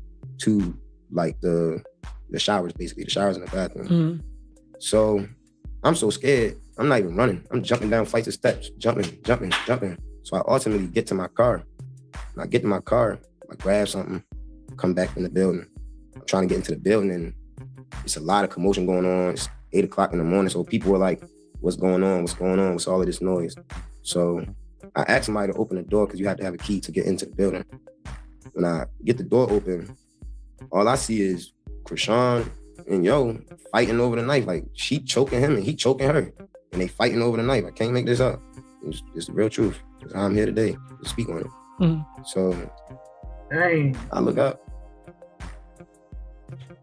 to like the showers, basically. The showers in the bathroom. Mm-hmm. So I'm so scared. I'm not even running. I'm jumping down flights of steps, jumping. So I ultimately get to my car. When I get to my car, I grab something, come back in the building. I'm trying to get into the building and it's a lot of commotion going on. It's 8 o'clock in the morning. So people are like, what's going on? What's all of this noise? So I asked somebody to open the door because you have to have a key to get into the building. When I get the door open, all I see is Chrisean and Yo fighting over the knife. Like she choking him and he choking her. And they fighting over the knife. I can't make this up. It's the real truth. That's how I'm here today to speak on it. Mm-hmm. So I look up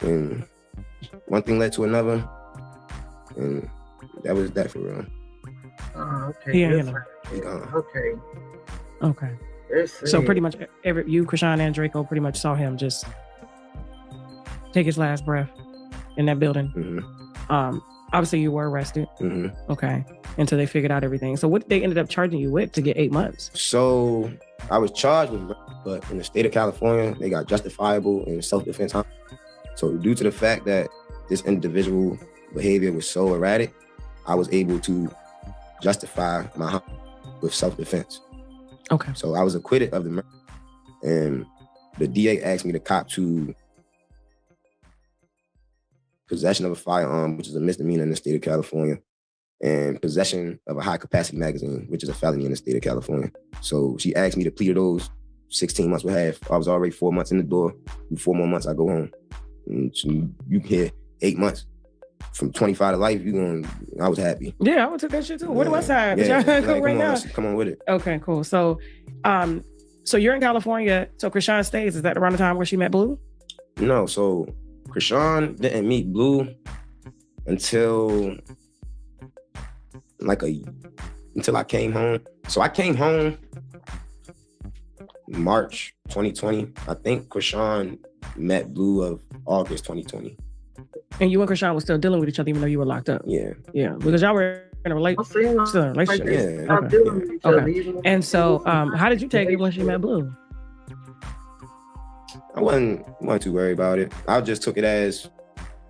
and one thing led to another. And that was that for real.
Okay.
Yeah, Okay. So pretty much you, Chrisean, and Draco pretty much saw him just take his last breath in that building. Mm-hmm. Obviously you were arrested. Mm-hmm. Okay. Until they figured out everything. So what they ended up charging you with to get 8 months?
So I was charged with, but in the state of California, they got justifiable and self-defense. So due to the fact that this individual behavior was so erratic, I was able to justify my harm with self-defense.
Okay.
So I was acquitted of the murder, and the DA asked me to cop to possession of a firearm, which is a misdemeanor in the state of California, and possession of a high-capacity magazine, which is a felony in the state of California. So she asked me to plead to those 16 months with half. I was already 4 months in the door. In 4 more months, I go home. And so you hear 8 months. From 25 to life, I was happy.
Yeah, I would take that shit too. Where do I sign?
Yeah,
Like, right now.
Come on with it.
Okay, cool. So, so you're in California. So Chrisean stays. Is that around the time where she met Blue?
No, so Chrisean didn't meet Blue until until I came home. So I came home March 2020. I think Chrisean met Blue of August 2020.
And you and Chrisean were still dealing with each other even though you were locked up.
Yeah.
Yeah. Because y'all were in a relationship.
Yeah.
Okay. And so how did you take it when she met Blue?
I wasn't too worried about it. I just took it as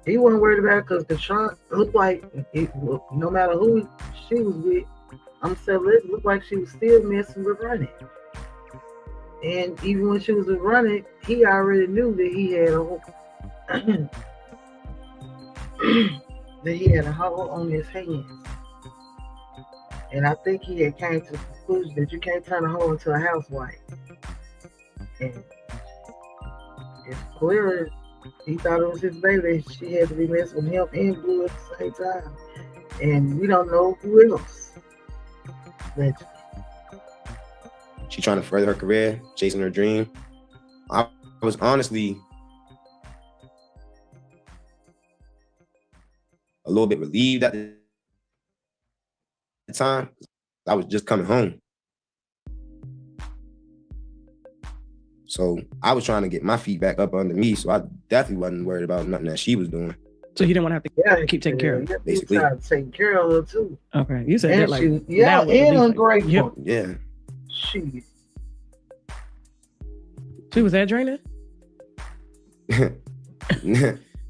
he wasn't worried about it because Chrisean looked like no matter who she was with, I'm saying it looked like she was still messing with Ronny. And even when she was with Ronny, he already knew that he had a hole on his hands. And I think he had came to the conclusion that you can't turn a hoe into a housewife. And it's clear he thought it was his baby. She had to be messing with him and Blue at the same time. And we don't know who else. But
she trying to further her career, chasing her dream. I was honestly a little bit relieved at the time. I was just coming home. So I was trying to get my feet back up under me, so I definitely wasn't worried about nothing that she was doing.
So you didn't want to have to keep taking care of her?
Basically.
You tried to take care of her too.
Okay, you said
and
that like...
and ungrateful.
Yep.
Yeah.
She was that draining?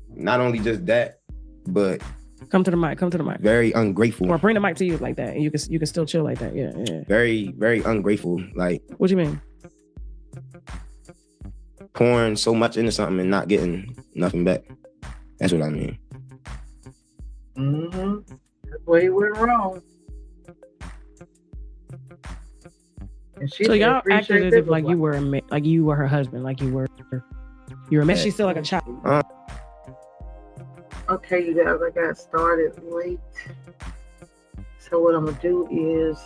Not only just that, but
come to the mic.
Very ungrateful.
Or bring the mic to you like that, and you can still chill like that. Yeah.
Very, very ungrateful. Like,
what do you mean?
Pouring so much into something and not getting nothing back. That's what I mean.
Mm-hmm. That's where he went wrong.
So y'all acted as if like you were her husband, like you were a she's still like a child.
Okay, you guys, I got started late. So what I'm gonna do is,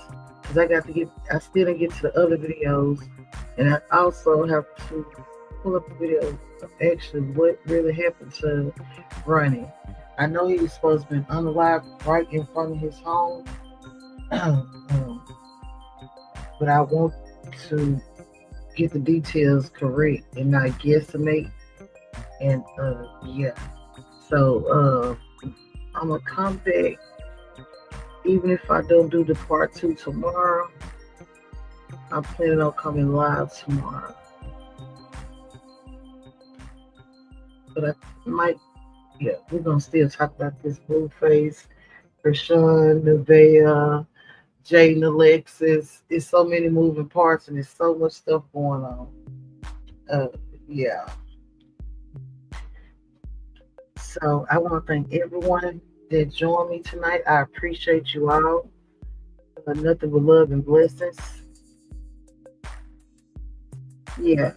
because I still didn't get to the other videos, and I also have to pull up the video of actually what really happened to Ronny. I know he was supposed to be unalived right in front of his home, but I want to get the details correct and not guesstimate. And yeah. So I'm gonna come back, even if I don't do the part 2 tomorrow. I'm planning on coming live tomorrow. But I might, yeah, we're gonna still talk about this Blueface, Chrisean, Nevaeh, Jaden, Alexis. It's so many moving parts and there's so much stuff going on. Yeah. So I want to thank everyone that joined me tonight. I appreciate you all. Nothing but love and blessings. Yeah.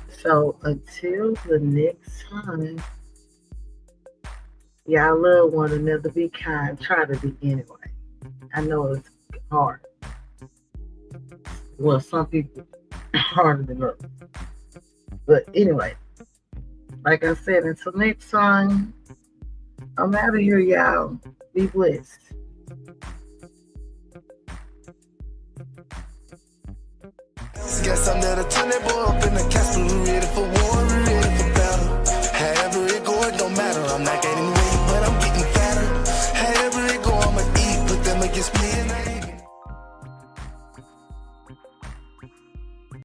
So until the next time, y'all love one another. Be kind. Try to be anyway. I know it's hard. Well, some people harder than others. But anyway, like I said, until next time, I'm out of here, y'all. Be blessed.
Guess I'm there to turn that boy